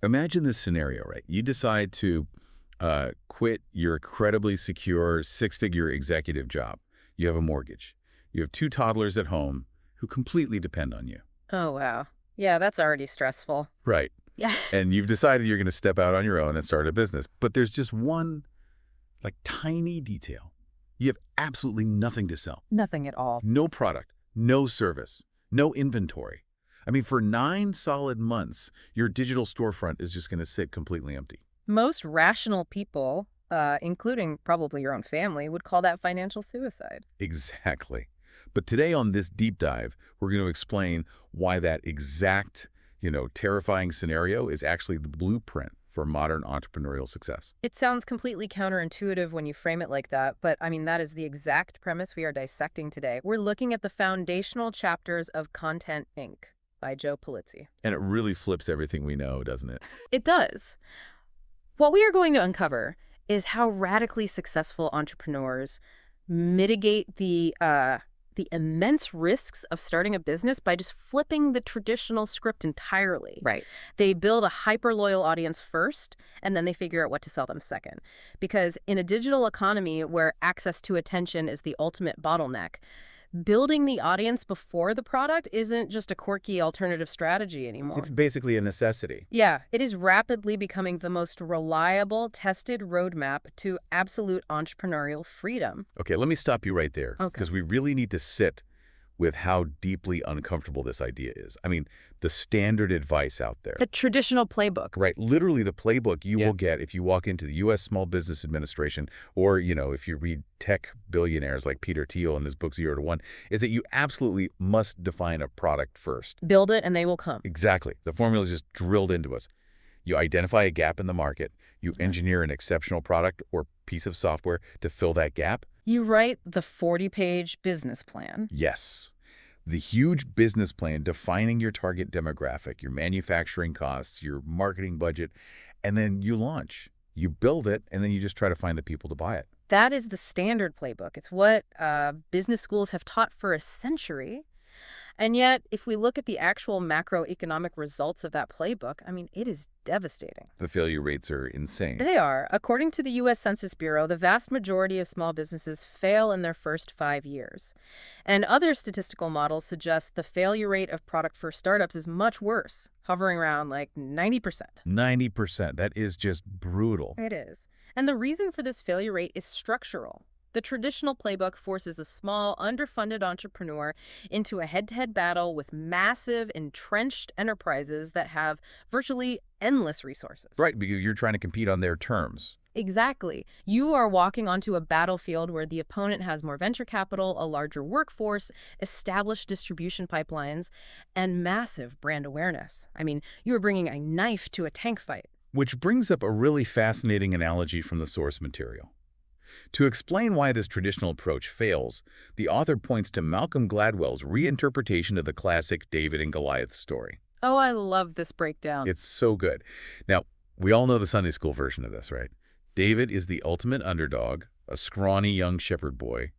Imagine this scenario, right? You decide to quit your incredibly secure six-figure executive job. You have a mortgage. You have two toddlers at home who completely depend on you. Oh, wow. Yeah, that's already stressful. Right. Yeah. And you've decided you're going to step out on your own and start a business. But there's just one, like, tiny detail. You have absolutely nothing to sell. Nothing at all. No product, no service, no inventory. I mean, for 9 solid months, your digital storefront is just going to sit completely empty. Most rational people, including probably your own family, would call that financial suicide. Exactly. But today on this deep dive, we're going to explain why that exact, terrifying scenario is actually the blueprint for modern entrepreneurial success. It sounds completely counterintuitive when you frame it like that, but I mean, that is the exact premise we are dissecting today. We're looking at the foundational chapters of Content Inc. by Joe Pulizzi. And it really flips everything we know, doesn't it? It does. What we are going to uncover is how radically successful entrepreneurs mitigate the immense risks of starting a business by just flipping the traditional script entirely. Right. They build a hyper-loyal audience first, and then they figure out what to sell them second. Because in a digital economy where access to attention is the ultimate bottleneck, building the audience before the product isn't just a quirky alternative strategy anymore. It's basically a necessity. Yeah, it is rapidly becoming the most reliable, tested roadmap to absolute entrepreneurial freedom. Okay, let me stop you right there, Okay. because we really need to sit with how deeply uncomfortable this idea is. I mean, the standard advice out there. The traditional playbook. Right, literally the playbook you Yeah. will get if you walk into the U.S. Small Business Administration or, if you read tech billionaires like Peter Thiel in his book 0 to 1, is that you absolutely must define a product first. Build it and they will come. Exactly. The formula is just drilled into us. You identify a gap in the market, you engineer an exceptional product or piece of software to fill that gap. You write the 40-page business plan. Yes. The huge business plan defining your target demographic, your manufacturing costs, your marketing budget, and then you launch. You build it, and then you just try to find the people to buy it. That is the standard playbook. It's what business schools have taught for a century. And yet, if we look at the actual macroeconomic results of that playbook, I mean, it is devastating. The failure rates are insane. They are. According to the U.S. Census Bureau, the vast majority of small businesses fail in their first 5 years. And other statistical models suggest the failure rate of product-first startups is much worse, hovering around like 90%. 90%. That is just brutal. It is. And the reason for this failure rate is structural. The traditional playbook forces a small, underfunded entrepreneur into a head-to-head battle with massive, entrenched enterprises that have virtually endless resources. Right, because you're trying to compete on their terms. Exactly. You are walking onto a battlefield where the opponent has more venture capital, a larger workforce, established distribution pipelines, and massive brand awareness. I mean, you are bringing a knife to a tank fight. Which brings up a really fascinating analogy from the source material. To explain why this traditional approach fails, the author points to Malcolm Gladwell's reinterpretation of the classic David and Goliath story. Oh, I love this breakdown. It's so good. Now, we all know the Sunday school version of this, right? David is the ultimate underdog, a scrawny young shepherd boy.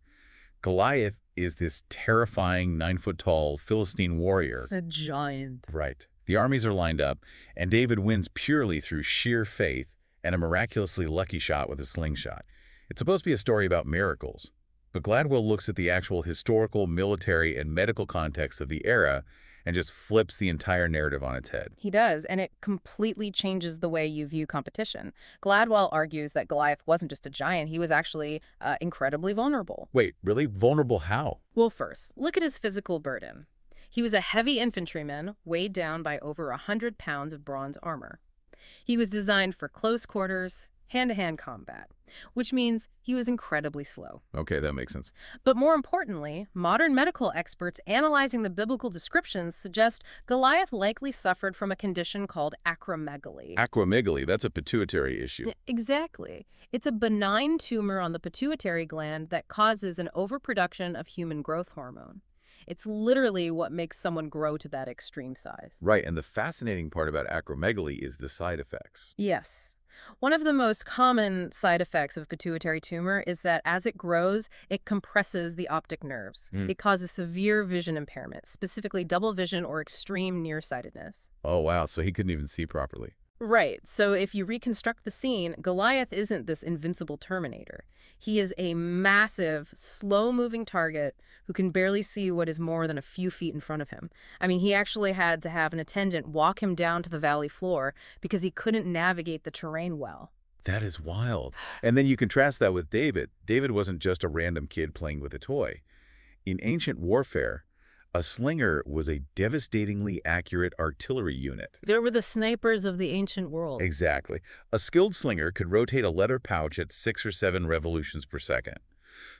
Goliath is this terrifying 9-foot-tall Philistine warrior. A giant. Right. The armies are lined up, and David wins purely through sheer faith and a miraculously lucky shot with a slingshot. It's supposed to be a story about miracles, but Gladwell looks at the actual historical, military, and medical context of the era and just flips the entire narrative on its head. He does, and it completely changes the way you view competition. Gladwell argues that Goliath wasn't just a giant, he was actually incredibly vulnerable. Wait, really? Vulnerable how? Well, first, look at his physical burden. He was a heavy infantryman, weighed down by over 100 pounds of bronze armor. He was designed for close quarters, hand-to-hand combat, which means he was incredibly slow. Okay, that makes sense. But more importantly, modern medical experts analyzing the biblical descriptions suggest Goliath likely suffered from a condition called acromegaly. Acromegaly, that's a pituitary issue. Exactly. It's a benign tumor on the pituitary gland that causes an overproduction of human growth hormone. It's literally what makes someone grow to that extreme size. Right, and the fascinating part about acromegaly is the side effects. Yes. One of the most common side effects of pituitary tumor is that as it grows, it compresses the optic nerves. It causes severe vision impairment, specifically double vision or extreme nearsightedness. Oh, wow, so he couldn't even see properly. Right. So if you reconstruct the scene, Goliath isn't this invincible Terminator. He is a massive, slow-moving target who can barely see what is more than a few feet in front of him. I mean, he actually had to have an attendant walk him down to the valley floor because he couldn't navigate the terrain well. That is wild. And then you contrast that with David. David wasn't just a random kid playing with a toy. In ancient warfare, a slinger was a devastatingly accurate artillery unit. They were the snipers of the ancient world. Exactly. A skilled slinger could rotate a leather pouch at 6 or 7 revolutions per second.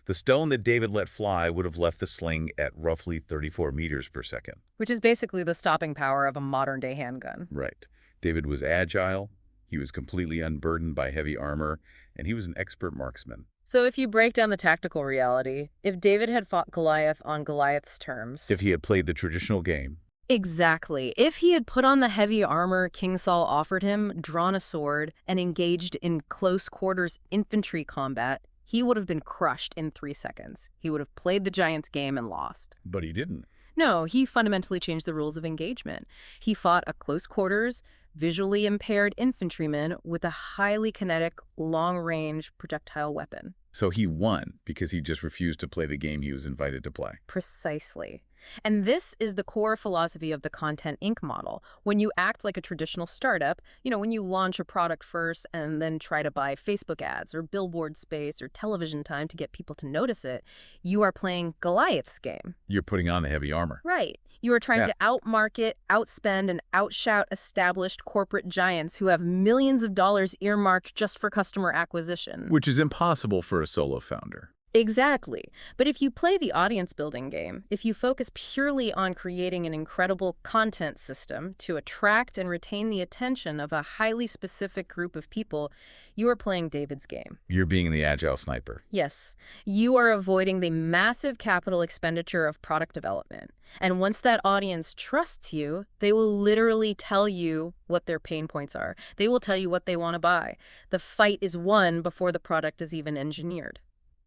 The stone that David let fly would have left the sling at roughly 34 meters per second. Which is basically the stopping power of a modern-day handgun. Right. David was agile, he was completely unburdened by heavy armor, and he was an expert marksman. So if you break down the tactical reality, if David had fought Goliath on Goliath's terms... If he had played the traditional game. Exactly. If he had put on the heavy armor King Saul offered him, drawn a sword, and engaged in close-quarters infantry combat, he would have been crushed in 3 seconds. He would have played the Giants' game and lost. But he didn't. No, he fundamentally changed the rules of engagement. He fought a close-quarters, visually impaired infantryman with a highly kinetic, long-range projectile weapon. So he won because he just refused to play the game he was invited to play. Precisely. And this is the core philosophy of the Content Inc. model. When you act like a traditional startup, when you launch a product first and then try to buy Facebook ads or billboard space or television time to get people to notice it, you are playing Goliath's game. You're putting on the heavy armor. Right. You are trying to outmarket, outspend, and outshout established corporate giants who have millions of dollars earmarked just for customer acquisition. Which is impossible for a solo founder. Exactly. But if you play the audience building game, if you focus purely on creating an incredible content system to attract and retain the attention of a highly specific group of people, you are playing David's game. You're being the agile sniper. Yes. You are avoiding the massive capital expenditure of product development. And once that audience trusts you, they will literally tell you what their pain points are. They will tell you what they want to buy. The fight is won before the product is even engineered.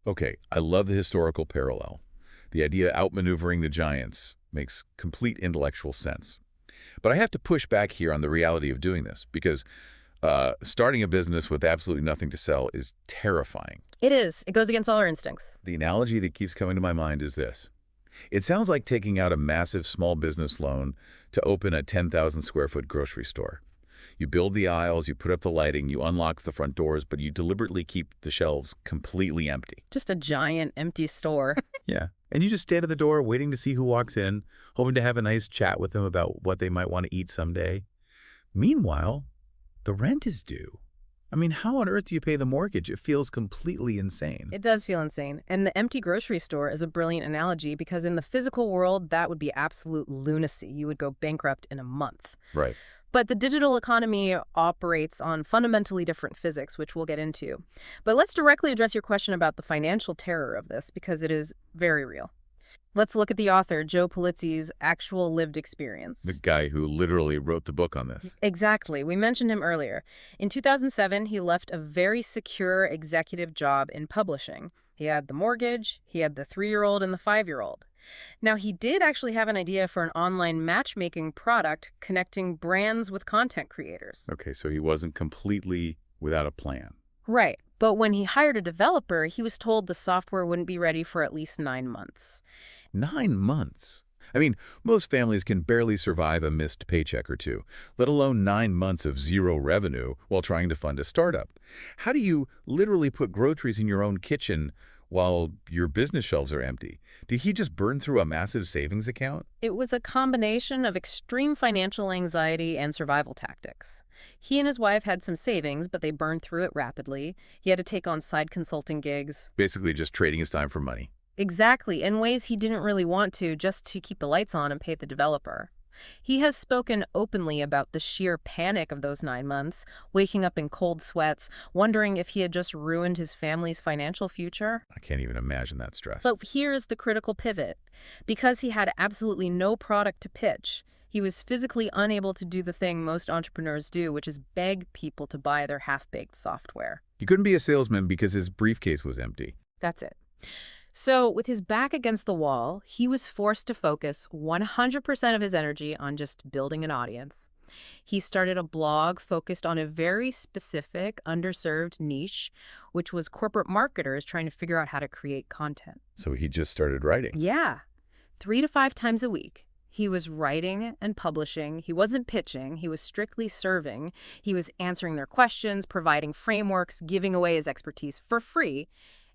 Okay, I love the historical parallel. The idea of outmaneuvering the giants makes complete intellectual sense. But I have to push back here on the reality of doing this because starting a business with absolutely nothing to sell is terrifying. It is. It goes against all our instincts. The analogy that keeps coming to my mind is this. It sounds like taking out a massive small business loan to open a 10,000 square foot grocery store. You build the aisles, you put up the lighting, you unlock the front doors, but you deliberately keep the shelves completely empty. Just a giant empty store. Yeah. And you just stand at the door waiting to see who walks in, hoping to have a nice chat with them about what they might want to eat someday. Meanwhile, the rent is due. I mean, how on earth do you pay the mortgage? It feels completely insane. It does feel insane. And the empty grocery store is a brilliant analogy because in the physical world, that would be absolute lunacy. You would go bankrupt in a month. Right. But the digital economy operates on fundamentally different physics, which we'll get into. But let's directly address your question about the financial terror of this, because it is very real. Let's look at the author, Joe Pulizzi's actual lived experience. The guy who literally wrote the book on this. Exactly. We mentioned him earlier. In 2007, he left a very secure executive job in publishing. He had the mortgage, he had the 3-year-old and the 5-year-old. Now, he did actually have an idea for an online matchmaking product connecting brands with content creators. Okay, so he wasn't completely without a plan. Right. But when he hired a developer, he was told the software wouldn't be ready for at least 9 months. 9 months? I mean, most families can barely survive a missed paycheck or two, let alone 9 months of zero revenue while trying to fund a startup. How do you literally put groceries in your own kitchen while your business shelves are empty? Did he just burn through a massive savings account? It was a combination of extreme financial anxiety and survival tactics. He and his wife had some savings, but they burned through it rapidly. He had to take on side consulting gigs. Basically just trading his time for money. Exactly, in ways he didn't really want to, just to keep the lights on and pay the developer. He has spoken openly about the sheer panic of those 9 months, waking up in cold sweats, wondering if he had just ruined his family's financial future. I can't even imagine that stress. But here is the critical pivot. Because he had absolutely no product to pitch, he was physically unable to do the thing most entrepreneurs do, which is beg people to buy their half-baked software. He couldn't be a salesman because his briefcase was empty. That's it. So, with his back against the wall, he was forced to focus 100% of his energy on just building an audience. He started a blog focused on a very specific, underserved niche, which was corporate marketers trying to figure out how to create content. So he just started writing. Yeah, 3 to 5 times a week. He was writing and publishing. He wasn't pitching. He was strictly serving. He was answering their questions, providing frameworks, giving away his expertise for free.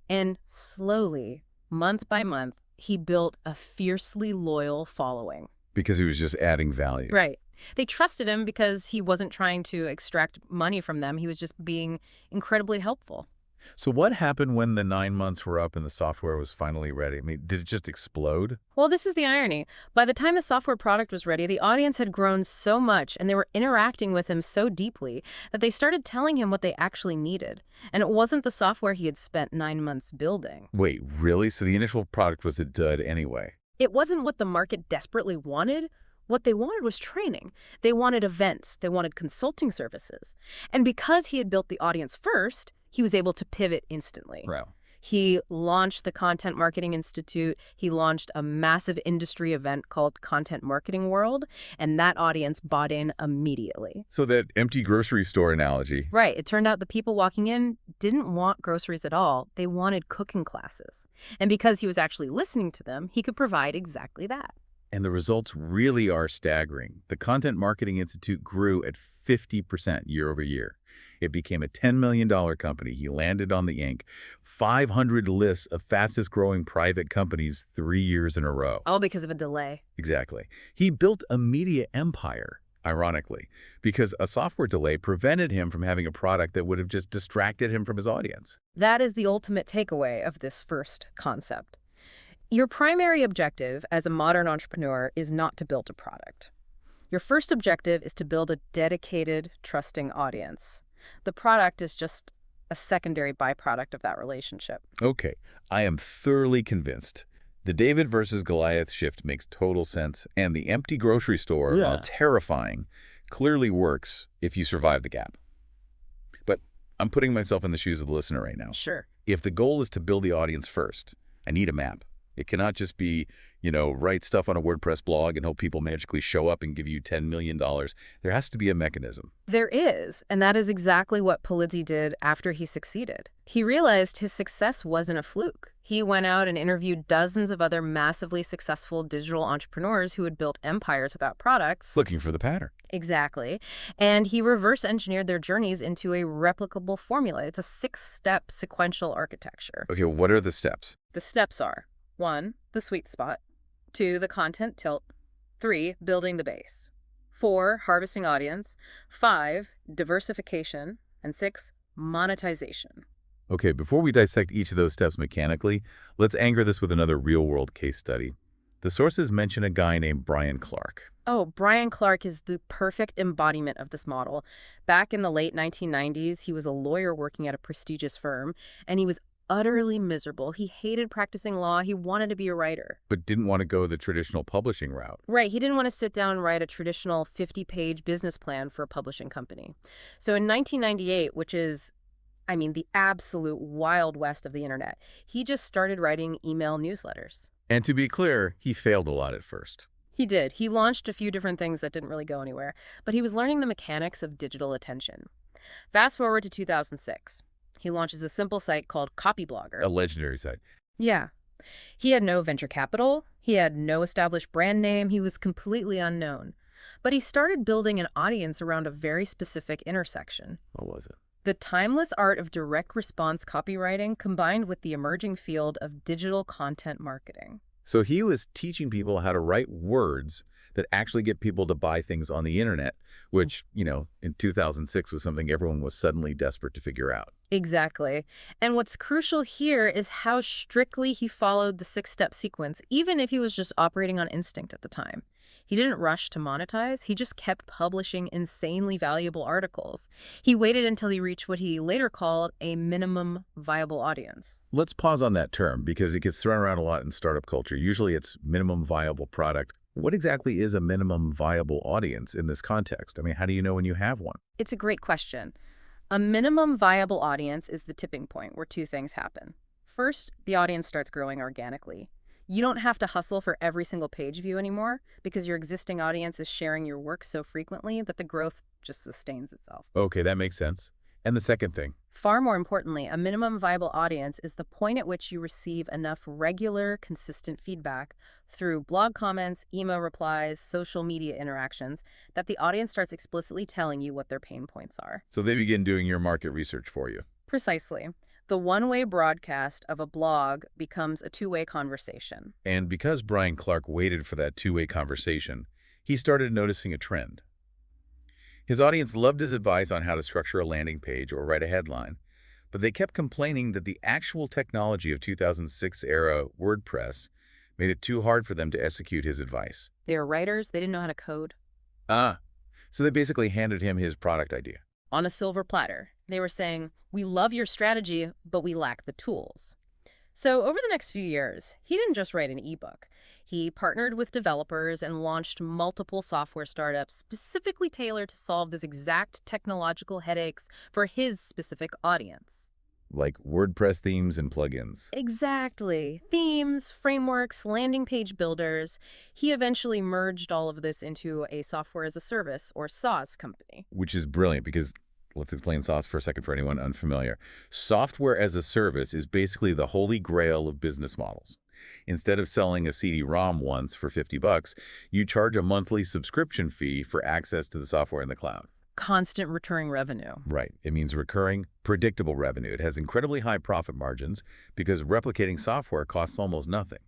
And slowly, month by month, he built a fiercely loyal following. Because he was just adding value. Right. They trusted him because he wasn't trying to extract money from them. He was just being incredibly helpful. So what happened when the 9 months were up and the software was finally ready? I mean, did it just explode? Well, this is the irony. By the time the software product was ready, the audience had grown so much and they were interacting with him so deeply that they started telling him what they actually needed. And it wasn't the software he had spent 9 months building. Wait, really? So the initial product was a dud anyway? It wasn't what the market desperately wanted. What they wanted was training. They wanted events. They wanted consulting services. And because he had built the audience first, he was able to pivot instantly. Right. He launched the Content Marketing Institute. He launched a massive industry event called Content Marketing World, and that audience bought in immediately. So that empty grocery store analogy. Right. It turned out the people walking in didn't want groceries at all. They wanted cooking classes. And because he was actually listening to them, he could provide exactly that. And the results really are staggering. The Content Marketing Institute grew at 50% year over year. It became a $10 million company. He landed on the Inc. 500 lists of fastest growing private companies 3 years in a row. All because of a delay. Exactly. He built a media empire, ironically, because a software delay prevented him from having a product that would have just distracted him from his audience. That is the ultimate takeaway of this first concept. Your primary objective as a modern entrepreneur is not to build a product. Your first objective is to build a dedicated, trusting audience. The product is just a secondary byproduct of that relationship. Okay, I am thoroughly convinced. The David versus Goliath shift makes total sense, and the empty grocery store, while terrifying, clearly works if you survive the gap. But I'm putting myself in the shoes of the listener right now. Sure. If the goal is to build the audience first, I need a map. It cannot just be, write stuff on a WordPress blog and hope people magically show up and give you $10 million. There has to be a mechanism. There is, and that is exactly what Pulizzi did after he succeeded. He realized his success wasn't a fluke. He went out and interviewed dozens of other massively successful digital entrepreneurs who had built empires without products. Looking for the pattern. Exactly. And he reverse engineered their journeys into a replicable formula. It's a 6-step sequential architecture. Okay, what are the steps? The steps are: 1, the sweet spot; 2, the content tilt; 3, building the base; 4, harvesting audience; 5, diversification; and 6, monetization. Okay, before we dissect each of those steps mechanically, let's anchor this with another real-world case study. The sources mention a guy named Brian Clark. Oh, Brian Clark is the perfect embodiment of this model. Back in the late 1990s, he was a lawyer working at a prestigious firm, and he was utterly miserable. He hated practicing law. He wanted to be a writer. But didn't want to go the traditional publishing route. Right. He didn't want to sit down and write a traditional 50-page business plan for a publishing company. So in 1998, which is, the absolute wild west of the internet, he just started writing email newsletters. And to be clear, he failed a lot at first. He did. He launched a few different things that didn't really go anywhere, but he was learning the mechanics of digital attention. Fast forward to 2006. He launches a simple site called Copyblogger. A legendary site. Yeah. He had no venture capital. He had no established brand name. He was completely unknown. But he started building an audience around a very specific intersection. What was it? The timeless art of direct response copywriting combined with the emerging field of digital content marketing. So he was teaching people how to write words that actually get people to buy things on the internet, which, in 2006 was something everyone was suddenly desperate to figure out. Exactly. And what's crucial here is how strictly he followed the 6-step sequence, even if he was just operating on instinct at the time. He didn't rush to monetize. He just kept publishing insanely valuable articles. He waited until he reached what he later called a minimum viable audience. Let's pause on that term because it gets thrown around a lot in startup culture. Usually it's minimum viable product. What exactly is a minimum viable audience in this context? How do you know when you have one? It's a great question. A minimum viable audience is the tipping point where two things happen. First, the audience starts growing organically. You don't have to hustle for every single page view anymore because your existing audience is sharing your work so frequently that the growth just sustains itself. Okay, that makes sense. And the second thing? Far more importantly, a minimum viable audience is the point at which you receive enough regular, consistent feedback through blog comments, email replies, social media interactions that the audience starts explicitly telling you what their pain points are. So they begin doing your market research for you. Precisely. The one-way broadcast of a blog becomes a two-way conversation. And because Brian Clark waited for that two-way conversation, he started noticing a trend. His audience loved his advice on how to structure a landing page or write a headline, but they kept complaining that the actual technology of 2006-era WordPress made it too hard for them to execute his advice. They were writers, they didn't know how to code. So they basically handed him his product idea. On a silver platter. They were saying, we love your strategy, but we lack the tools. So over the next few years, he didn't just write an ebook. He partnered with developers and launched multiple software startups specifically tailored to solve this exact technological headaches for his specific audience. Like WordPress themes and plugins. Exactly. Themes, frameworks, landing page builders. He eventually merged all of this into a software as a service, or SaaS company. Which is brilliant because, let's explain SaaS for a second for anyone unfamiliar. Software as a service is basically the holy grail of business models. Instead of selling a CD-ROM once for $50, you charge a monthly subscription fee for access to the software in the cloud. Constant recurring revenue. Right. It means recurring, predictable revenue. It has incredibly high profit margins because replicating software costs almost nothing.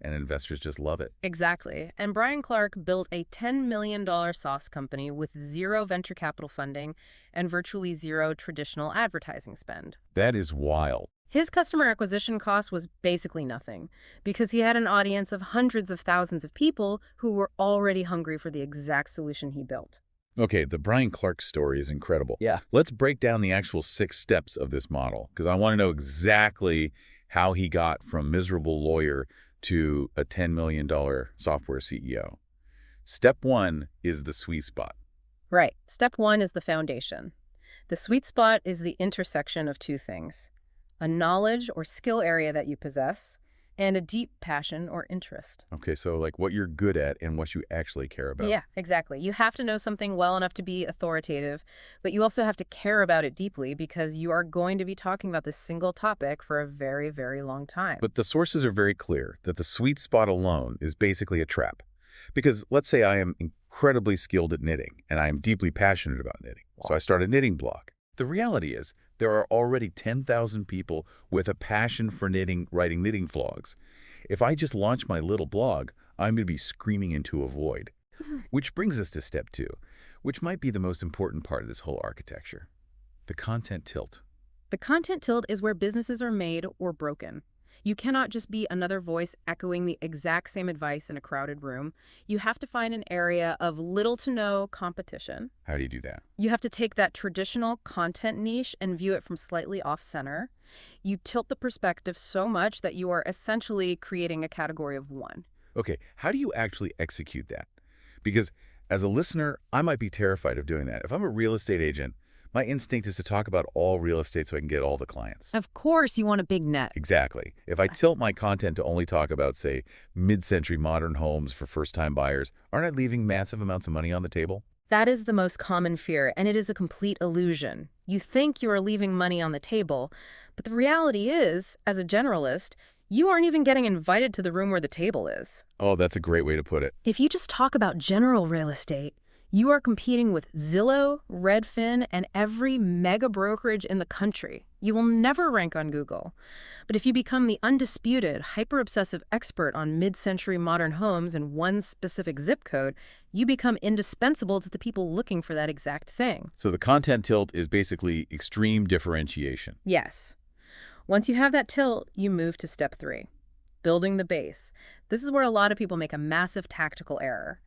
And investors just love it. Exactly. And Brian Clark built a $10 million SaaS company with zero venture capital funding and virtually zero traditional advertising spend. That is wild. His customer acquisition cost was basically nothing because he had an audience of hundreds of thousands of people who were already hungry for the exact solution he built. Okay, the Brian Clark story is incredible. Yeah. Let's break down the actual 6 steps of this model because I want to know exactly how he got from miserable lawyer to a $10 million software CEO. Step 1 is the sweet spot. Right. Step 1 is the foundation. The sweet spot is the intersection of two things: a knowledge or skill area that you possess, and a deep passion or interest. Okay, so like what you're good at and what you actually care about. Yeah, exactly. You have to know something well enough to be authoritative, but you also have to care about it deeply because you are going to be talking about this single topic for a very, very long time. But the sources are very clear that the sweet spot alone is basically a trap. Because let's say I am incredibly skilled at knitting and I am deeply passionate about knitting. So I start a knitting blog. The reality is there are already 10,000 people with a passion for knitting, writing knitting vlogs. If I just launch my little blog, I'm going to be screaming into a void. Which brings us to step 2, which might be the most important part of this whole architecture: the content tilt. The content tilt is where businesses are made or broken. You cannot just be another voice echoing the exact same advice in a crowded room. You have to find an area of little to no competition. How do you do that? You have to take that traditional content niche and view it from slightly off-center. You tilt the perspective so much that you are essentially creating a category of one. Okay, how do you actually execute that? Because as a listener, I might be terrified of doing that. If I'm a real estate agent, my instinct is to talk about all real estate so I can get all the clients. Of course, you want a big net. Exactly. If I tilt my content to only talk about, say, mid-century modern homes for first-time buyers, aren't I leaving massive amounts of money on the table? That is the most common fear, and it is a complete illusion. You think you are leaving money on the table, but the reality is, as a generalist, you aren't even getting invited to the room where the table is. Oh, that's a great way to put it. If you just talk about general real estate, you are competing with Zillow, Redfin, and every mega brokerage in the country. You will never rank on Google. But if you become the undisputed, hyper-obsessive expert on mid-century modern homes in one specific zip code, you become indispensable to the people looking for that exact thing. So the content tilt is basically extreme differentiation. Yes. Once you have that tilt, you move to step 3, building the base. This is where a lot of people make a massive tactical error.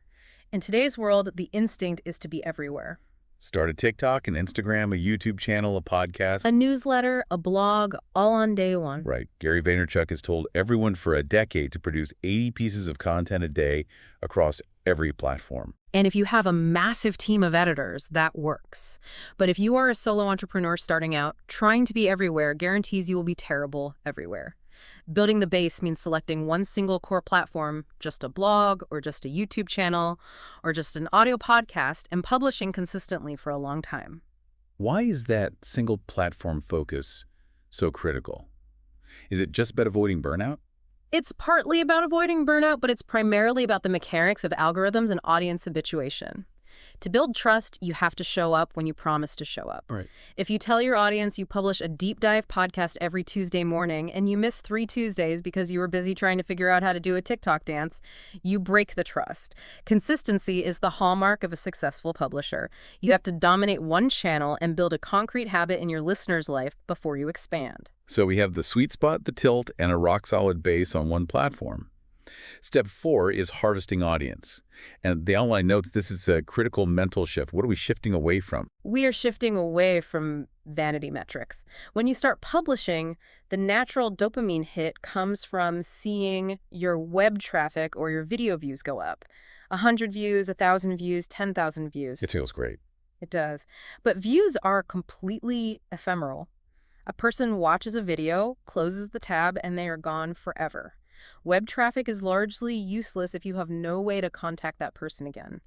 In today's world, the instinct is to be everywhere. Start a TikTok, an Instagram, a YouTube channel, a podcast. A newsletter, a blog, all on day one. Right. Gary Vaynerchuk has told everyone for a decade to produce 80 pieces of content a day across every platform. And if you have a massive team of editors, that works. But if you are a solo entrepreneur starting out, trying to be everywhere guarantees you will be terrible everywhere. Building the base means selecting one single core platform, just a blog or just a YouTube channel or just an audio podcast, and publishing consistently for a long time. Why is that single platform focus so critical? Is it just about avoiding burnout? It's partly about avoiding burnout, but it's primarily about the mechanics of algorithms and audience habituation. To build trust, you have to show up when you promise to show up. Right. If you tell your audience you publish a deep dive podcast every Tuesday morning and you miss 3 Tuesdays because you were busy trying to figure out how to do a TikTok dance, you break the trust. Consistency is the hallmark of a successful publisher. You have to dominate one channel and build a concrete habit in your listener's life before you expand. So we have the sweet spot, the tilt, and a rock-solid base on one platform. Step 4 is harvesting audience. And the outline notes this is a critical mental shift. What are we shifting away from? We are shifting away from vanity metrics. When you start publishing, the natural dopamine hit comes from seeing your web traffic or your video views go up. 100 views, 1,000 views, 10,000 views. It feels great. It does. But views are completely ephemeral. A person watches a video, closes the tab, and they are gone forever. Web traffic is largely useless if you have no way to contact that person again.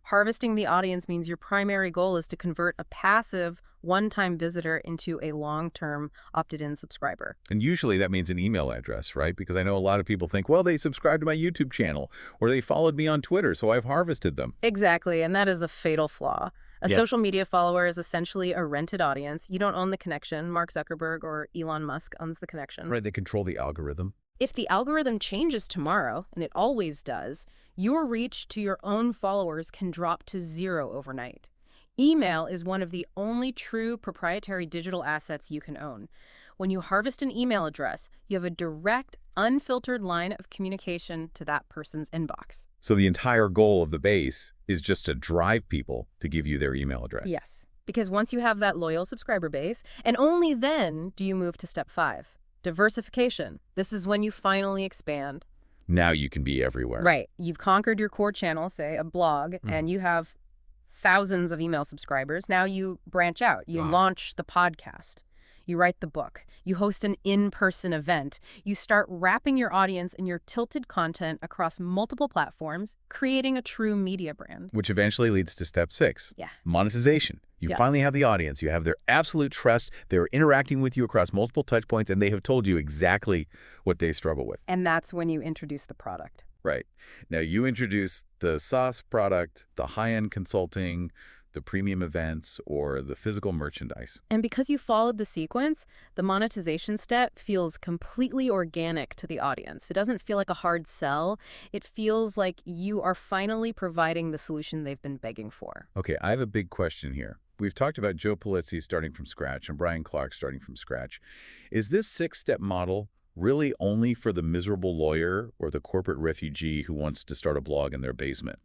Harvesting the audience means your primary goal is to convert a passive, one-time visitor into a long-term, opted-in subscriber. And usually that means an email address, right? Because I know a lot of people think, well, they subscribed to my YouTube channel or they followed me on Twitter, so I've harvested them. Exactly, and that is a fatal flaw. A Yeah. social media follower is essentially a rented audience. You don't own the connection. Mark Zuckerberg or Elon Musk owns the connection. Right, they control the algorithm. If the algorithm changes tomorrow, and it always does, your reach to your own followers can drop to 0 overnight. Email is one of the only true proprietary digital assets you can own. When you harvest an email address, you have a direct, unfiltered line of communication to that person's inbox. So the entire goal of the base is just to drive people to give you their email address. Yes, because once you have that loyal subscriber base, and only then do you move to step 5. Diversification. This is when you finally expand. Now you can be everywhere. Right. You've conquered your core channel, say a blog, and you have thousands of email subscribers. Now you branch out. You launch the podcast. You write the book. You host an in-person event. You start wrapping your audience and your tilted content across multiple platforms, creating a true media brand. Which eventually leads to step 6. Yeah. Monetization. You Yeah. finally have the audience. You have their absolute trust. They're interacting with you across multiple touch points, and they have told you exactly what they struggle with. And that's when you introduce the product. Right. Now, you introduce the SaaS product, the high-end consulting, the premium events, or the physical merchandise. And because you followed the sequence, the monetization step feels completely organic to the audience. It doesn't feel like a hard sell. It feels like you are finally providing the solution they've been begging for. Okay, I have a big question here. We've talked about Joe Pulizzi starting from scratch and Brian Clark starting from scratch. Is this 6-step model really only for the miserable lawyer or the corporate refugee who wants to start a blog in their basement?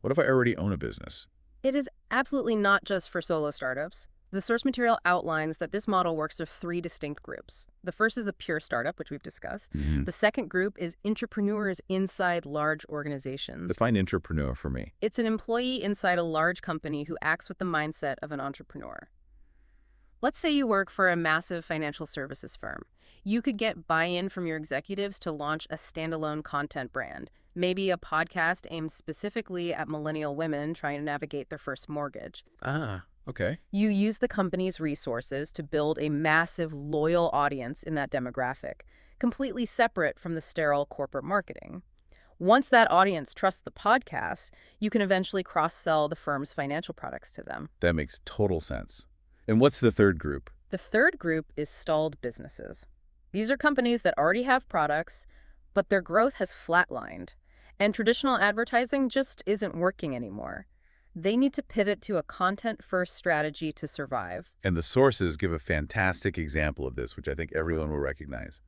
What if I already own a business? It is absolutely not just for solo startups. The source material outlines that this model works with 3 distinct groups. The first is the pure startup, which we've discussed. The second group is entrepreneurs inside large organizations. Define entrepreneur for me. It's an employee inside a large company who acts with the mindset of an entrepreneur. Let's say you work for a massive financial services firm. You could get buy-in from your executives to launch a standalone content brand, maybe a podcast aimed specifically at millennial women trying to navigate their first mortgage. Ah, okay. You use the company's resources to build a massive, loyal audience in that demographic, completely separate from the sterile corporate marketing. Once that audience trusts the podcast, you can eventually cross-sell the firm's financial products to them. That makes total sense. And what's the third group? The third group is stalled businesses. These are companies that already have products, but their growth has flatlined, and traditional advertising just isn't working anymore. They need to pivot to a content-first strategy to survive. And the sources give a fantastic example of this, which I think everyone will recognize.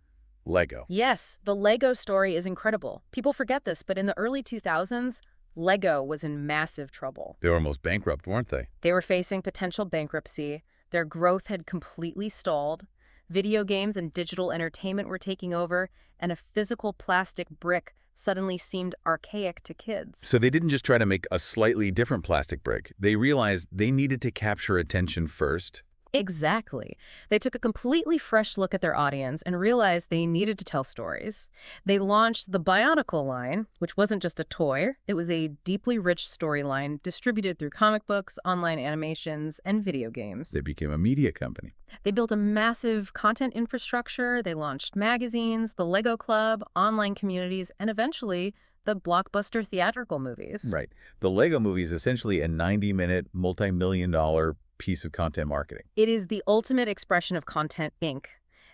Lego. Yes, the Lego story is incredible. People forget this, but in the early 2000s, Lego was in massive trouble. They were almost bankrupt, weren't they? They were facing potential bankruptcy. Their growth had completely stalled. Video games and digital entertainment were taking over, and a physical plastic brick suddenly seemed archaic to kids. So they didn't just try to make a slightly different plastic brick. They realized they needed to capture attention first Exactly. They took a completely fresh look at their audience and realized they needed to tell stories. They launched the Bionicle line, which wasn't just a toy, it was a deeply rich storyline distributed through comic books, online animations, and video games. They became a media company. They built a massive content infrastructure, they launched magazines, the Lego Club, online communities, and eventually the blockbuster theatrical movies. Right. The Lego movie is essentially a 90-minute, multi-million-dollar piece of content marketing. It is the ultimate expression of Content Inc.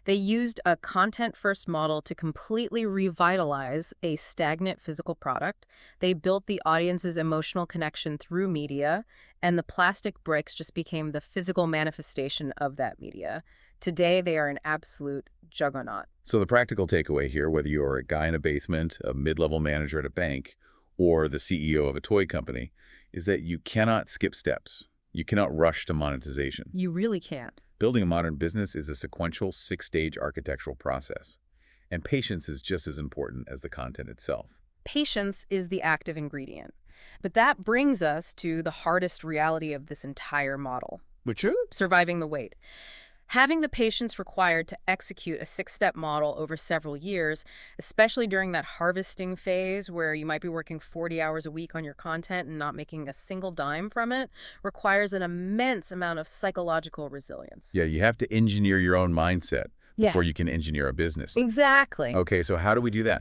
They used a content-first model to completely revitalize a stagnant physical product. They built the audience's emotional connection through media, and the plastic bricks just became the physical manifestation of that media. Today, they are an absolute juggernaut. So the practical takeaway here, whether you're a guy in a basement, a mid-level manager at a bank, or the CEO of a toy company, is that you cannot skip steps. You cannot rush to monetization. You really can't. Building a modern business is a sequential 6-stage architectural process, and patience is just as important as the content itself. Patience is the active ingredient. But that brings us to the hardest reality of this entire model. Which is? Surviving the wait. Having the patience required to execute a 6-step model over several years, especially during that harvesting phase where you might be working 40 hours a week on your content and not making a single dime from it, requires an immense amount of psychological resilience. Yeah, you have to engineer your own mindset before you can engineer a business. Exactly. Okay, so how do we do that?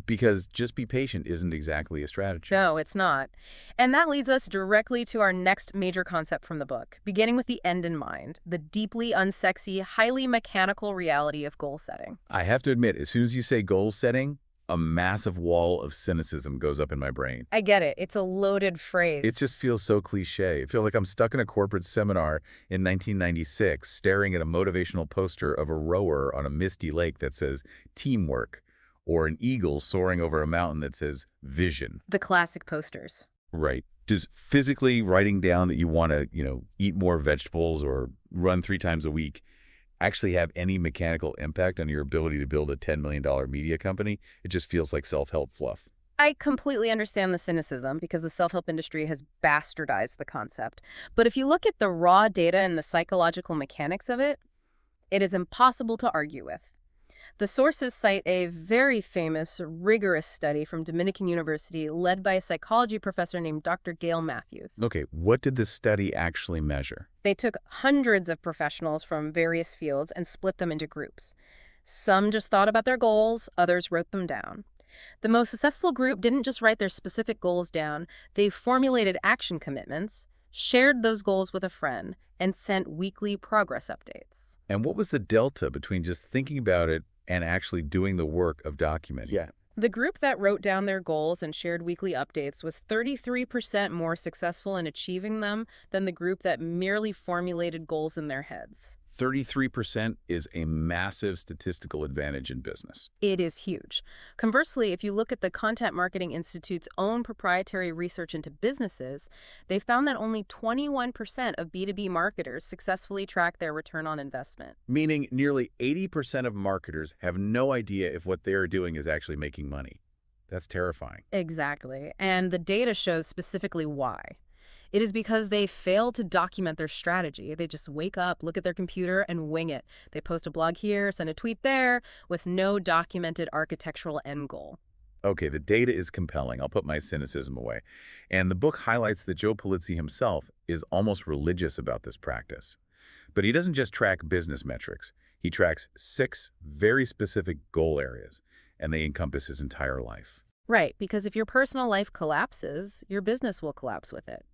Because just be patient isn't exactly a strategy. No, it's not. And that leads us directly to our next major concept from the book, beginning with the end in mind, the deeply unsexy, highly mechanical reality of goal setting. I have to admit, as soon as you say goal setting, a massive wall of cynicism goes up in my brain. I get it. It's a loaded phrase. It just feels so cliche. It feels like I'm stuck in a corporate seminar in 1996 staring at a motivational poster of a rower on a misty lake that says teamwork, or an eagle soaring over a mountain that says vision. The classic posters. Right. Just physically writing down that you want to, eat more vegetables or run 3 times a week actually have any mechanical impact on your ability to build a $10 million media company. It just feels like self-help fluff. I completely understand the cynicism because the self-help industry has bastardized the concept. But if you look at the raw data and the psychological mechanics of it, it is impossible to argue with. The sources cite a very famous, rigorous study from Dominican University led by a psychology professor named Dr. Gail Matthews. Okay, what did this study actually measure? They took hundreds of professionals from various fields and split them into groups. Some just thought about their goals, others wrote them down. The most successful group didn't just write their specific goals down, they formulated action commitments, shared those goals with a friend, and sent weekly progress updates. And what was the delta between just thinking about it and actually doing the work of documenting? Yeah. The group that wrote down their goals and shared weekly updates was 33% more successful in achieving them than the group that merely formulated goals in their heads. 33% is a massive statistical advantage in business. It is huge. Conversely, if you look at the Content Marketing Institute's own proprietary research into businesses, they found that only 21% of B2B marketers successfully track their return on investment. Meaning nearly 80% of marketers have no idea if what they're doing is actually making money. That's terrifying. Exactly. And the data shows specifically why. It is because they fail to document their strategy. They just wake up, look at their computer, and wing it. They post a blog here, send a tweet there, with no documented architectural end goal. Okay, the data is compelling. I'll put my cynicism away. And the book highlights that Joe Pulizzi himself is almost religious about this practice. But he doesn't just track business metrics. He tracks 6 very specific goal areas, and they encompass his entire life. Right, because if your personal life collapses, your business will collapse with it.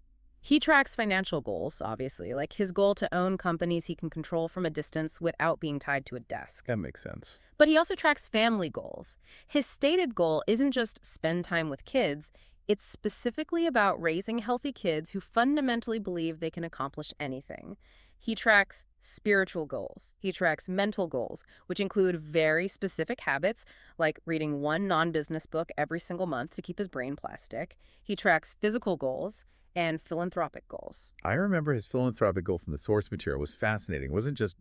He tracks financial goals, obviously, like his goal to own companies he can control from a distance without being tied to a desk. That makes sense. But he also tracks family goals. His stated goal isn't just spend time with kids, it's specifically about raising healthy kids who fundamentally believe they can accomplish anything. He tracks spiritual goals. He tracks mental goals, which include very specific habits, like reading 1 non-business book every single month to keep his brain plastic. He tracks physical goals and philanthropic goals. I remember his philanthropic goal from the source material was fascinating. It wasn't just,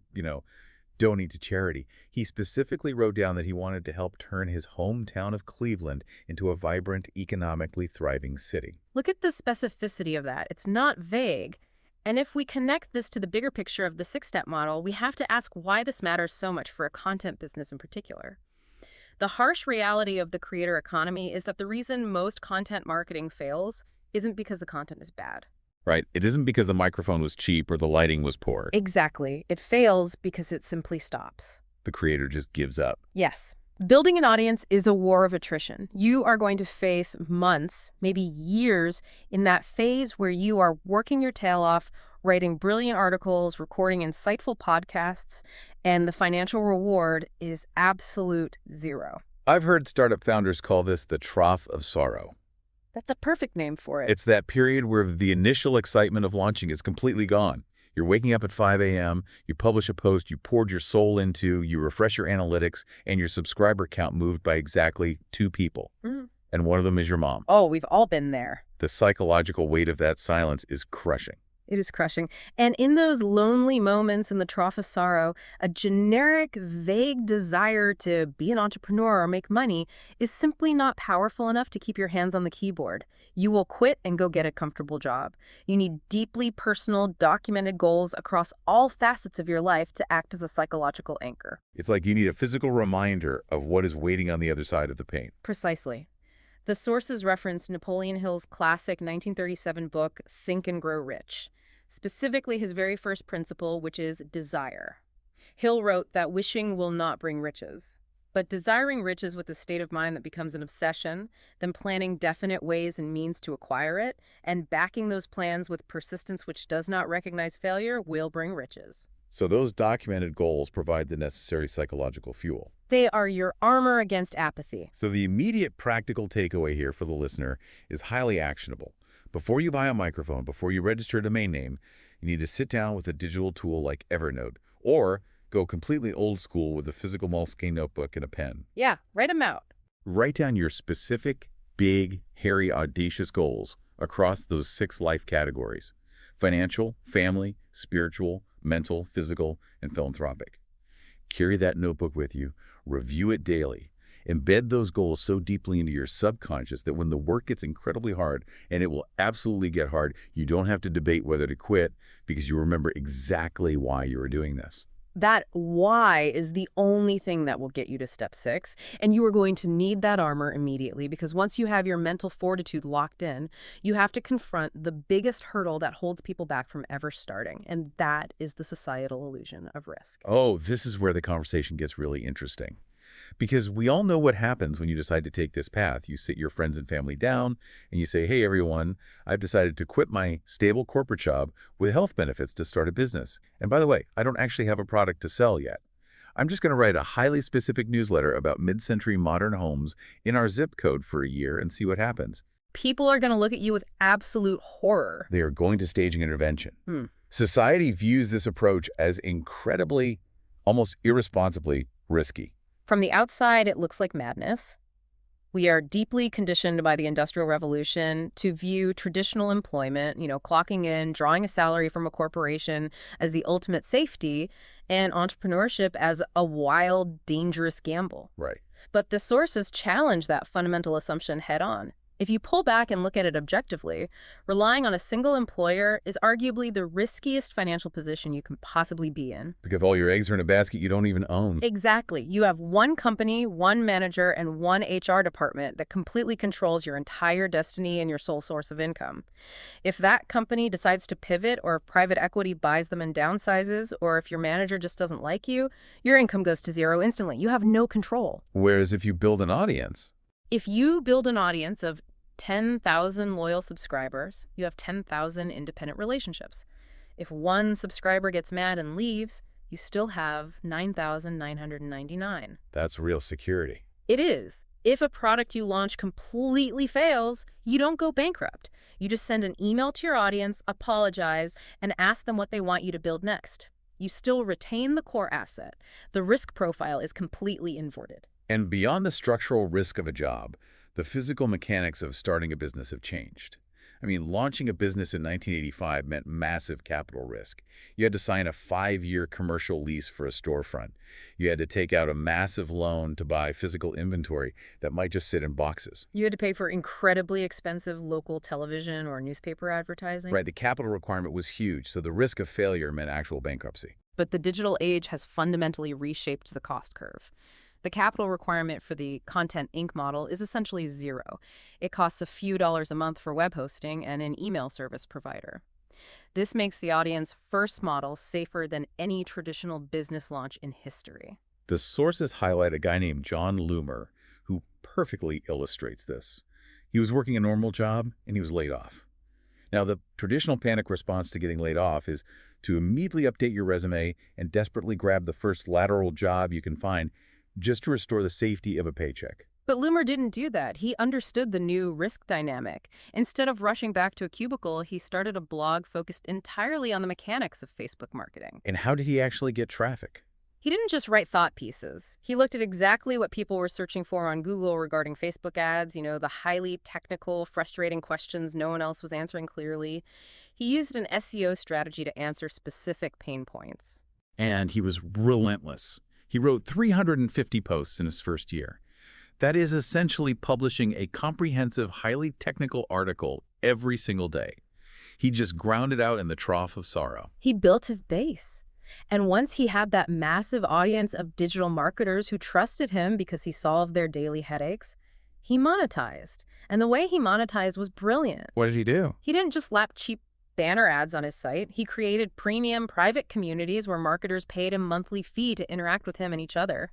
donating to charity. He specifically wrote down that he wanted to help turn his hometown of Cleveland into a vibrant, economically thriving city. Look at the specificity of that. It's not vague. And if we connect this to the bigger picture of the six-step model, we have to ask why this matters so much for a content business in particular. The harsh reality of the creator economy is that the reason most content marketing fails isn't because the content is bad. Right. It isn't because the microphone was cheap or the lighting was poor. Exactly. It fails because it simply stops. The creator just gives up. Yes. Building an audience is a war of attrition. You are going to face months, maybe years, in that phase where you are working your tail off, writing brilliant articles, recording insightful podcasts, and the financial reward is absolute zero. I've heard startup founders call this the trough of sorrow. That's a perfect name for it. It's that period where the initial excitement of launching is completely gone. You're waking up at 5 a.m., you publish a post you poured your soul into, you refresh your analytics, and your subscriber count moved by exactly 2 people. And one of them is your mom. Oh, we've all been there. The psychological weight of that silence is crushing. It is crushing. And in those lonely moments in the trough of sorrow, a generic, vague desire to be an entrepreneur or make money is simply not powerful enough to keep your hands on the keyboard. You will quit and go get a comfortable job. You need deeply personal, documented goals across all facets of your life to act as a psychological anchor. It's like you need a physical reminder of what is waiting on the other side of the pain. Precisely. The sources reference Napoleon Hill's classic 1937 book, Think and Grow Rich. Specifically his very first principle, which is desire. Hill wrote that wishing will not bring riches, but desiring riches with a state of mind that becomes an obsession, then planning definite ways and means to acquire it, and backing those plans with persistence which does not recognize failure will bring riches. So those documented goals provide the necessary psychological fuel. They are your armor against apathy. So the immediate practical takeaway here for the listener is highly actionable. Before you buy a microphone, before you register a domain name, you need to sit down with a digital tool like Evernote, or go completely old school with a physical Moleskine notebook and a pen. Yeah, write them out. Write down your specific, big, hairy, audacious goals across those 6 life categories: financial, family, spiritual, mental, physical, and philanthropic. Carry that notebook with you, review it daily. Embed those goals so deeply into your subconscious that when the work gets incredibly hard, and it will absolutely get hard, you don't have to debate whether to quit because you remember exactly why you were doing this. That why is the only thing that will get you to step 6, and you are going to need that armor immediately because once you have your mental fortitude locked in, you have to confront the biggest hurdle that holds people back from ever starting, and that is the societal illusion of risk. Oh, this is where the conversation gets really interesting. Because we all know what happens when you decide to take this path. You sit your friends and family down and you say, hey, everyone, I've decided to quit my stable corporate job with health benefits to start a business. And by the way, I don't actually have a product to sell yet. I'm just going to write a highly specific newsletter about mid-century modern homes in our zip code for a year and see what happens. People are going to look at you with absolute horror. They are going to stage an intervention. Society views this approach as incredibly, almost irresponsibly risky. From the outside, it looks like madness. We are deeply conditioned by the Industrial Revolution to view traditional employment, clocking in, drawing a salary from a corporation as the ultimate safety, and entrepreneurship as a wild, dangerous gamble. Right. But the sources challenge that fundamental assumption head on. If you pull back and look at it objectively, relying on a single employer is arguably the riskiest financial position you can possibly be in. Because all your eggs are in a basket you don't even own. Exactly. You have one company, one manager, and one HR department that completely controls your entire destiny and your sole source of income. If that company decides to pivot, or if private equity buys them and downsizes, or if your manager just doesn't like you, your income goes to zero instantly. You have no control. Whereas if you build an audience... If you build an audience of 10,000 loyal subscribers, you have 10,000 independent relationships. If one subscriber gets mad and leaves, you still have 9,999. That's real security. It is. If a product you launch completely fails, you don't go bankrupt. You just send an email to your audience, apologize, and ask them what they want you to build next. You still retain the core asset. The risk profile is completely inverted. And beyond the structural risk of a job, the physical mechanics of starting a business have changed. I mean, launching a business in 1985 meant massive capital risk. You had to sign a 5-year commercial lease for a storefront. You had to take out a massive loan to buy physical inventory that might just sit in boxes. You had to pay for incredibly expensive local television or newspaper advertising. Right, the capital requirement was huge, so the risk of failure meant actual bankruptcy. But the digital age has fundamentally reshaped the cost curve. The capital requirement for the Content Inc. model is essentially zero. It costs a few dollars a month for web hosting and an email service provider. This makes the audience first model safer than any traditional business launch in history. The sources highlight a guy named John Loomer, who perfectly illustrates this. He was working a normal job, and he was laid off. Now, the traditional panic response to getting laid off is to immediately update your resume and desperately grab the first lateral job you can find just to restore the safety of a paycheck. But Loomer didn't do that. He understood the new risk dynamic. Instead of rushing back to a cubicle, he started a blog focused entirely on the mechanics of Facebook marketing. And how did he actually get traffic? He didn't just write thought pieces. He looked at exactly what people were searching for on Google regarding Facebook ads, the highly technical, frustrating questions no one else was answering clearly. He used an SEO strategy to answer specific pain points. And he was relentless. He wrote 350 posts in his first year. That is essentially publishing a comprehensive, highly technical article every single day. He just ground it out in the trough of sorrow. He built his base. And once he had that massive audience of digital marketers who trusted him because he solved their daily headaches, he monetized. And the way he monetized was brilliant. What did he do? He didn't just slap cheap banner ads on his site. He created premium private communities where marketers paid a monthly fee to interact with him and each other.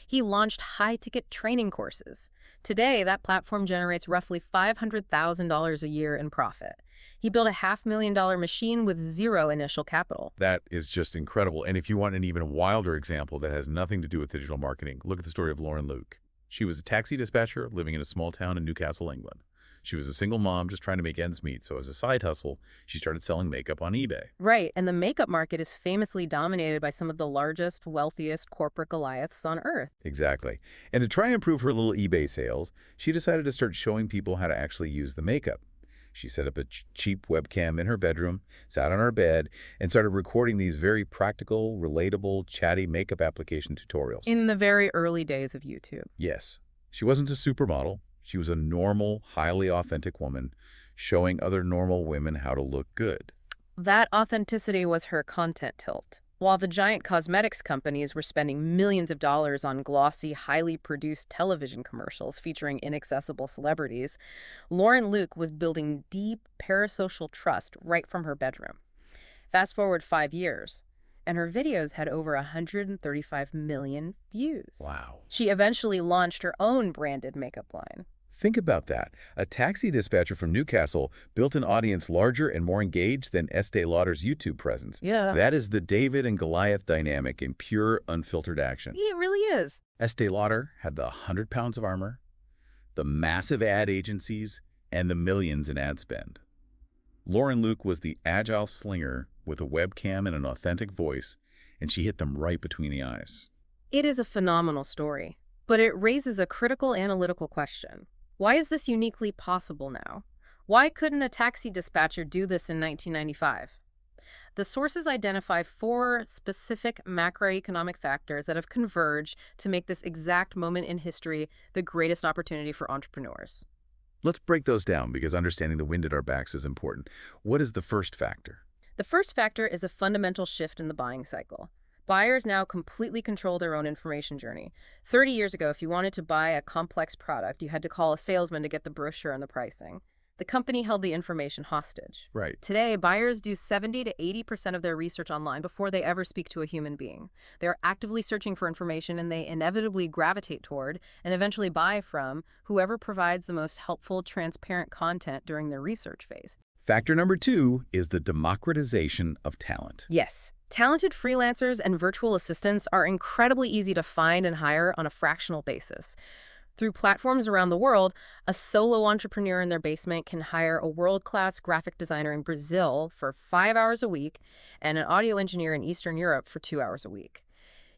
He launched high-ticket training courses. Today, that platform generates roughly $500,000 a year in profit. He built a $500,000 machine with zero initial capital. That is just incredible. And if you want an even wilder example that has nothing to do with digital marketing, look at the story of Lauren Luke. She was a taxi dispatcher living in a small town in Newcastle, England. She was a single mom just trying to make ends meet, so as a side hustle, she started selling makeup on eBay. Right, and the makeup market is famously dominated by some of the largest, wealthiest corporate Goliaths on Earth. Exactly. And to try and improve her little eBay sales, she decided to start showing people how to actually use the makeup. She set up a cheap webcam in her bedroom, sat on her bed, and started recording these very practical, relatable, chatty makeup application tutorials. In the very early days of YouTube. Yes. She wasn't a supermodel. She was a normal, highly authentic woman showing other normal women how to look good. That authenticity was her content tilt. While the giant cosmetics companies were spending millions of dollars on glossy, highly produced television commercials featuring inaccessible celebrities, Lauren Luke was building deep parasocial trust right from her bedroom. Fast forward 5 years, and her videos had over 135 million views. Wow. She eventually launched her own branded makeup line. Think about that. A taxi dispatcher from Newcastle built an audience larger and more engaged than Estee Lauder's YouTube presence. Yeah. That is the David and Goliath dynamic in pure, unfiltered action. It really is. Estee Lauder had the 100 pounds of armor, the massive ad agencies, and the millions in ad spend. Lauren Luke was the agile slinger with a webcam and an authentic voice, and she hit them right between the eyes. It is a phenomenal story, but it raises a critical analytical question. Why is this uniquely possible now? Why couldn't a taxi dispatcher do this in 1995? The sources identify 4 specific macroeconomic factors that have converged to make this exact moment in history the greatest opportunity for entrepreneurs. Let's break those down because understanding the wind at our backs is important. What is the first factor? The first factor is a fundamental shift in the buying cycle. Buyers now completely control their own information journey. 30 years ago, if you wanted to buy a complex product, you had to call a salesman to get the brochure and the pricing. The company held the information hostage. Right. Today, buyers do 70 to 80% of their research online before they ever speak to a human being. They're actively searching for information, and they inevitably gravitate toward and eventually buy from whoever provides the most helpful, transparent content during their research phase. Factor number 2 is the democratization of talent. Yes. Talented freelancers and virtual assistants are incredibly easy to find and hire on a fractional basis. Through platforms around the world, a solo entrepreneur in their basement can hire a world-class graphic designer in Brazil for 5 hours a week and an audio engineer in Eastern Europe for 2 hours a week.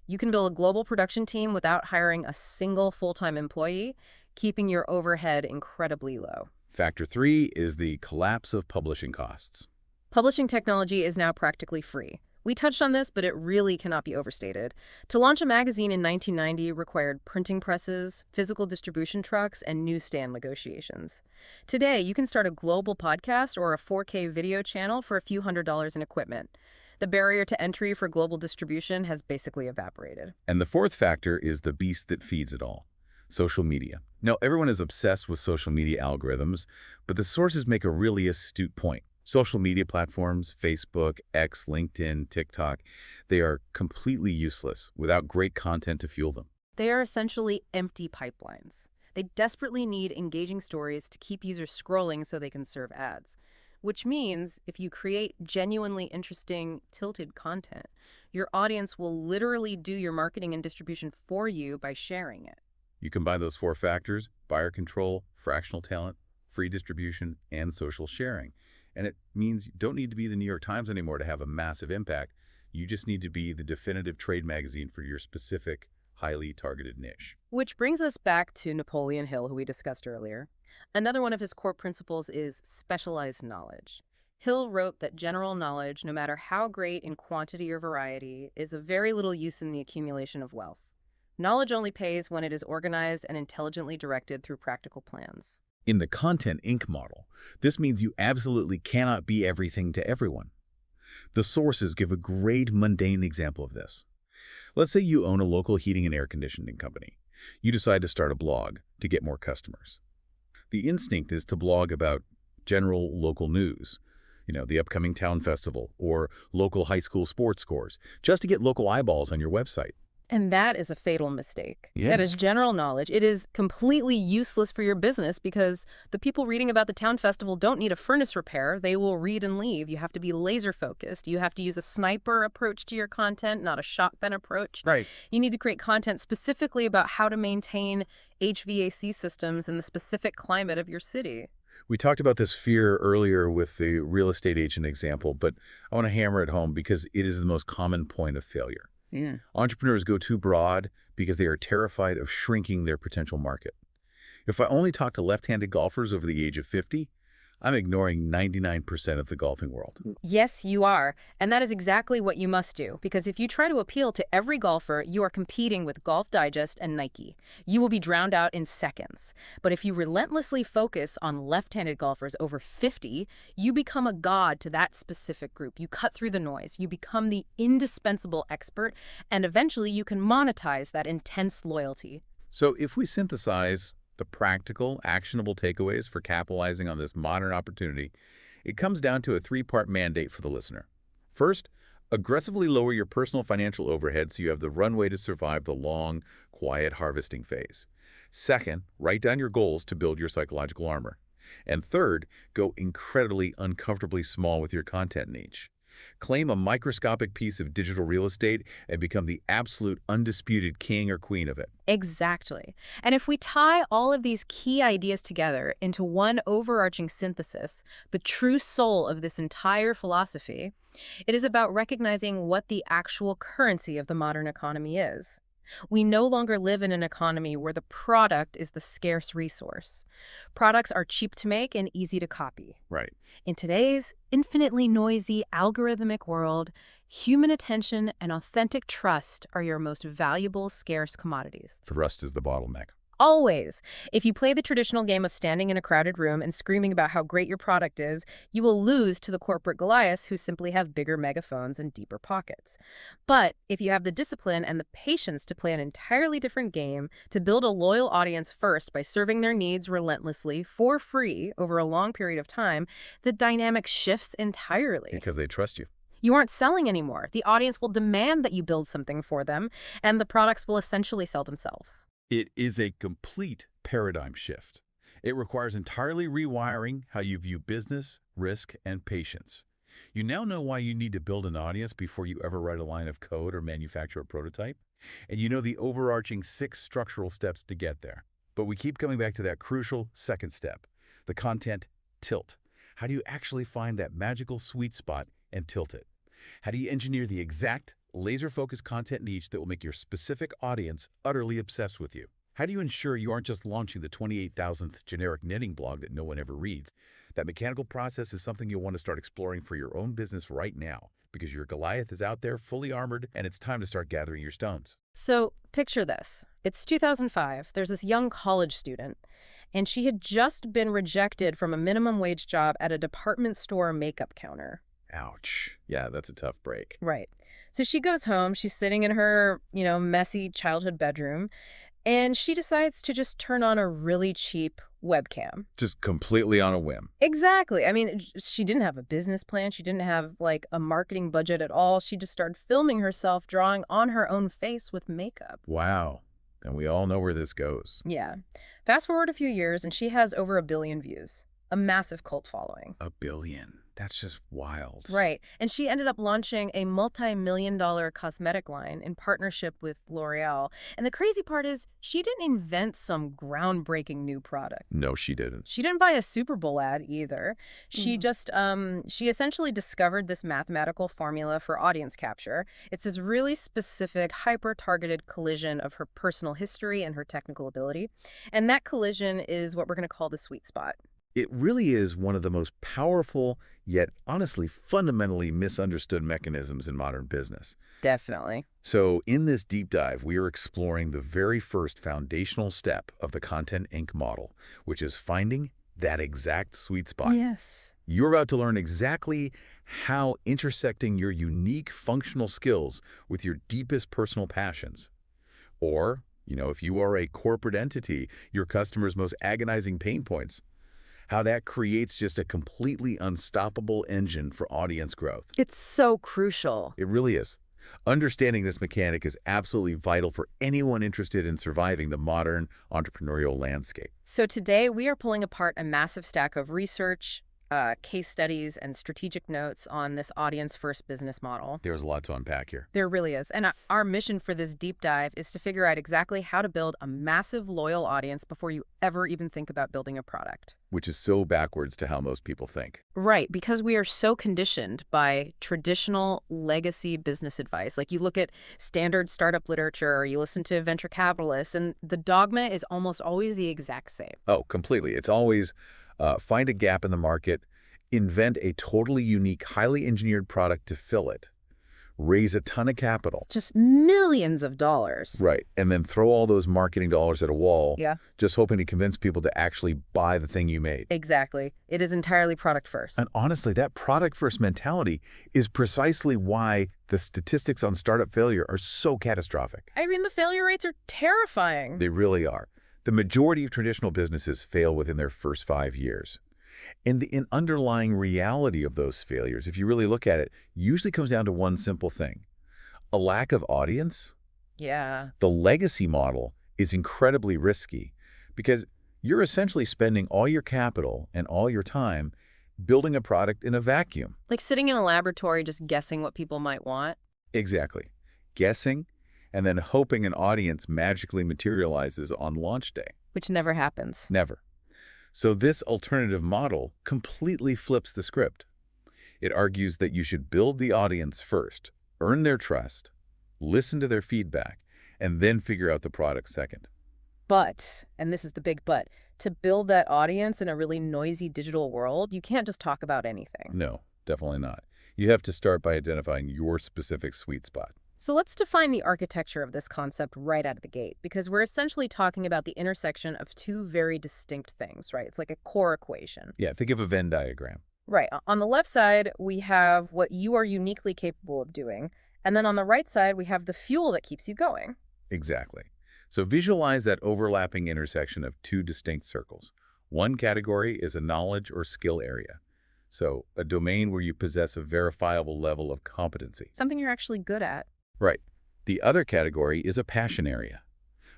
You can build a global production team without hiring a single full-time employee, keeping your overhead incredibly low. Factor 3 is the collapse of publishing costs. Publishing technology is now practically free. We touched on this, but it really cannot be overstated. To launch a magazine in 1990 required printing presses, physical distribution trucks, and newsstand negotiations. Today, you can start a global podcast or a 4K video channel for a few $100s in equipment. The barrier to entry for global distribution has basically evaporated. And the fourth factor is the beast that feeds it all, social media. Now, everyone is obsessed with social media algorithms, but the sources make a really astute point. Social media platforms, Facebook, X, LinkedIn, TikTok, they are completely useless without great content to fuel them. They are essentially empty pipelines. They desperately need engaging stories to keep users scrolling so they can serve ads. Which means if you create genuinely interesting, tilted content, your audience will literally do your marketing and distribution for you by sharing it. You combine those four factors: buyer control, fractional talent, free distribution, and social sharing. And it means you don't need to be the New York Times anymore to have a massive impact. You just need to be the definitive trade magazine for your specific, highly targeted niche. Which brings us back to Napoleon Hill, who we discussed earlier. Another one of his core principles is specialized knowledge. Hill wrote that general knowledge, no matter how great in quantity or variety, is of very little use in the accumulation of wealth. Knowledge only pays when it is organized and intelligently directed through practical plans. In the Content Inc. model, this means you absolutely cannot be everything to everyone. The sources give a great mundane example of this. Let's say you own a local heating and air conditioning company. You decide to start a blog to get more customers. The instinct is to blog about general local news, the upcoming town festival or local high school sports scores, just to get local eyeballs on your website. And that is a fatal mistake. Yeah. That is general knowledge. It is completely useless for your business because the people reading about the town festival don't need a furnace repair. They will read and leave. You have to be laser focused. You have to use a sniper approach to your content, not a shotgun approach. Right. You need to create content specifically about how to maintain HVAC systems in the specific climate of your city. We talked about this fear earlier with the real estate agent example, but I want to hammer it home because it is the most common point of failure. Yeah. Entrepreneurs go too broad because they are terrified of shrinking their potential market. If I only talk to left-handed golfers over the age of 50, I'm ignoring 99% of the golfing world. Yes, you are. And that is exactly what you must do. Because if you try to appeal to every golfer, you are competing with Golf Digest and Nike. You will be drowned out in seconds. But if you relentlessly focus on left-handed golfers over 50, you become a god to that specific group. You cut through the noise. You become the indispensable expert. And eventually you can monetize that intense loyalty. So if we synthesize the practical, actionable takeaways for capitalizing on this modern opportunity, it comes down to a three-part mandate for the listener. First, aggressively lower your personal financial overhead so you have the runway to survive the long, quiet harvesting phase. Second, write down your goals to build your psychological armor. And third, go incredibly uncomfortably small with your content niche. Claim a microscopic piece of digital real estate and become the absolute undisputed king or queen of it. Exactly. And if we tie all of these key ideas together into one overarching synthesis, the true soul of this entire philosophy, it is about recognizing what the actual currency of the modern economy is. We no longer live in an economy where the product is the scarce resource. Products are cheap to make and easy to copy. Right. In today's infinitely noisy, algorithmic world, human attention and authentic trust are your most valuable, scarce commodities. Trust is the bottleneck. Always. If you play the traditional game of standing in a crowded room and screaming about how great your product is, you will lose to the corporate Goliaths who simply have bigger megaphones and deeper pockets. But if you have the discipline and the patience to play an entirely different game, to build a loyal audience first by serving their needs relentlessly for free over a long period of time, the dynamic shifts entirely. Because they trust you. You aren't selling anymore. The audience will demand that you build something for them, and the products will essentially sell themselves. It is a complete paradigm shift. It requires entirely rewiring how you view business, risk, and patience. You now know why you need to build an audience before you ever write a line of code or manufacture a prototype. And you know the overarching 6 structural steps to get there. But we keep coming back to that crucial second step, the content tilt. How do you actually find that magical sweet spot and tilt it? How do you engineer the exact laser-focused content niche that will make your specific audience utterly obsessed with you? How do you ensure you aren't just launching the 28,000th generic knitting blog that no one ever reads? That mechanical process is something you'll want to start exploring for your own business right now, because your Goliath is out there fully armored and it's time to start gathering your stones. So picture this. It's 2005. There's this young college student, and she had just been rejected from a minimum wage job at a department store makeup counter. Ouch. Yeah, that's a tough break. Right. So she goes home. She's sitting in her, messy childhood bedroom, and she decides to just turn on a really cheap webcam. Just completely on a whim. Exactly. I mean, she didn't have a business plan. She didn't have, like, a marketing budget at all. She just started filming herself drawing on her own face with makeup. Wow. And we all know where this goes. Yeah. Fast forward a few years, and she has over 1 billion views. A massive cult following. 1 billion. That's just wild. Right. And she ended up launching a multi-million-dollar cosmetic line in partnership with L'Oreal. And the crazy part is, she didn't invent some groundbreaking new product. No, she didn't. She didn't buy a Super Bowl ad either. She she essentially discovered this mathematical formula for audience capture. It's this really specific, hyper-targeted collision of her personal history and her technical ability. And that collision is what we're going to call the sweet spot. It really is one of the most powerful, yet honestly fundamentally misunderstood mechanisms in modern business. Definitely. So in this deep dive, we are exploring the very first foundational step of the Content Inc. model, which is finding that exact sweet spot. Yes. You're about to learn exactly how intersecting your unique functional skills with your deepest personal passions, or, if you are a corporate entity, your customers' most agonizing pain points, how that creates just a completely unstoppable engine for audience growth. It's so crucial. It really is. Understanding this mechanic is absolutely vital for anyone interested in surviving the modern entrepreneurial landscape. So today we are pulling apart a massive stack of research, case studies, and strategic notes on this audience-first business model. There's a lot to unpack here. There really is. And our mission for this deep dive is to figure out exactly how to build a massive, loyal audience before you ever even think about building a product. Which is so backwards to how most people think. Right, because we are so conditioned by traditional legacy business advice. Like, you look at standard startup literature, or you listen to venture capitalists, and the dogma is almost always the exact same. Oh, completely. It's always find a gap in the market, invent a totally unique, highly engineered product to fill it, raise a ton of capital. It's just millions of dollars. Right. And then throw all those marketing dollars at a wall, Yeah. just hoping to convince people to actually buy the thing you made. Exactly. It is entirely product first. And honestly, that product-first mentality is precisely why the statistics on startup failure are so catastrophic. I mean, the failure rates are terrifying. They really are. The majority of traditional businesses fail within their first 5 years. And the underlying reality of those failures, if you really look at it, usually comes down to one simple thing: a lack of audience. Yeah. The legacy model is incredibly risky because you're essentially spending all your capital and all your time building a product in a vacuum. Like sitting in a laboratory just guessing what people might want. Exactly. Guessing and then hoping an audience magically materializes on launch day. Which never happens. Never. So this alternative model completely flips the script. It argues that you should build the audience first, earn their trust, listen to their feedback, and then figure out the product second. But, and this is the big but, to build that audience in a really noisy digital world, you can't just talk about anything. No, definitely not. You have to start by identifying your specific sweet spot. So let's define the architecture of this concept right out of the gate, because we're essentially talking about the intersection of two very distinct things, right? It's like a core equation. Yeah, think of a Venn diagram. Right. On the left side, we have what you are uniquely capable of doing. And then on the right side, we have the fuel that keeps you going. Exactly. So visualize that overlapping intersection of two distinct circles. One category is a knowledge or skill area. So a domain where you possess a verifiable level of competency. Something you're actually good at. Right. The other category is a passion area,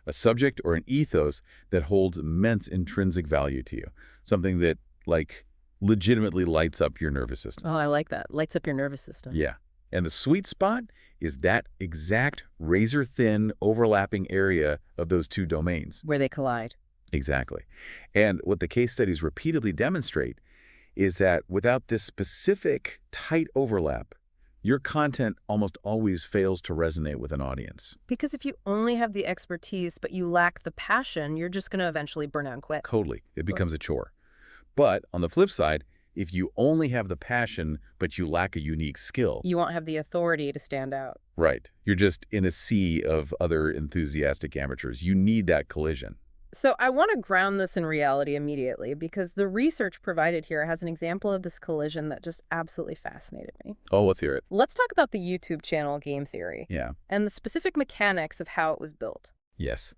a subject or an ethos that holds immense intrinsic value to you, something that, like, legitimately lights up your nervous system. Oh, I like that. Lights up your nervous system. Yeah. And the sweet spot is that exact razor-thin overlapping area of those two domains. Where they collide. Exactly. And what the case studies repeatedly demonstrate is that without this specific tight overlap, your content almost always fails to resonate with an audience. Because if you only have the expertise but you lack the passion, you're just going to eventually burn out and quit. Totally. It becomes a chore. But on the flip side, if you only have the passion but you lack a unique skill, You won't have the authority to stand out. right, you're just in a sea of other enthusiastic amateurs. You need that collision. So I want to ground this in reality immediately because the research provided here has an example of this collision that just absolutely fascinated me. Oh, let's hear it. Let's talk about the YouTube channel Game Theory Yeah. and the specific mechanics of how it was built. Yes.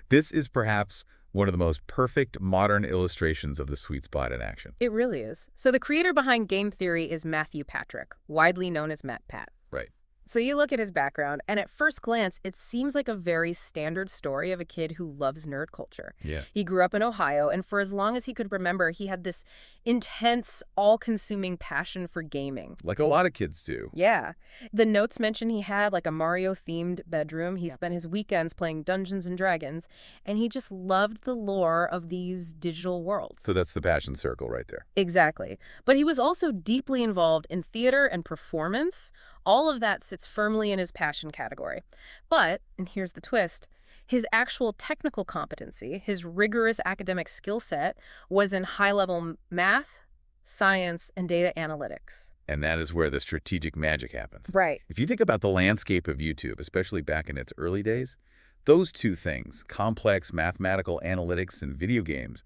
This is perhaps one of the most perfect modern illustrations of the sweet spot in action. It really is. So the creator behind Game Theory is Matthew Patrick, widely known as MatPat. Right. So you look at his background, and at first glance, it seems like a very standard story of a kid who loves nerd culture. Yeah. He grew up in Ohio, and for as long as he could remember, he had this intense, all-consuming passion for gaming. Like a lot of kids do. Yeah. The notes mention he had like a Mario-themed bedroom. He spent his weekends playing Dungeons and Dragons, and he just loved the lore of these digital worlds. So that's the passion circle right there. Exactly. But he was also deeply involved in theater and performance. All of that sits firmly in his passion category. But, and here's the twist, his actual technical competency, his rigorous academic skill set, was in high-level math, science, and data analytics. And that is where the strategic magic happens. Right. If you think about the landscape of YouTube, especially back in its early days, those two things, complex mathematical analytics and video games,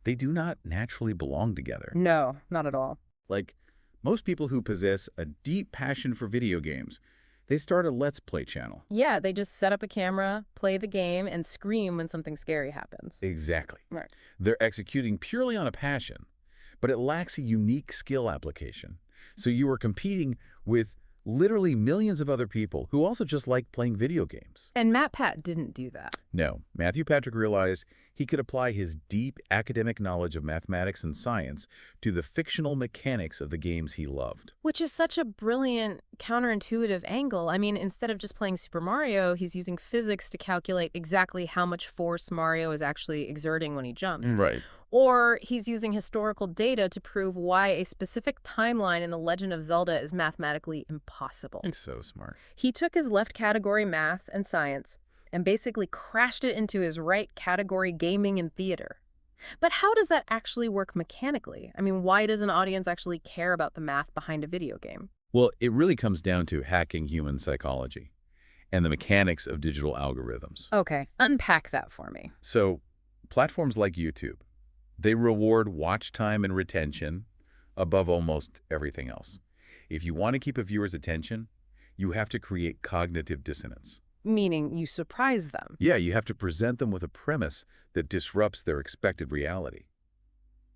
they do not naturally belong together. No, not at all. Like, most people who possess a deep passion for video games, they start a Let's Play channel. Yeah, they just set up a camera, play the game, and scream when something scary happens. Exactly. Right. They're executing purely on a passion, but it lacks a unique skill application. So you are competing with literally millions of other people who also just like playing video games. And MatPat didn't do that. No, Matthew Patrick realized he could apply his deep academic knowledge of mathematics and science to the fictional mechanics of the games he loved. Which is such a brilliant, counterintuitive angle. I mean, instead of just playing Super Mario, he's using physics to calculate exactly how much force Mario is actually exerting when he jumps. Right. Or he's using historical data to prove why a specific timeline in The Legend of Zelda is mathematically impossible. He's so smart. He took his left category, math and science, and basically crashed it into his right category, gaming and theater. But how does that actually work mechanically? I mean, why does an audience actually care about the math behind a video game? Well, it really comes down to hacking human psychology and the mechanics of digital algorithms. Okay, unpack that for me. So, platforms like YouTube, they reward watch time and retention above almost everything else. If you want to keep a viewer's attention, you have to create cognitive dissonance. Meaning you surprise them. Yeah, you have to present them with a premise that disrupts their expected reality.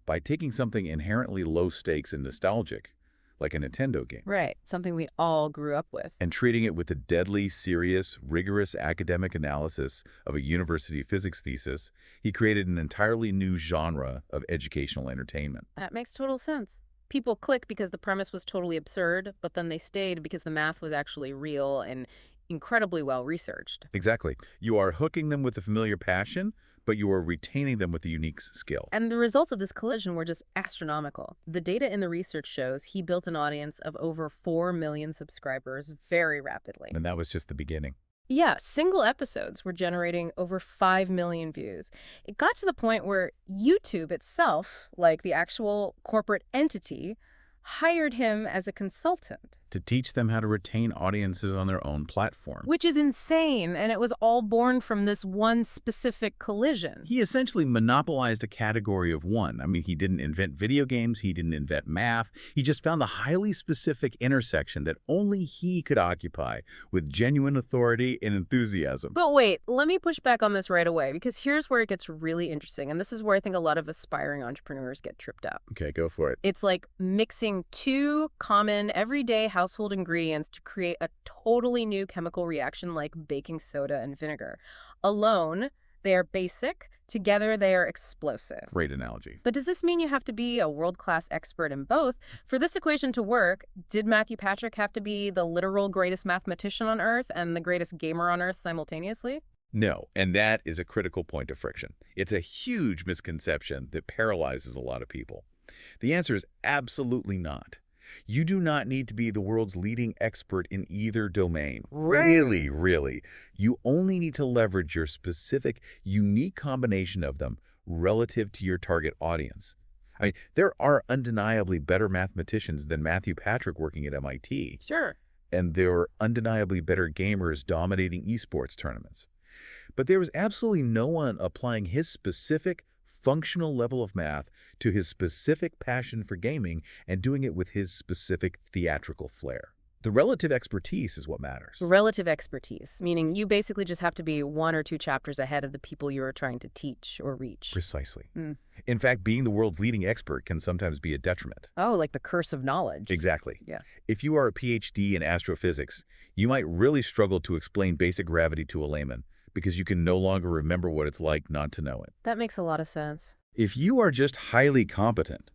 By taking something inherently low stakes and nostalgic, like a Nintendo game, Right, something we all grew up with. and treating it with the deadly, serious, rigorous academic analysis of a university physics thesis, he created an entirely new genre of educational entertainment. That makes total sense. People click because the premise was totally absurd, but then they stayed because the math was actually real and incredibly well researched. Exactly. You are hooking them with a familiar passion, but you are retaining them with a unique skill. And the results of this collision were just astronomical. The data in the research shows he built an audience of over 4 million subscribers very rapidly. And that was just the beginning. Yeah, single episodes were generating over 5 million views. It got to the point where YouTube itself, like the actual corporate entity, hired him as a consultant. To teach them how to retain audiences on their own platform. Which is insane, and it was all born from this one specific collision. He essentially monopolized a category of one. I mean, he didn't invent video games, he didn't invent math. He just found the highly specific intersection that only he could occupy with genuine authority and enthusiasm. But wait, let me push back on this right away, because here's where it gets really interesting, and this is where I think a lot of aspiring entrepreneurs get tripped up. Okay, go for it. It's like mixing two common, everyday household ingredients to create a totally new chemical reaction like baking soda and vinegar. Alone, they are basic. Together, they are explosive. Great analogy. But does this mean you have to be a world-class expert in both? For this equation to work, did Matthew Patrick have to be the literal greatest mathematician on Earth and the greatest gamer on Earth simultaneously? No, and that is a critical point of friction. It's a huge misconception that paralyzes a lot of people. The answer is absolutely not. You do not need to be the world's leading expert in either domain. Right. Really. You only need to leverage your specific, unique combination of them relative to your target audience. I mean, there are undeniably better mathematicians than Matthew Patrick working at MIT, Sure. and there are undeniably better gamers dominating esports tournaments. But there was absolutely no one applying his specific functional level of math to his specific passion for gaming and doing it with his specific theatrical flair. The relative expertise is what matters. Relative expertise, meaning you basically just have to be 1 or 2 chapters ahead of the people you are trying to teach or reach. Precisely. Mm. In fact, being the world's leading expert can sometimes be a detriment. Oh, like the curse of knowledge. Exactly. Yeah. If you are a PhD in astrophysics, you might really struggle to explain basic gravity to a layman because you can no longer remember what it's like not to know it. That makes a lot of sense. If you are just highly competent,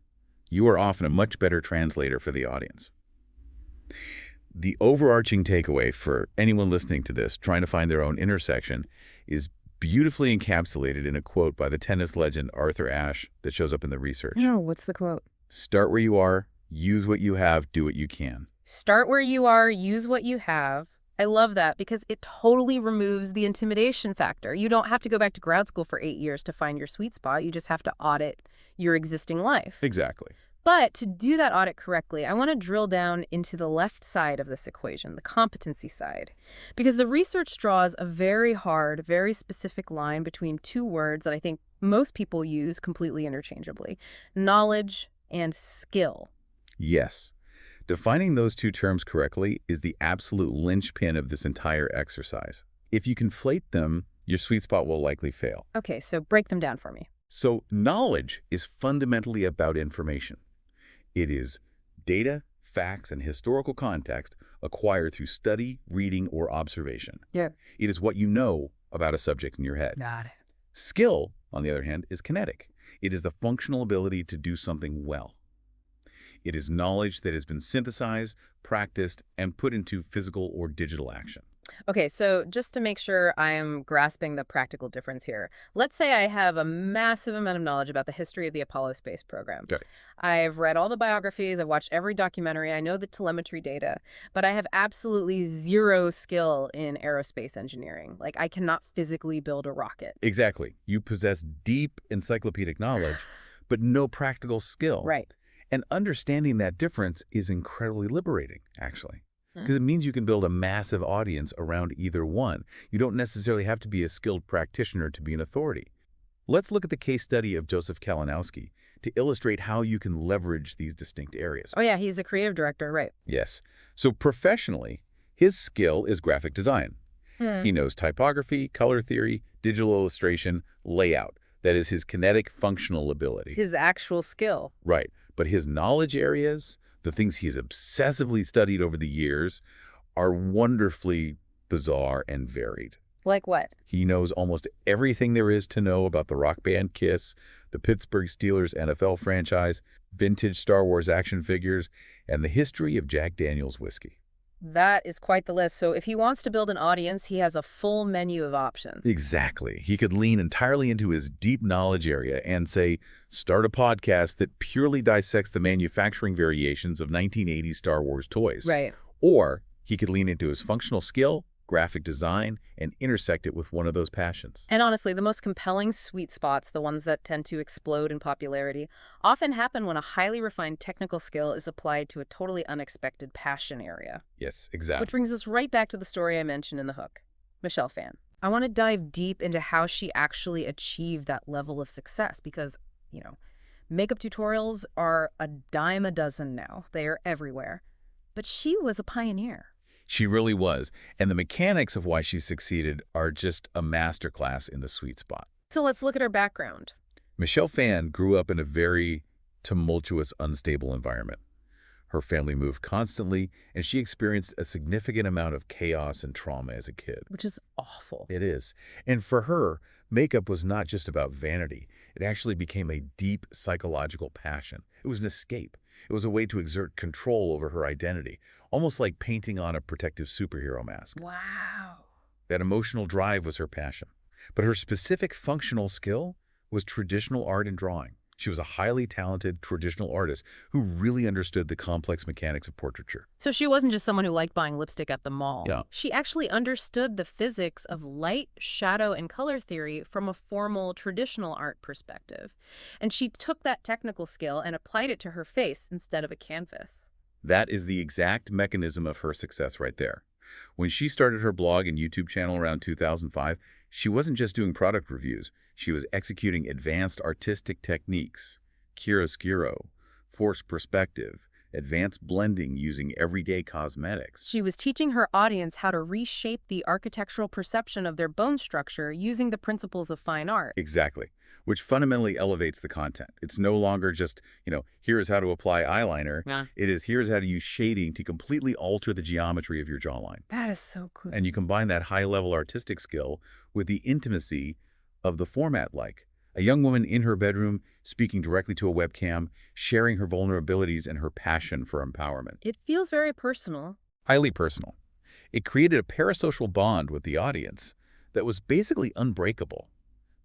you are often a much better translator for the audience. The overarching takeaway for anyone listening to this trying to find their own intersection is beautifully encapsulated in a quote by the tennis legend Arthur Ashe that shows up in the research. No, what's the quote? Start where you are, use what you have, do what you can. Start where you are, use what you have. I love that because it totally removes the intimidation factor. You don't have to go back to grad school for 8 years to find your sweet spot. You just have to audit your existing life. Exactly. But to do that audit correctly, I want to drill down into the left side of this equation, the competency side, because the research draws a very hard, very specific line between 2 words that I think most people use completely interchangeably: knowledge and skill. Yes. Defining those 2 terms correctly is the absolute linchpin of this entire exercise. If you conflate them, your sweet spot will likely fail. Okay, so break them down for me. So knowledge is fundamentally about information. It is data, facts, and historical context acquired through study, reading, or observation. Yeah. It is what you know about a subject in your head. Got it. Skill, on the other hand, is kinetic. It is the functional ability to do something well. It is knowledge that has been synthesized, practiced, and put into physical or digital action. Okay, so just to make sure I am grasping the practical difference here, let's say I have a massive amount of knowledge about the history of the Apollo space program. Okay. I've read all the biographies, I've watched every documentary, I know the telemetry data, but I have absolutely zero skill in aerospace engineering. Like, I cannot physically build a rocket. Exactly. You possess deep encyclopedic knowledge, but no practical skill. Right. And understanding that difference is incredibly liberating, actually, because it means you can build a massive audience around either one. You don't necessarily have to be a skilled practitioner to be an authority. Let's look at the case study of Joseph Kalinowski to illustrate how you can leverage these distinct areas. Oh yeah, he's a creative director, right. Yes. So professionally, his skill is graphic design. He knows typography, color theory, digital illustration, layout. That is his kinetic functional ability. His actual skill. Right. But his knowledge areas, the things he's obsessively studied over the years, are wonderfully bizarre and varied. Like what? He knows almost everything there is to know about the rock band Kiss, the Pittsburgh Steelers NFL franchise, vintage Star Wars action figures, and the history of Jack Daniel's whiskey. That is quite the list. So if he wants to build an audience, he has a full menu of options. Exactly. He could lean entirely into his deep knowledge area and, say, start a podcast that purely dissects the manufacturing variations of 1980s Star Wars toys. Right. Or he could lean into his functional skill, graphic design, and intersect it with one of those passions. And honestly, the most compelling sweet spots, the ones that tend to explode in popularity, often happen when a highly refined technical skill is applied to a totally unexpected passion area. Yes, exactly. Which brings us right back to the story I mentioned in the hook. Michelle Phan. I want to dive deep into how she actually achieved that level of success because, makeup tutorials are a dime a dozen now. They are everywhere. But she was a pioneer. She really was. And the mechanics of why she succeeded are just a masterclass in the sweet spot. So let's look at her background. Michelle Phan grew up in a very tumultuous, unstable environment. Her family moved constantly, and she experienced a significant amount of chaos and trauma as a kid. Which is awful. It is. And for her, makeup was not just about vanity. It actually became a deep psychological passion. It was an escape. It was a way to exert control over her identity, almost like painting on a protective superhero mask. Wow. That emotional drive was her passion. But her specific functional skill was traditional art and drawing. She was a highly talented traditional artist who really understood the complex mechanics of portraiture. So she wasn't just someone who liked buying lipstick at the mall. Yeah. She actually understood the physics of light, shadow, and color theory from a formal, traditional art perspective. And she took that technical skill and applied it to her face instead of a canvas. That is the exact mechanism of her success right there. When she started her blog and YouTube channel around 2005, she wasn't just doing product reviews. She was executing advanced artistic techniques, chiaroscuro, forced perspective, advanced blending using everyday cosmetics. She was teaching her audience how to reshape the architectural perception of their bone structure using the principles of fine art. Exactly, which fundamentally elevates the content. It's no longer just, here's how to apply eyeliner. Yeah. It is, here's how to use shading to completely alter the geometry of your jawline. That is so cool. And you combine that high-level artistic skill with the intimacy of the format, like a young woman in her bedroom speaking directly to a webcam, sharing her vulnerabilities and her passion for empowerment. It feels very personal. Highly personal. It created a parasocial bond with the audience that was basically unbreakable.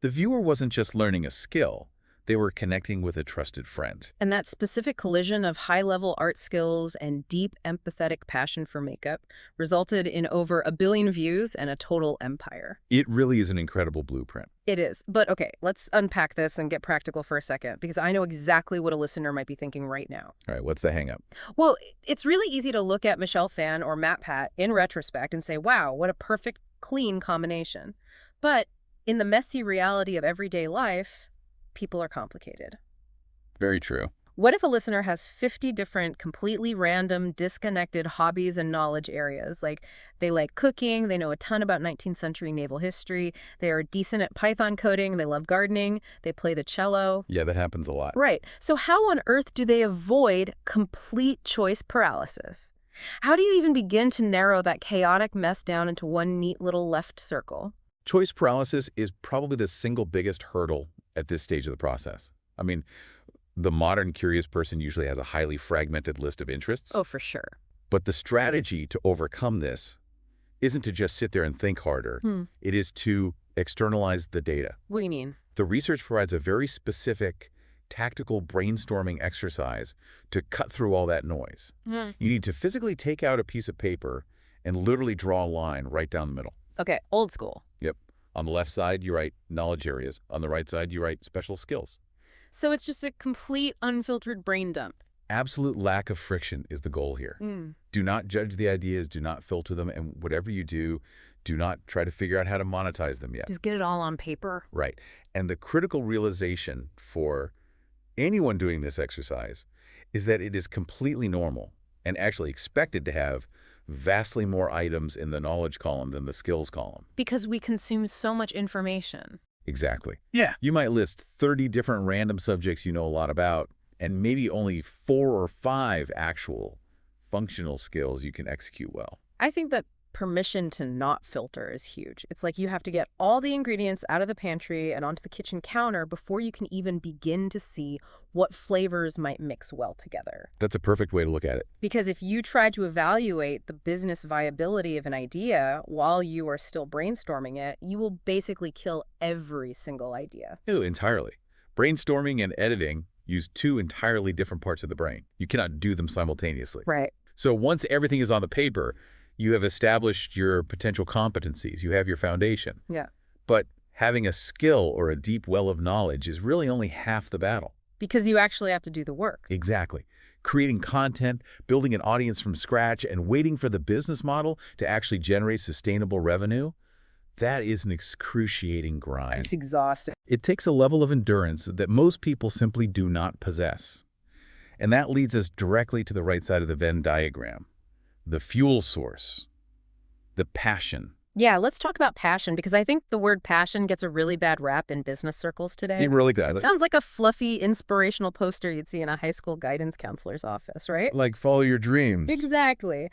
The viewer wasn't just learning a skill, they were connecting with a trusted friend. And that specific collision of high-level art skills and deep empathetic passion for makeup resulted in over 1 billion views and a total empire. It really is an incredible blueprint. It is. But okay, let's unpack this and get practical for a second, because I know exactly what a listener might be thinking right now. All right, what's the hang-up? Well, it's really easy to look at Michelle Phan or Matt Pat in retrospect and say, wow, what a perfect, clean combination. But in the messy reality of everyday life, people are complicated. Very true. What if a listener has 50 different, completely random, disconnected hobbies and knowledge areas? Like, they like cooking, they know a ton about 19th century naval history, they are decent at Python coding, they love gardening, they play the cello. Yeah, that happens a lot. Right. So how on earth do they avoid complete choice paralysis? How do you even begin to narrow that chaotic mess down into one neat little left circle? Choice paralysis is probably the single biggest hurdle at this stage of the process. I mean, the modern curious person usually has a highly fragmented list of interests. Oh, for sure. But the strategy to overcome this isn't to just sit there and think harder. It is to externalize the data. What do you mean? The research provides a very specific, tactical brainstorming exercise to cut through all that noise. You need to physically take out a piece of paper and literally draw a line right down the middle. Okay, old school. Yep. On the left side, you write knowledge areas. On the right side, you write special skills. So it's just a complete unfiltered brain dump. Absolute lack of friction is the goal here. Do not judge the ideas, do not filter them, and whatever you do, do not try to figure out how to monetize them yet. Just get it all on paper. Right. And the critical realization for anyone doing this exercise is that it is completely normal and actually expected to have vastly more items in the knowledge column than the skills column. Because we consume so much information. Exactly. Yeah. You might list 30 different random subjects you know a lot about, and maybe only 4 or 5 actual functional skills you can execute well. I think that permission to not filter is huge. It's like you have to get all the ingredients out of the pantry and onto the kitchen counter before you can even begin to see what flavors might mix well together. That's a perfect way to look at it. Because if you try to evaluate the business viability of an idea while you are still brainstorming it, you will basically kill every single idea. Oh, entirely. Brainstorming and editing use 2 entirely different parts of the brain. You cannot do them simultaneously. Right. So once everything is on the paper, you have established your potential competencies. You have your foundation. Yeah. But having a skill or a deep well of knowledge is really only half the battle. Because you actually have to do the work. Exactly. Creating content, building an audience from scratch, and waiting for the business model to actually generate sustainable revenue, that is an excruciating grind. It's exhausting. It takes a level of endurance that most people simply do not possess. And that leads us directly to the right side of the Venn diagram. The fuel source, the passion. Yeah, let's talk about passion, because I think the word passion gets a really bad rap in business circles today. It really does. It sounds like a fluffy, inspirational poster you'd see in a high school guidance counselor's office, right? Like follow your dreams. Exactly.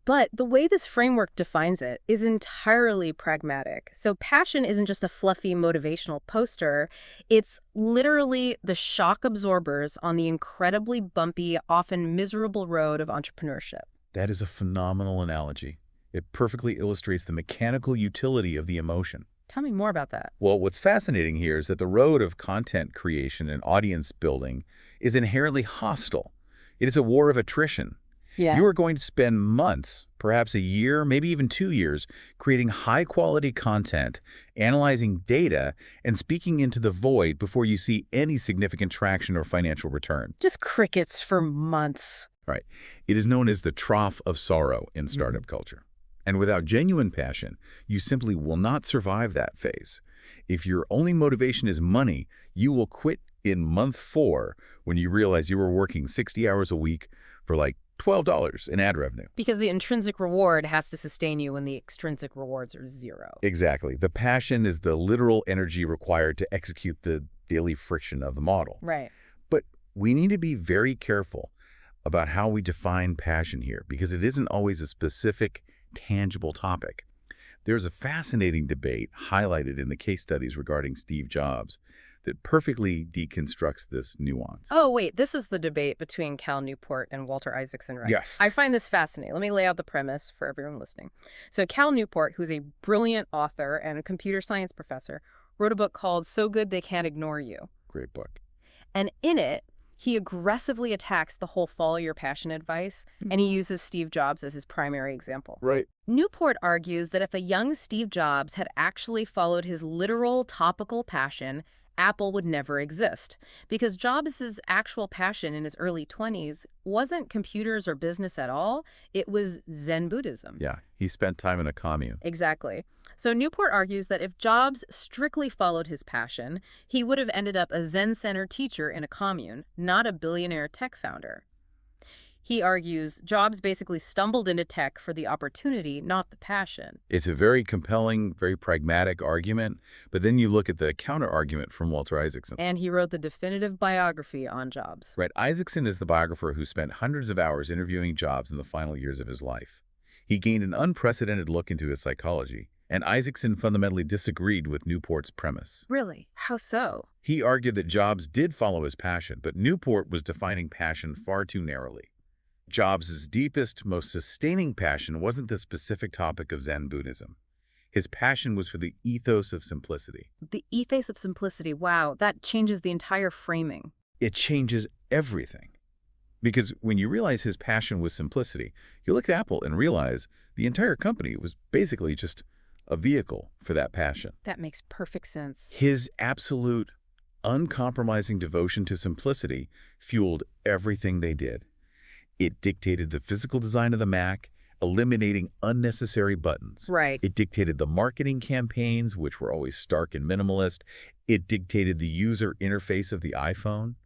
But the way this framework defines it is entirely pragmatic. So passion isn't just a fluffy motivational poster. It's literally the shock absorbers on the incredibly bumpy, often miserable road of entrepreneurship. That is a phenomenal analogy. It perfectly illustrates the mechanical utility of the emotion. Tell me more about that. Well, what's fascinating here is that the road of content creation and audience building is inherently hostile. It is a war of attrition. Yeah. You are going to spend months, perhaps a year, maybe even 2 years, creating high-quality content, analyzing data, and speaking into the void before you see any significant traction or financial return. Just crickets for months. Right. It is known as the trough of sorrow in startup culture. And without genuine passion, you simply will not survive that phase. If your only motivation is money, you will quit in month 4 when you realize you were working 60 hours a week for like $12 in ad revenue. Because the intrinsic reward has to sustain you when the extrinsic rewards are zero. Exactly. The passion is the literal energy required to execute the daily friction of the model. Right. But we need to be very careful about how we define passion here, because it isn't always a specific, tangible topic. There's a fascinating debate highlighted in the case studies regarding Steve Jobs that perfectly deconstructs this nuance. Oh, wait, this is the debate between Cal Newport and Walter Isaacson, right? Yes. I find this fascinating. Let me lay out the premise for everyone listening. So Cal Newport, who's a brilliant author and a computer science professor, wrote a book called So Good They Can't Ignore You. Great book. And in it, he aggressively attacks the whole follow your passion advice, and he uses Steve Jobs as his primary example. Right. Newport argues that if a young Steve Jobs had actually followed his literal topical passion, Apple would never exist. Because Jobs' actual passion in his early 20s wasn't computers or business at all. It was Zen Buddhism. Yeah, he spent time in a commune. Exactly. So Newport argues that if Jobs strictly followed his passion, he would have ended up a Zen center teacher in a commune, not a billionaire tech founder. He argues Jobs basically stumbled into tech for the opportunity, not the passion. It's a very compelling, very pragmatic argument, but then you look at the counter-argument from Walter Isaacson. And he wrote the definitive biography on Jobs. Right, Isaacson is the biographer who spent hundreds of hours interviewing Jobs in the final years of his life. He gained an unprecedented look into his psychology, and Isaacson fundamentally disagreed with Newport's premise. Really? How so? He argued that Jobs did follow his passion, but Newport was defining passion far too narrowly. Jobs' deepest, most sustaining passion wasn't the specific topic of Zen Buddhism. His passion was for the ethos of simplicity. The ethos of simplicity, wow, that changes the entire framing. It changes everything. Because when you realize his passion was simplicity, you look at Apple and realize the entire company was basically just a vehicle for that passion. That makes perfect sense. His absolute, uncompromising devotion to simplicity fueled everything they did. It dictated the physical design of the Mac, eliminating unnecessary buttons. Right. It dictated the marketing campaigns, which were always stark and minimalist. It dictated the user interface of the iPhone.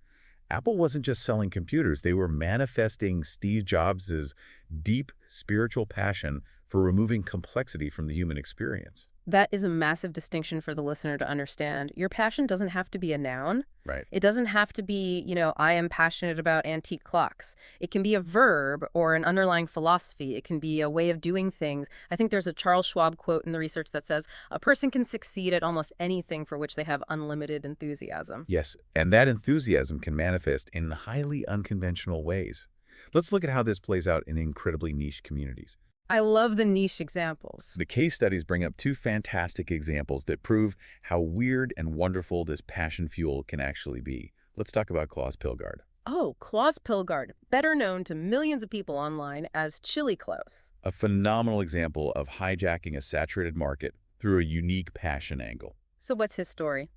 Apple wasn't just selling computers. They were manifesting Steve Jobs' deep spiritual passion for removing complexity from the human experience. That is a massive distinction for the listener to understand. Your passion doesn't have to be a noun. Right. It doesn't have to be, I am passionate about antique clocks. It can be a verb or an underlying philosophy. It can be a way of doing things. I think there's a Charles Schwab quote in the research that says, a person can succeed at almost anything for which they have unlimited enthusiasm. Yes, and that enthusiasm can manifest in highly unconventional ways. Let's look at how this plays out in incredibly niche communities. I love the niche examples. The case studies bring up 2 fantastic examples that prove how weird and wonderful this passion fuel can actually be. Let's talk about Klaus Pilgard. Oh, Klaus Pilgard, better known to millions of people online as Chili Klaus. A phenomenal example of hijacking a saturated market through a unique passion angle. So what's his story?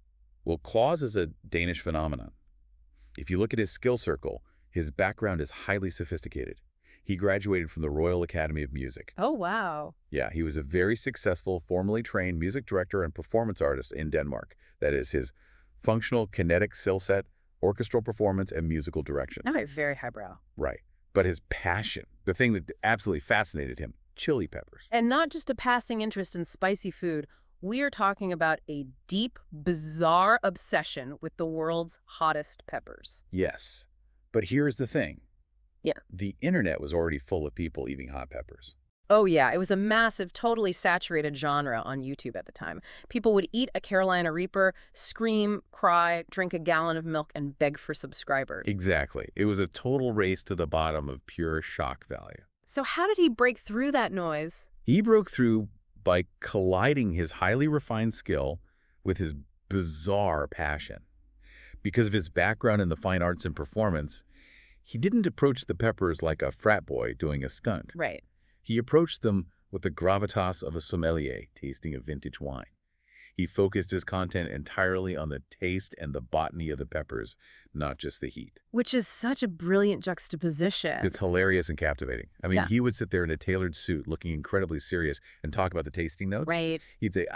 Well, Klaus is a Danish phenomenon. If you look at his skill circle, his background is highly sophisticated. He graduated from the Royal Academy of Music. Oh, wow. Yeah, he was a very successful, formally trained music director and performance artist in Denmark. That is his functional kinetic skill set, orchestral performance, and musical direction. Now very highbrow. Right. But his passion, the thing that absolutely fascinated him, chili peppers. And not just a passing interest in spicy food. We are talking about a deep, bizarre obsession with the world's hottest peppers. Yes. But here's the thing. Yeah. The internet was already full of people eating hot peppers. Oh, yeah. It was a massive, totally saturated genre on YouTube at the time. People would eat a Carolina Reaper, scream, cry, drink a gallon of milk, and beg for subscribers. Exactly. It was a total race to the bottom of pure shock value. So how did he break through that noise? He broke through by colliding his highly refined skill with his bizarre passion. Because of his background in the fine arts and performance, he didn't approach the peppers like a frat boy doing a stunt. Right. He approached them with the gravitas of a sommelier tasting a vintage wine. He focused his content entirely on the taste and the botany of the peppers, not just the heat. Which is such a brilliant juxtaposition. It's hilarious and captivating. I mean, Yeah. he would sit there in a tailored suit looking incredibly serious and talk about the tasting notes. Right. He'd say,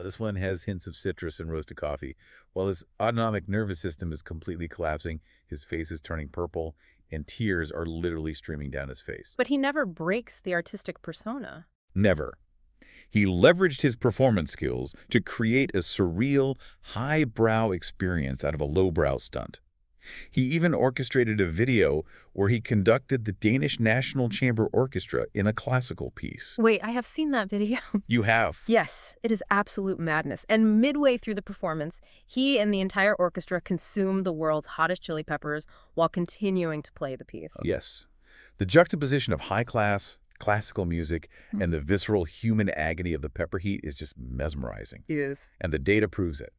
this one has hints of citrus and roasted coffee. While his autonomic nervous system is completely collapsing, his face is turning purple, and tears are literally streaming down his face. But he never breaks the artistic persona. Never. He leveraged his performance skills to create a surreal, highbrow experience out of a lowbrow stunt. He even orchestrated a video where he conducted the Danish National Chamber Orchestra in a classical piece. Wait, I have seen that video. You have? Yes, it is absolute madness. And midway through the performance, he and the entire orchestra consume the world's hottest chili peppers while continuing to play the piece. Yes. The juxtaposition of high-class, classical music and the visceral human agony of the pepper heat is just mesmerizing. It is. And the data proves it.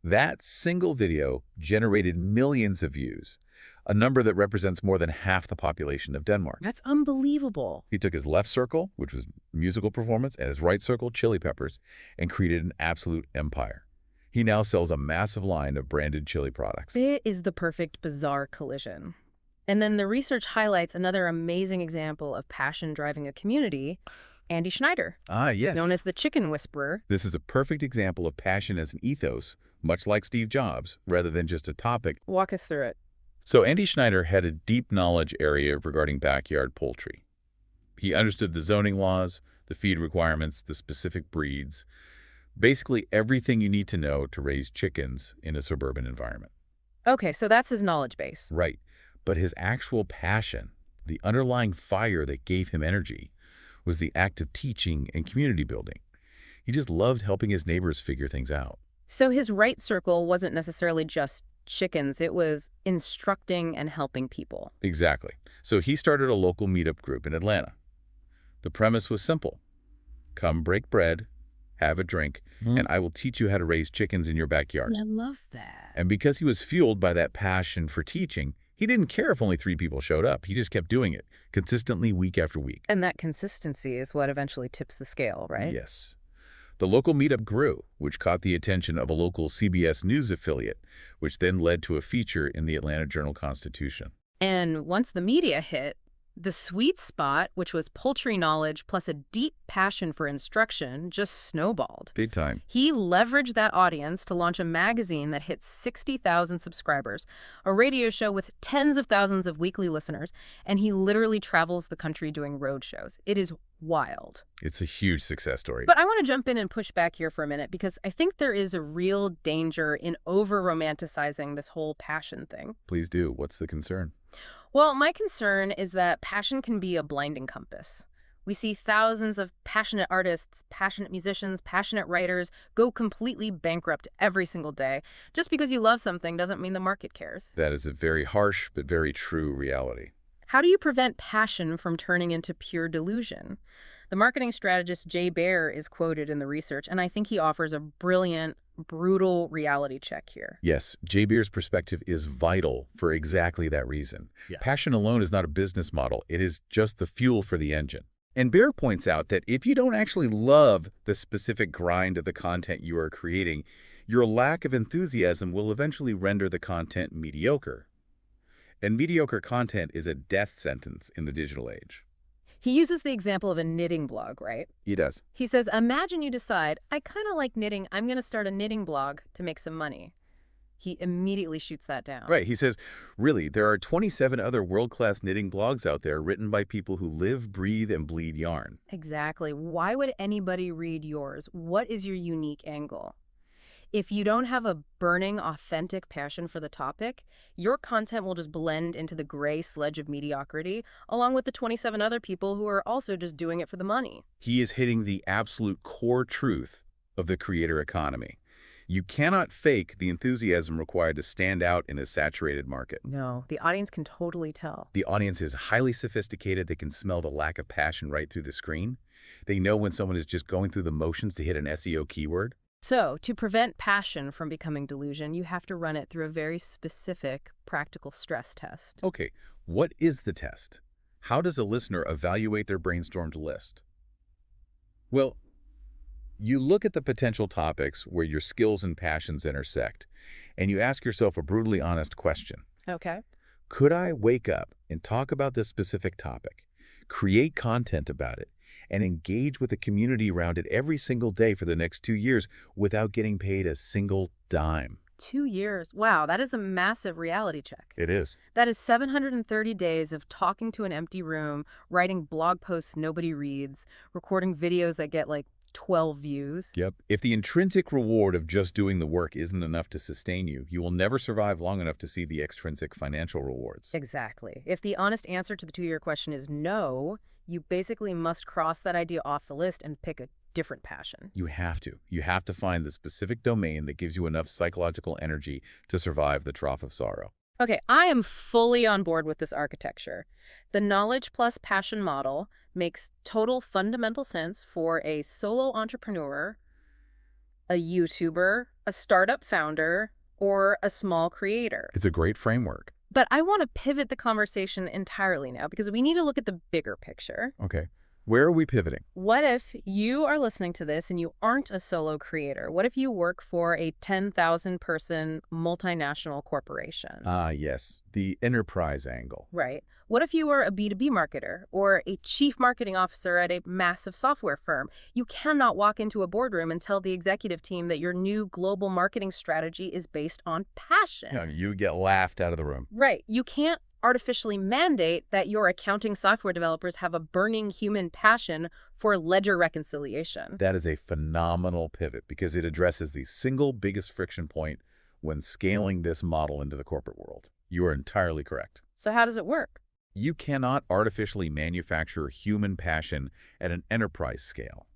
That single video generated millions of views, a number that represents more than half the population of Denmark. That's unbelievable. He took his left circle, which was musical performance, and his right circle, chili peppers, and created an absolute empire. He now sells a massive line of branded chili products. It is the perfect bizarre collision. And then the research highlights another amazing example of passion driving a community, Andy Schneider, Yes. known as the Chicken Whisperer. This is a perfect example of passion as an ethos, much like Steve Jobs, rather than just a topic. Walk us through it. So Andy Schneider had a deep knowledge area regarding backyard poultry. He understood the zoning laws, the feed requirements, the specific breeds, basically everything you need to know to raise chickens in a suburban environment. Okay, so that's his knowledge base. Right. But his actual passion, the underlying fire that gave him energy, was the act of teaching and community building. He just loved helping his neighbors figure things out. So his right circle wasn't necessarily just chickens, it was instructing and helping people. Exactly. So he started a local meetup group in Atlanta. The premise was simple. Come break bread, have a drink, and I will teach you how to raise chickens in your backyard. I love that. And because he was fueled by that passion for teaching, he didn't care if only 3 people showed up. He just kept doing it, consistently week after week. And that consistency is what eventually tips the scale, right? Yes. The local meetup grew, which caught the attention of a local CBS News affiliate, which then led to a feature in the Atlanta Journal-Constitution. And once the media hit, the sweet spot, which was poultry knowledge plus a deep passion for instruction, just snowballed. Big time. He leveraged that audience to launch a magazine that hit 60,000 subscribers, a radio show with tens of thousands of weekly listeners, and he literally travels the country doing road shows. It is wild. It's a huge success story. But I want to jump in and push back here for a minute because I think there is a real danger in over-romanticizing this whole passion thing. Please do. What's the concern? Well, my concern is that passion can be a blinding compass. We see thousands of passionate artists, passionate musicians, passionate writers go completely bankrupt every single day. Just because you love something doesn't mean the market cares. That is a very harsh but very true reality. How do you prevent passion from turning into pure delusion? The marketing strategist Jay Baer is quoted in the research, and I think he offers a brilliant, brutal reality check here. Yes, Jay Beer's perspective is vital for exactly that reason. Yeah. Passion alone is not a business model. It is just the fuel for the engine. And Beer points out that if you don't actually love the specific grind of the content you are creating, your lack of enthusiasm will eventually render the content mediocre. And mediocre content is a death sentence in the digital age. He uses the example of a knitting blog, right? He does. He says, imagine you decide, I kind of like knitting, I'm going to start a knitting blog to make some money. He immediately shoots that down. Right. He says, really, there are 27 other world-class knitting blogs out there written by people who live, breathe, and bleed yarn. Exactly. Why would anybody read yours? What is your unique angle? If you don't have a burning, authentic passion for the topic, your content will just blend into the gray sludge of mediocrity, along with the 27 other people who are also just doing it for the money. He is hitting the absolute core truth of the creator economy. You cannot fake the enthusiasm required to stand out in a saturated market. No, the audience can totally tell. The audience is highly sophisticated. They can smell the lack of passion right through the screen. They know when someone is just going through the motions to hit an SEO keyword. So, to prevent passion from becoming delusion, you have to run it through a very specific, practical stress test. Okay, what is the test? How does a listener evaluate their brainstormed list? Well, you look at the potential topics where your skills and passions intersect, and you ask yourself a brutally honest question. Okay. Could I wake up and talk about this specific topic, create content about it, and engage with the community around it every single day for the next 2 years without getting paid a single dime? 2 years. Wow, that is a massive reality check. It is. That is 730 days of talking to an empty room, writing blog posts nobody reads, recording videos that get like 12 views. Yep. If the intrinsic reward of just doing the work isn't enough to sustain you, you will never survive long enough to see the extrinsic financial rewards. Exactly. If the honest answer to the 2-year question is no, you basically must cross that idea off the list and pick a different passion. You have to. You have to find the specific domain that gives you enough psychological energy to survive the trough of sorrow. Okay, I am fully on board with this architecture. The knowledge plus passion model makes total fundamental sense for a solo entrepreneur, a YouTuber, a startup founder, or a small creator. It's a great framework. But I want to pivot the conversation entirely now because we need to look at the bigger picture. Okay. Where are we pivoting? What if you are listening to this and you aren't a solo creator? What if you work for a 10,000-person multinational corporation? Ah, yes. The enterprise angle. Right. What if you were a B2B marketer or a chief marketing officer at a massive software firm? You cannot walk into a boardroom and tell the executive team that your new global marketing strategy is based on passion. Yeah, you get laughed out of the room. Right. You can't artificially mandate that your accounting software developers have a burning human passion for ledger reconciliation. That is a phenomenal pivot because it addresses the single biggest friction point when scaling this model into the corporate world. You are entirely correct. So how does it work? You cannot artificially manufacture human passion at an enterprise scale.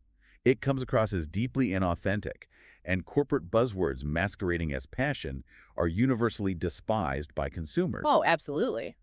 It comes across as deeply inauthentic, and corporate buzzwords masquerading as passion are universally despised by consumers. Oh, absolutely.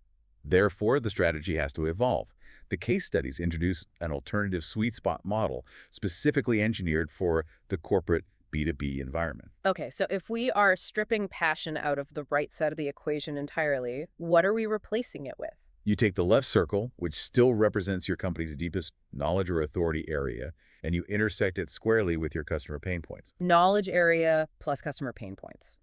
Therefore, the strategy has to evolve. The case studies introduce an alternative sweet spot model specifically engineered for the corporate B2B environment. Okay, so if we are stripping passion out of the right side of the equation entirely, what are we replacing it with? You take the left circle, which still represents your company's deepest knowledge or authority area, and you intersect it squarely with your customer pain points. Knowledge area plus customer pain points.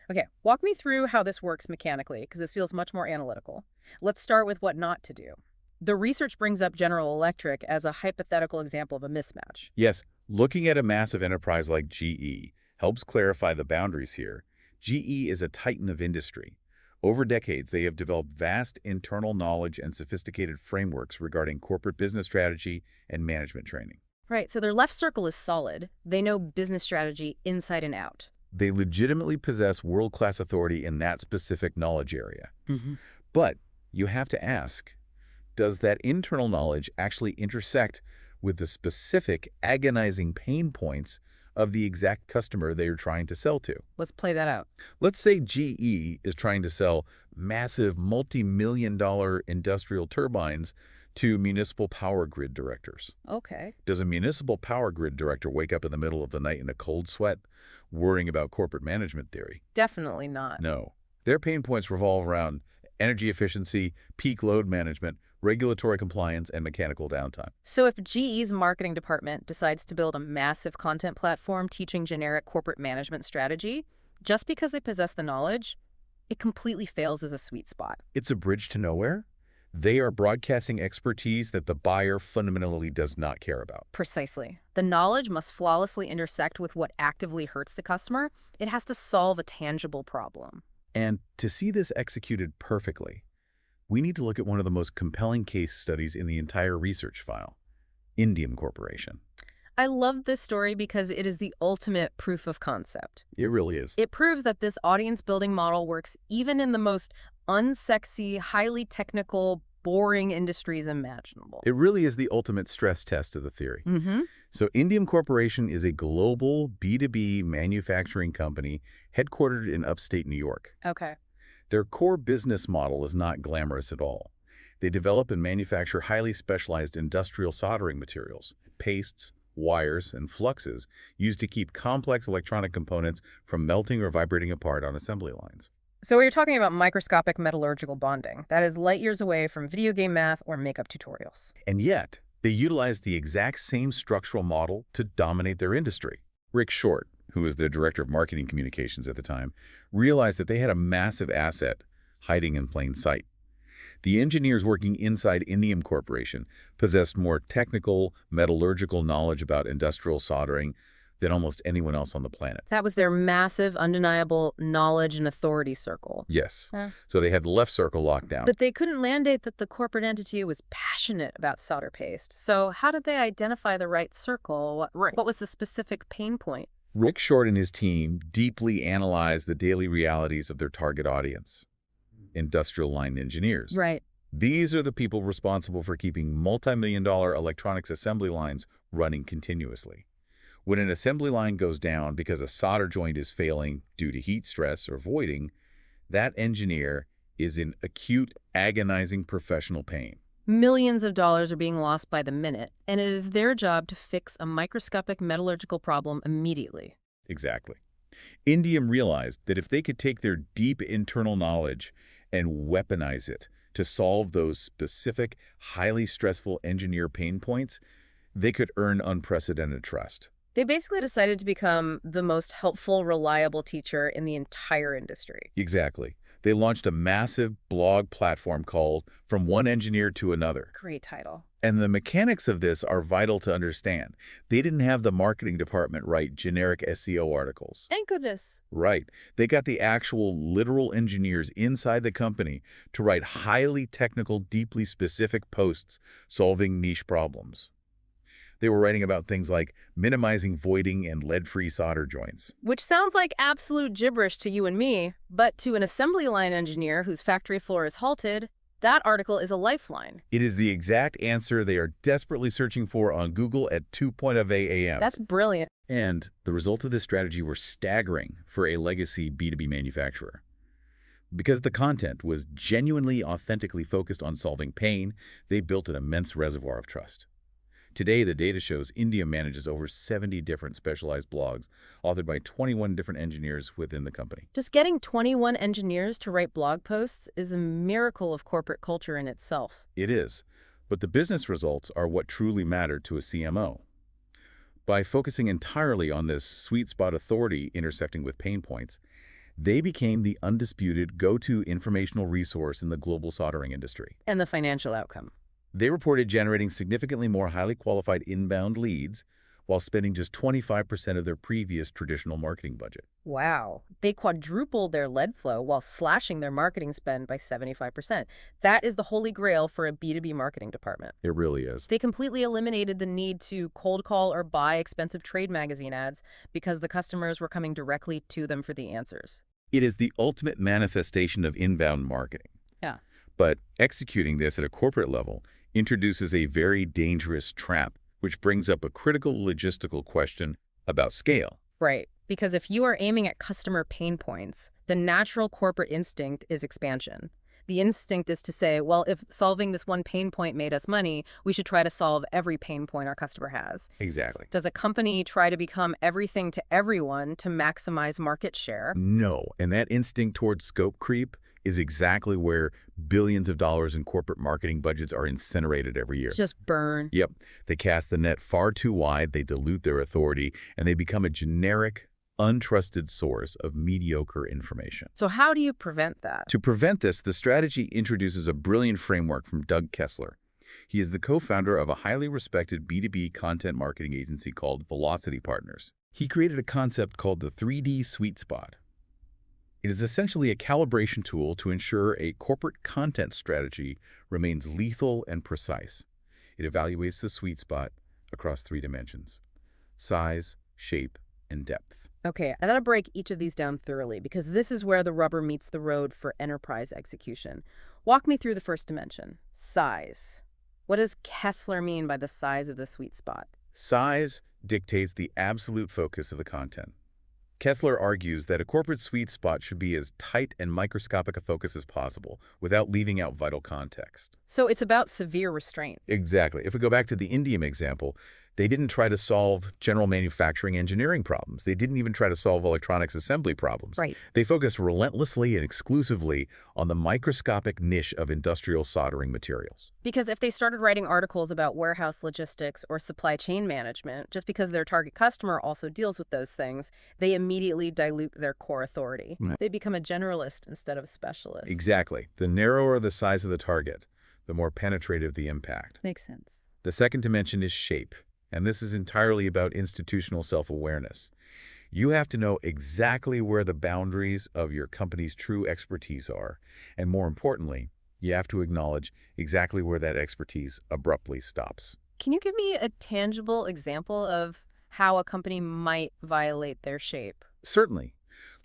Okay, walk me through how this works mechanically, because this feels much more analytical. Let's start with what not to do. The research brings up General Electric as a hypothetical example of a mismatch. Yes, looking at a massive enterprise like GE helps clarify the boundaries here. GE is a titan of industry. Over decades, they have developed vast internal knowledge and sophisticated frameworks regarding corporate business strategy and management training. Right, so their left circle is solid. They know business strategy inside and out. They legitimately possess world-class authority in that specific knowledge area. But you have to ask, does that internal knowledge actually intersect with the specific agonizing pain points of the exact customer they are trying to sell to? Let's play that out. Let's say GE is trying to sell massive multi-million-dollar industrial turbines to municipal power grid directors. Okay. Does a municipal power grid director wake up in the middle of the night in a cold sweat, worrying about corporate management theory? Definitely not. No. Their pain points revolve around energy efficiency, peak load management, regulatory compliance, and mechanical downtime. So if GE's marketing department decides to build a massive content platform teaching generic corporate management strategy, just because they possess the knowledge, it completely fails as a sweet spot. It's a bridge to nowhere. They are broadcasting expertise that the buyer fundamentally does not care about. Precisely. The knowledge must flawlessly intersect with what actively hurts the customer. It has to solve a tangible problem. And to see this executed perfectly, we need to look at one of the most compelling case studies in the entire research file, Indium Corporation. I love this story because it is the ultimate proof of concept. It really is. It proves that this audience-building model works even in the most unsexy, highly technical, boring industries imaginable. It really is the ultimate stress test of the theory. So Indium Corporation is a global B2B manufacturing company headquartered in upstate New York. Okay. Their core business model is not glamorous at all. They develop and manufacture highly specialized industrial soldering materials, pastes, wires, and fluxes used to keep complex electronic components from melting or vibrating apart on assembly lines. So we are talking about microscopic metallurgical bonding. That is light years away from video game math or makeup tutorials. And yet, they utilize the exact same structural model to dominate their industry. Rick Short, who was the director of marketing communications at the time, realized that they had a massive asset hiding in plain sight. The engineers working inside Indium Corporation possessed more technical, metallurgical knowledge about industrial soldering than almost anyone else on the planet. That was their massive, undeniable knowledge and authority circle. Yes. Huh. So they had the left circle locked down. But they couldn't mandate that the corporate entity was passionate about solder paste. So how did they identify the right circle? What was the specific pain point? Rick Short and his team deeply analyzed the daily realities of their target audience, industrial line engineers. Right. These are the people responsible for keeping multi-million-dollar electronics assembly lines running continuously. When an assembly line goes down because a solder joint is failing due to heat stress or voiding, that engineer is in acute, agonizing professional pain. Millions of dollars are being lost by the minute, and it is their job to fix a microscopic metallurgical problem immediately. Exactly. Indium realized that if they could take their deep internal knowledge and weaponize it to solve those specific, highly stressful engineer pain points, they could earn unprecedented trust. They basically decided to become the most helpful, reliable teacher in the entire industry. Exactly. They launched a massive blog platform called From One Engineer to Another. Great title. And the mechanics of this are vital to understand. They didn't have the marketing department write generic SEO articles. Thank goodness. Right. They got the actual literal engineers inside the company to write highly technical, deeply specific posts solving niche problems. They were writing about things like minimizing voiding and lead-free solder joints. Which sounds like absolute gibberish to you and me, but to an assembly line engineer whose factory floor is halted, that article is a lifeline. It is the exact answer they are desperately searching for on Google at 2:00 a.m. That's brilliant. And the results of this strategy were staggering for a legacy B2B manufacturer. Because the content was genuinely, authentically focused on solving pain, they built an immense reservoir of trust. Today, the data shows Indium manages over 70 different specialized blogs, authored by 21 different engineers within the company. Just getting 21 engineers to write blog posts is a miracle of corporate culture in itself. It is, but the business results are what truly matter to a CMO. By focusing entirely on this sweet spot authority intersecting with pain points, they became the undisputed go-to informational resource in the global soldering industry. And the financial outcome. They reported generating significantly more highly qualified inbound leads while spending just 25% of their previous traditional marketing budget. Wow. They quadrupled their lead flow while slashing their marketing spend by 75%. That is the holy grail for a B2B marketing department. It really is. They completely eliminated the need to cold call or buy expensive trade magazine ads because the customers were coming directly to them for the answers. It is the ultimate manifestation of inbound marketing. Yeah. But executing this at a corporate level introduces a very dangerous trap, which brings up a critical logistical question about scale. Right. Because if you are aiming at customer pain points, the natural corporate instinct is expansion. The instinct is to say, well, if solving this one pain point made us money, we should try to solve every pain point our customer has. Exactly. Does a company try to become everything to everyone to maximize market share? No, and that instinct towards scope creep is exactly where billions of dollars in corporate marketing budgets are incinerated every year. Just burn. Yep. They cast the net far too wide, they dilute their authority, and they become a generic, untrusted source of mediocre information. So how do you prevent that? To prevent this, the strategy introduces a brilliant framework from Doug Kessler. He is the co-founder of a highly respected B2B content marketing agency called Velocity Partners. He created a concept called the 3D sweet spot. It is essentially a calibration tool to ensure a corporate content strategy remains lethal and precise. It evaluates the sweet spot across 3 dimensions: size, shape, and depth. Okay, I gotta break each of these down thoroughly because this is where the rubber meets the road for enterprise execution. Walk me through the first dimension, size. What does Kessler mean by the size of the sweet spot? Size dictates the absolute focus of the content. Kessler argues that a corporate sweet spot should be as tight and microscopic a focus as possible without leaving out vital context. So it's about severe restraint. Exactly. If we go back to the Indium example, they didn't try to solve general manufacturing engineering problems. They didn't even try to solve electronics assembly problems. Right. They focused relentlessly and exclusively on the microscopic niche of industrial soldering materials. Because if they started writing articles about warehouse logistics or supply chain management, just because their target customer also deals with those things, they immediately dilute their core authority. Right. They become a generalist instead of a specialist. Exactly. The narrower the size of the target, the more penetrative the impact. Makes sense. The second dimension is shape, and this is entirely about institutional self-awareness. You have to know exactly where the boundaries of your company's true expertise are, and more importantly, you have to acknowledge exactly where that expertise abruptly stops. Can you give me a tangible example of how a company might violate their shape? Certainly.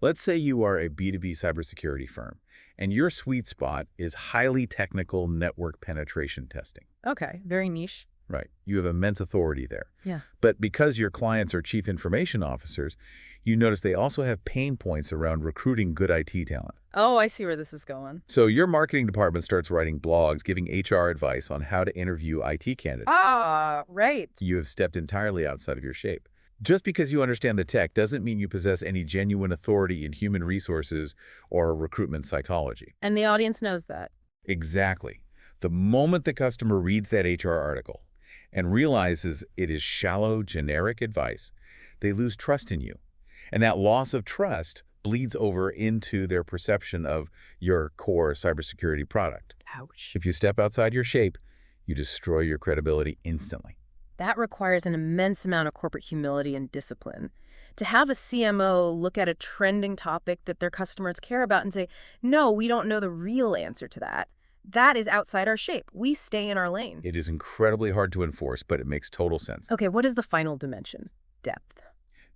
Let's say you are a B2B cybersecurity firm, and your sweet spot is highly technical network penetration testing. Okay, very niche. Right. You have immense authority there. Yeah. But because your clients are chief information officers, you notice they also have pain points around recruiting good IT talent. Oh, I see where this is going. So your marketing department starts writing blogs, giving HR advice on how to interview IT candidates. Ah, right. You have stepped entirely outside of your shape. Just because you understand the tech doesn't mean you possess any genuine authority in human resources or recruitment psychology. And the audience knows that. Exactly. The moment the customer reads that HR article and realizes it is shallow, generic advice, they lose trust in you. And that loss of trust bleeds over into their perception of your core cybersecurity product. Ouch. If you step outside your shape, you destroy your credibility instantly. That requires an immense amount of corporate humility and discipline. To have a CMO look at a trending topic that their customers care about and say, no, we don't know the real answer to that. That is outside our shape. We stay in our lane. It is incredibly hard to enforce, but it makes total sense. Okay, what is the final dimension? Depth.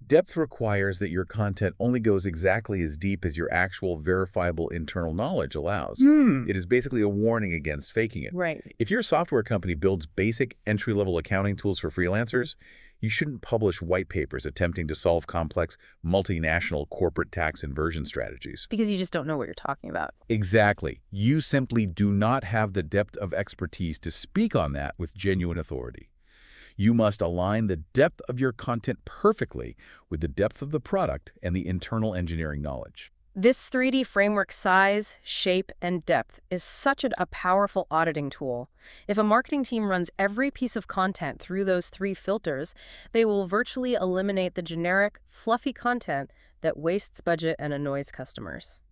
Depth requires that your content only goes exactly as deep as your actual verifiable internal knowledge allows. It is basically a warning against faking it. Right. If your software company builds basic entry-level accounting tools for freelancers, you shouldn't publish white papers attempting to solve complex multinational corporate tax inversion strategies. Because you just don't know what you're talking about. Exactly. You simply do not have the depth of expertise to speak on that with genuine authority. You must align the depth of your content perfectly with the depth of the product and the internal engineering knowledge. This 3D framework size, shape, and depth is such a powerful auditing tool. If a marketing team runs every piece of content through those 3 filters, they will virtually eliminate the generic, fluffy content that wastes budget and annoys customers.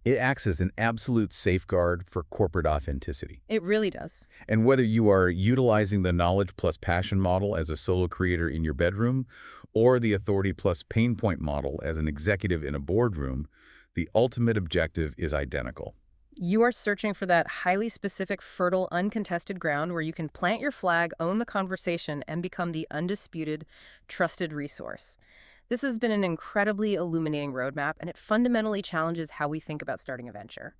It acts as an absolute safeguard for corporate authenticity. It really does. And whether you are utilizing the knowledge plus passion model as a solo creator in your bedroom or the authority plus pain point model as an executive in a boardroom, the ultimate objective is identical. You are searching for that highly specific, fertile, uncontested ground where you can plant your flag, own the conversation, and become the undisputed, trusted resource. This has been an incredibly illuminating roadmap, and it fundamentally challenges how we think about starting a venture.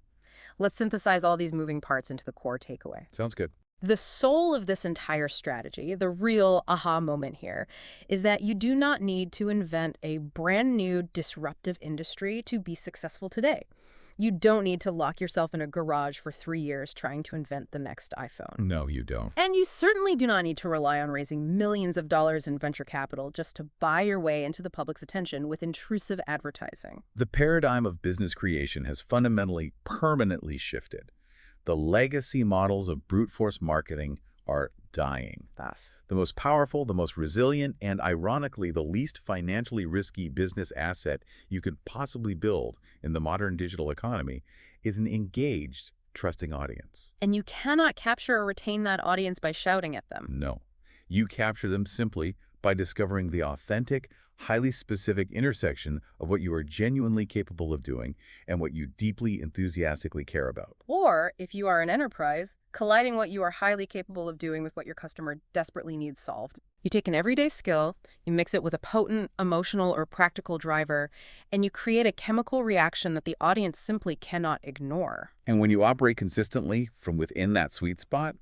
Let's synthesize all these moving parts into the core takeaway. Sounds good. The soul of this entire strategy, the real aha moment here, is that you do not need to invent a brand new disruptive industry to be successful today. You don't need to lock yourself in a garage for 3 years trying to invent the next iPhone. No, you don't. And you certainly do not need to rely on raising millions of dollars in venture capital just to buy your way into the public's attention with intrusive advertising. The paradigm of business creation has fundamentally, permanently shifted. The legacy models of brute force marketing are dying. Thus, The most powerful, the most resilient, and ironically, the least financially risky business asset you could possibly build in the modern digital economy is an engaged, trusting audience. and you cannot capture or retain that audience by shouting at them. No. You capture them simply by discovering the authentic, highly specific intersection of what you are genuinely capable of doing and what you deeply, enthusiastically care about. Or, if you are an enterprise, colliding what you are highly capable of doing with what your customer desperately needs solved. You take an everyday skill, you mix it with a potent, emotional, or practical driver, and you create a chemical reaction that the audience simply cannot ignore. And when you operate consistently from within that sweet spot,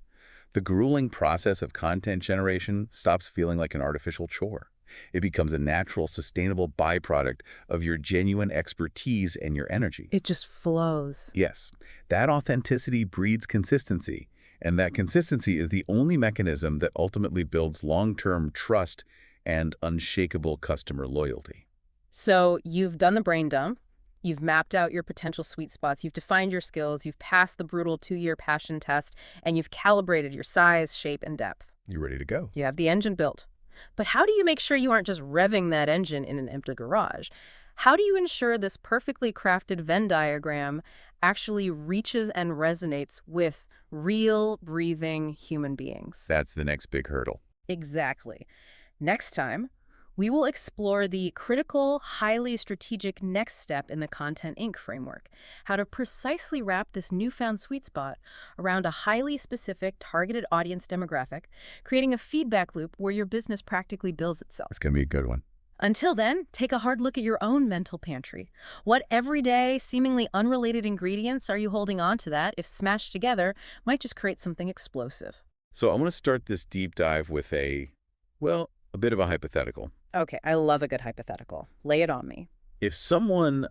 The grueling process of content generation stops feeling like an artificial chore. It becomes a natural, sustainable byproduct of your genuine expertise and your energy. It just flows. Yes, that authenticity breeds consistency, and that consistency is the only mechanism that ultimately builds long-term trust and unshakable customer loyalty. So you've done the brain dump. You've mapped out your potential sweet spots. You've defined your skills. You've passed the brutal 2-year passion test, and you've calibrated your size, shape, and depth. You ready to go? You have the engine built. But how do you make sure you aren't just revving that engine in an empty garage? How do you ensure this perfectly crafted Venn diagram actually reaches and resonates with real, breathing human beings? That's the next big hurdle. Exactly. Next time, we will explore the critical, highly strategic next step in the Content Inc. framework, how to precisely wrap this newfound sweet spot around a highly specific targeted audience demographic, creating a feedback loop where your business practically builds itself. It's going to be a good one. Until then, take a hard look at your own mental pantry. What everyday, seemingly unrelated ingredients are you holding on to that, if smashed together, might just create something explosive? So I'm going to start this deep dive with a bit of a hypothetical. Okay, I love a good hypothetical. Lay it on me. If someone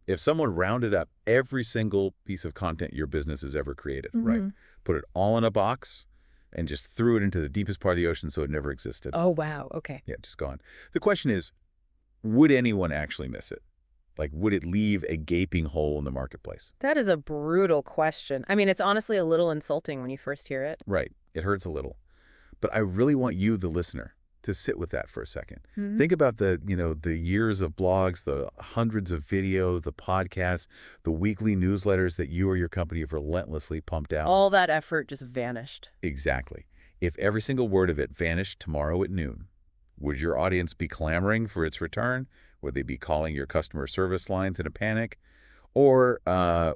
rounded up every single piece of content your business has ever created, right? Put it all in a box and just threw it into the deepest part of the ocean so it never existed. Oh, wow. Okay. Yeah, just gone. The question is, would anyone actually miss it? Like, would it leave a gaping hole in the marketplace? That is a brutal question. I mean, it's honestly a little insulting when you first hear it. Right. It hurts a little. But I really want you, the listener, to sit with that for a second. Think about the years of blogs, the hundreds of videos, the podcasts, the weekly newsletters that you or your company have relentlessly pumped out. All that effort just vanished. Exactly. If every single word of it vanished tomorrow at noon, would your audience be clamoring for its return? Would they be calling your customer service lines in a panic? Or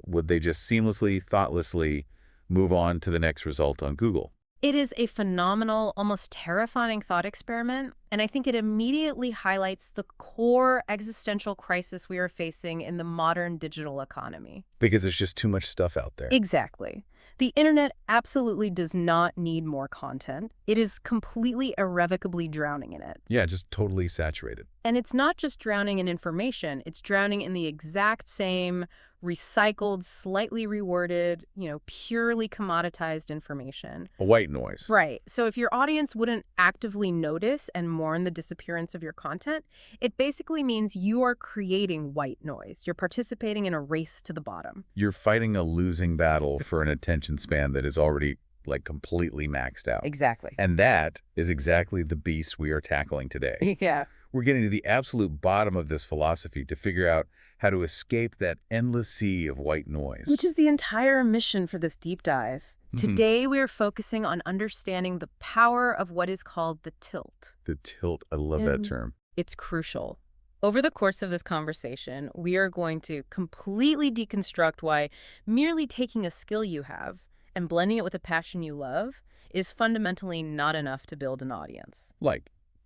would they just seamlessly, thoughtlessly move on to the next result on Google? It is a phenomenal, almost terrifying thought experiment, and I think it immediately highlights the core existential crisis we are facing in the modern digital economy. Because there's just too much stuff out there. Exactly. The internet absolutely does not need more content. It is completely irrevocably drowning in it. Yeah, just totally saturated. And it's not just drowning in information, it's drowning in the exact same recycled, slightly reworded, purely commoditized information. A white noise. Right. So if your audience wouldn't actively notice and mourn the disappearance of your content, it basically means you are creating white noise. You're participating in a race to the bottom. You're fighting a losing battle for an attention span that is already completely maxed out. Exactly. And that is exactly the beast we are tackling today. Yeah. We're getting to the absolute bottom of this philosophy to figure out how to escape that endless sea of white noise. Which is the entire mission for this deep dive. Today, we are focusing on understanding the power of what is called the tilt. The tilt, I love that term. It's crucial. Over the course of this conversation, we are going to completely deconstruct why merely taking a skill you have and blending it with a passion you love is fundamentally not enough to build an audience.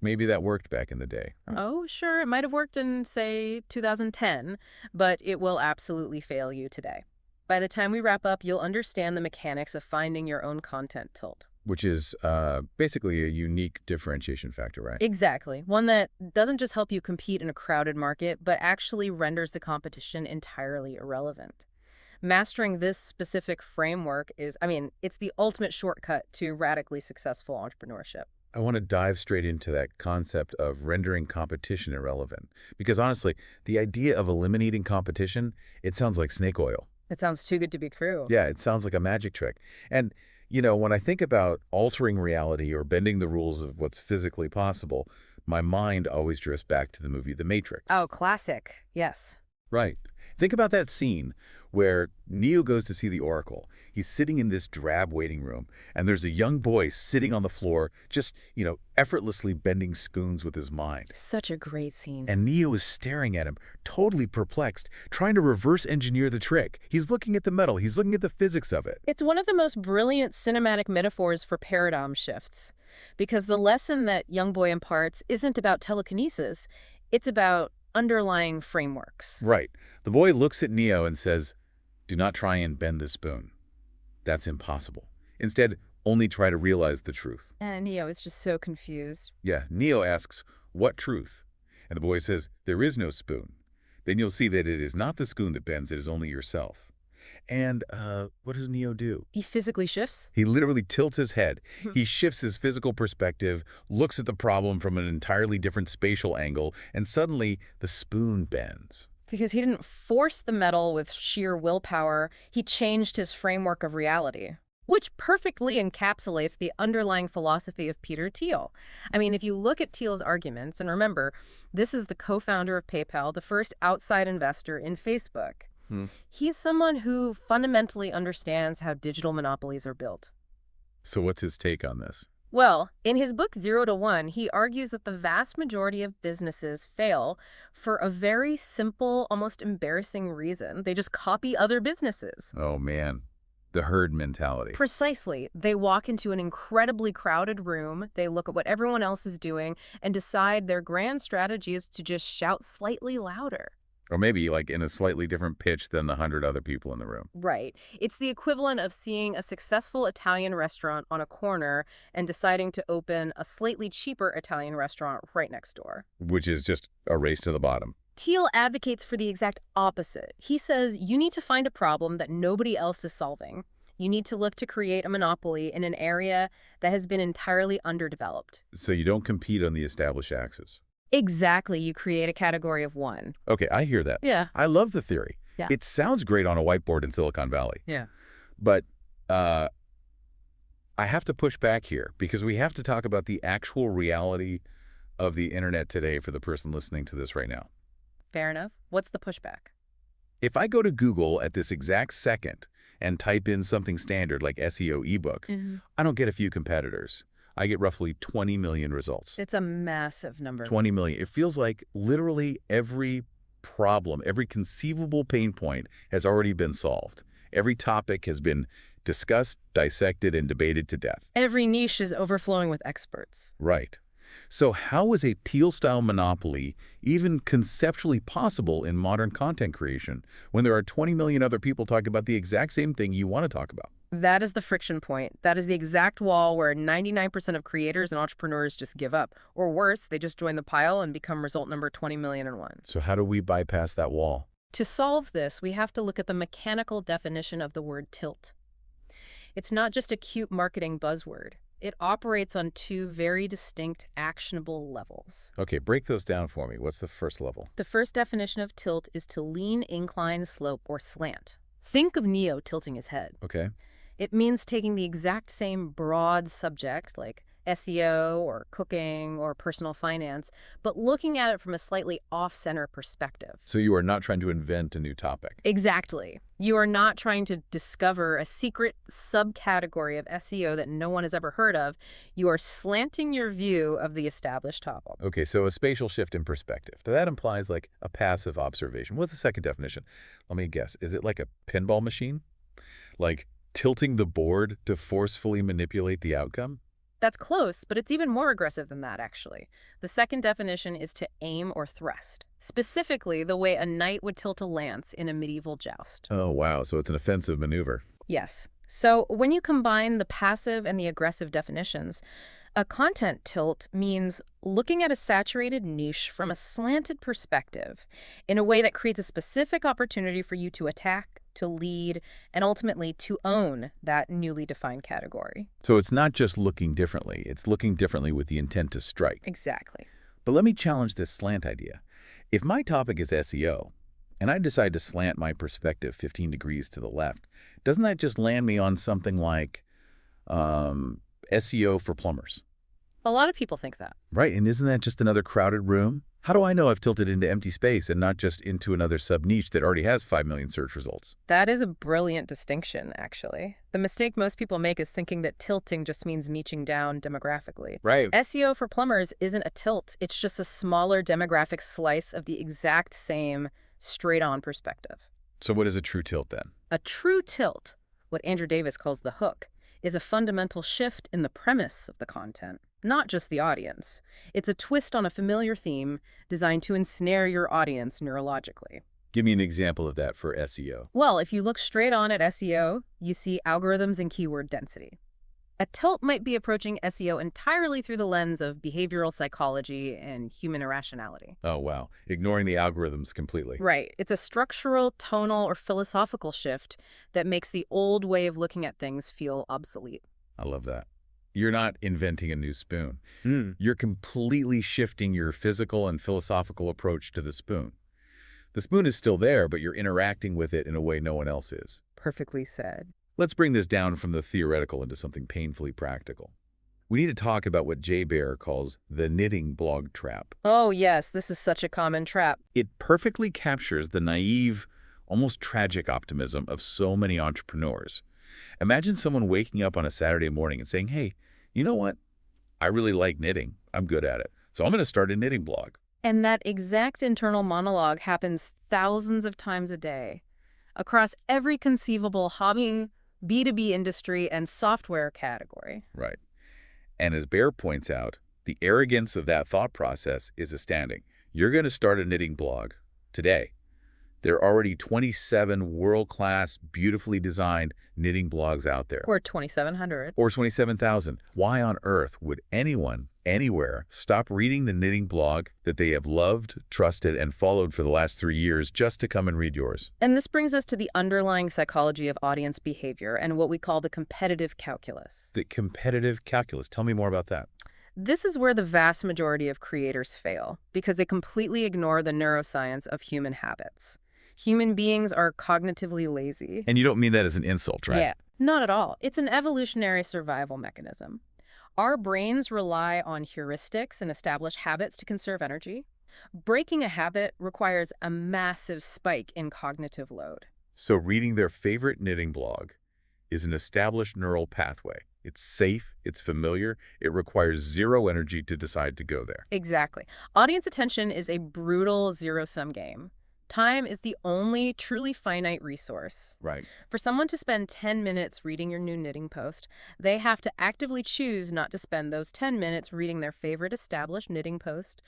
Maybe that worked back in the day. Oh, sure, it might have worked in, say, 2010, but it will absolutely fail you today. By the time we wrap up, you'll understand the mechanics of finding your own content tilt. Which is basically a unique differentiation factor, right? Exactly. One that doesn't just help you compete in a crowded market, but actually renders the competition entirely irrelevant. Mastering this specific framework it's the ultimate shortcut to radically successful entrepreneurship. I want to dive straight into that concept of rendering competition irrelevant. Because honestly, the idea of eliminating competition, it sounds like snake oil. It sounds too good to be true. Yeah, it sounds like a magic trick. And, when I think about altering reality or bending the rules of what's physically possible, my mind always drifts back to the movie The Matrix. Oh, classic. Yes. Right. Think about that scene where Neo goes to see the Oracle. He's sitting in this drab waiting room, and there's a young boy sitting on the floor, just, effortlessly bending spoons with his mind. Such a great scene. And Neo is staring at him, totally perplexed, trying to reverse engineer the trick. He's looking at the metal. He's looking at the physics of it. It's one of the most brilliant cinematic metaphors for paradigm shifts, because the lesson that young boy imparts isn't about telekinesis. It's about underlying frameworks. Right. The boy looks at Neo and says, "Do not try and bend the spoon. That's impossible. Instead, only try to realize the truth. And Neo is just so confused. Yeah, Neo asks, what truth? And the boy says, there is no spoon. Then you'll see that it is not the spoon that bends, it is only yourself. And what does Neo do? He physically shifts? He literally tilts his head. He shifts his physical perspective, looks at the problem from an entirely different spatial angle, and suddenly the spoon bends. Because he didn't force the metal with sheer willpower, he changed his framework of reality, which perfectly encapsulates the underlying philosophy of Peter Thiel. I mean, if you look at Thiel's arguments, and remember, this is the co-founder of PayPal, the first outside investor in Facebook. He's someone who fundamentally understands how digital monopolies are built. So what's his take on this? Well, in his book 0 to 1, he argues that the vast majority of businesses fail for a very simple, almost embarrassing reason. They just copy other businesses. Oh, man. The herd mentality. Precisely. They walk into an incredibly crowded room, they look at what everyone else is doing, and decide their grand strategy is to just shout slightly louder. Or maybe like in a slightly different pitch than the 100 other people in the room. Right. It's the equivalent of seeing a successful Italian restaurant on a corner and deciding to open a slightly cheaper Italian restaurant right next door. Which is just a race to the bottom. Thiel advocates for the exact opposite. He says you need to find a problem that nobody else is solving. You need to look to create a monopoly in an area that has been entirely underdeveloped. So you don't compete on the established axis. Exactly. You create a category of one. Okay, I hear that. Yeah. I love the theory. Yeah. It sounds great on a whiteboard in Silicon Valley. Yeah. But I have to push back here because we have to talk about the actual reality of the internet today for the person listening to this right now. Fair enough. What's the pushback? If I go to Google at this exact second and type in something standard like SEO ebook, I don't get a few competitors. I get roughly 20 million results. It's a massive number. 20 million. It feels like literally every problem, every conceivable pain point has already been solved. Every topic has been discussed, dissected, and debated to death. Every niche is overflowing with experts. Right. So how is a Thiel-style monopoly even conceptually possible in modern content creation when there are 20 million other people talking about the exact same thing you want to talk about? That is the friction point. That is the exact wall where 99% of creators and entrepreneurs just give up. Or worse, they just join the pile and become result number 20,000,001. So how do we bypass that wall? To solve this, we have to look at the mechanical definition of the word tilt. It's not just a cute marketing buzzword. It operates on two very distinct, actionable levels. Okay, break those down for me. What's the first level? The first definition of tilt is to lean, incline, slope, or slant. Think of Neo tilting his head. Okay. It means taking the exact same broad subject, like SEO or cooking or personal finance, but looking at it from a slightly off-center perspective. So you are not trying to invent a new topic. Exactly. You are not trying to discover a secret subcategory of SEO that no one has ever heard of. You are slanting your view of the established topic. Okay, so a spatial shift in perspective. That implies like a passive observation. What's the second definition? Let me guess. Is it like a pinball machine? Like tilting the board to forcefully manipulate the outcome? That's close, but it's even more aggressive than that, actually. The second definition is to aim or thrust, specifically the way a knight would tilt a lance in a medieval joust. Oh, wow. So it's an offensive maneuver. Yes. So when you combine the passive and the aggressive definitions, a content tilt means looking at a saturated niche from a slanted perspective in a way that creates a specific opportunity for you to attack, to lead, and ultimately to own that newly defined category. So it's not just looking differently. It's looking differently with the intent to strike. Exactly. But let me challenge this slant idea. If my topic is SEO, and I decide to slant my perspective 15 degrees to the left, doesn't that just land me on something like SEO for plumbers? A lot of people think that. Right, and isn't that just another crowded room? How do I know I've tilted into empty space and not just into another sub-niche that already has 5 million search results? That is a brilliant distinction, actually. The mistake most people make is thinking that tilting just means niching down demographically. Right. SEO for plumbers isn't a tilt. It's just a smaller demographic slice of the exact same straight-on perspective. So what is a true tilt then? A true tilt, what Andrew Davis calls the hook, is a fundamental shift in the premise of the content, not just the audience. It's a twist on a familiar theme designed to ensnare your audience neurologically. Give me an example of that for SEO. Well, if you look straight on at SEO, you see algorithms and keyword density. A tilt might be approaching SEO entirely through the lens of behavioral psychology and human irrationality. Oh, wow. Ignoring the algorithms completely. Right. It's a structural, tonal, or philosophical shift that makes the old way of looking at things feel obsolete. I love that. You're not inventing a new spoon. You're completely shifting your physical and philosophical approach to the spoon. The spoon is still there, but you're interacting with it in a way no one else is. Perfectly said. Let's bring this down from the theoretical into something painfully practical. We need to talk about what Jay Baer calls the knitting blog trap. Oh, yes, this is such a common trap. It perfectly captures the naive, almost tragic optimism of so many entrepreneurs. Imagine someone waking up on a Saturday morning and saying, hey, you know what? I really like knitting. I'm good at it. So I'm going to start a knitting blog. And that exact internal monologue happens thousands of times a day across every conceivable hobby, B2B industry, and software category. Right. And as Baer points out, the arrogance of that thought process is astounding. You're going to start a knitting blog today. There are already 27 world-class, beautifully designed knitting blogs out there. Or 2,700. Or 27,000. Why on earth would anyone, anywhere, stop reading the knitting blog that they have loved, trusted, and followed for the last 3 years just to come and read yours? And this brings us to the underlying psychology of audience behavior and what we call the competitive calculus. The competitive calculus. Tell me more about that. This is where the vast majority of creators fail because they completely ignore the neuroscience of human habits. Human beings are cognitively lazy. And you don't mean that as an insult, right? Yeah, not at all. It's an evolutionary survival mechanism. Our brains rely on heuristics and established habits to conserve energy. Breaking a habit requires a massive spike in cognitive load. So reading their favorite knitting blog is an established neural pathway. It's safe, it's familiar, it requires zero energy to decide to go there. Exactly. Audience attention is a brutal zero-sum game. Time is the only truly finite resource. Right. For someone to spend 10 minutes reading your new knitting post, they have to actively choose not to spend those 10 minutes reading their favorite established knitting post,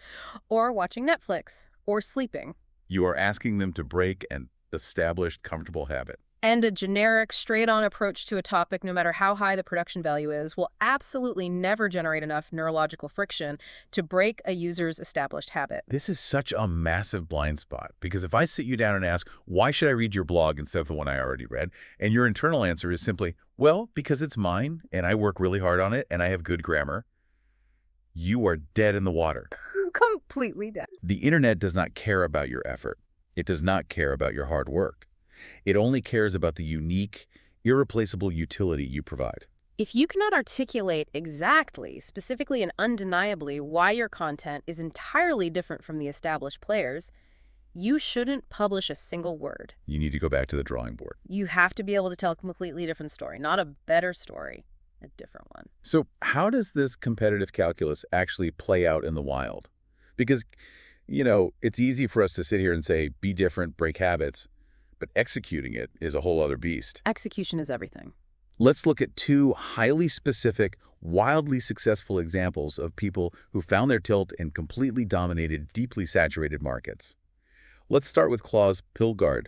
or watching Netflix, or sleeping. You are asking them to break an established, comfortable habit. And a generic, straight-on approach to a topic, no matter how high the production value is, will absolutely never generate enough neurological friction to break a user's established habit. This is such a massive blind spot, because if I sit you down and ask, why should I read your blog instead of the one I already read? And your internal answer is simply, well, because it's mine, and I work really hard on it, and I have good grammar, you are dead in the water. Completely dead. The internet does not care about your effort. It does not care about your hard work. It only cares about the unique, irreplaceable utility you provide. If you cannot articulate exactly, specifically and undeniably why your content is entirely different from the established players, you shouldn't publish a single word. You need to go back to the drawing board. You have to be able to tell a completely different story, not a better story, a different one. So how does this competitive calculus actually play out in the wild? Because, it's easy for us to sit here and say, be different, break habits. But executing it is a whole other beast. Execution is everything. Let's look at two highly specific, wildly successful examples of people who found their tilt and completely dominated deeply saturated markets. Let's start with Klaus Pilgaard,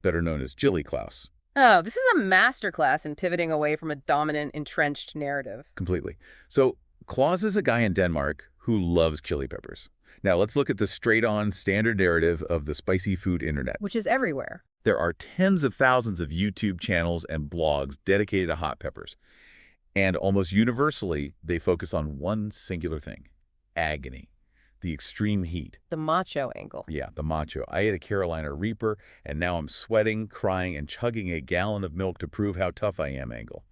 better known as Jilly Klaus. Oh, this is a masterclass in pivoting away from a dominant, entrenched narrative. Completely. So Klaus is a guy in Denmark who loves chili peppers. Now let's look at the straight-on standard narrative of the spicy food internet. Which is everywhere. There are tens of thousands of YouTube channels and blogs dedicated to hot peppers. And almost universally, they focus on one singular thing: agony, the extreme heat. The macho angle. Yeah, the macho. I ate a Carolina Reaper, and now I'm sweating, crying, and chugging a gallon of milk to prove how tough I am angle.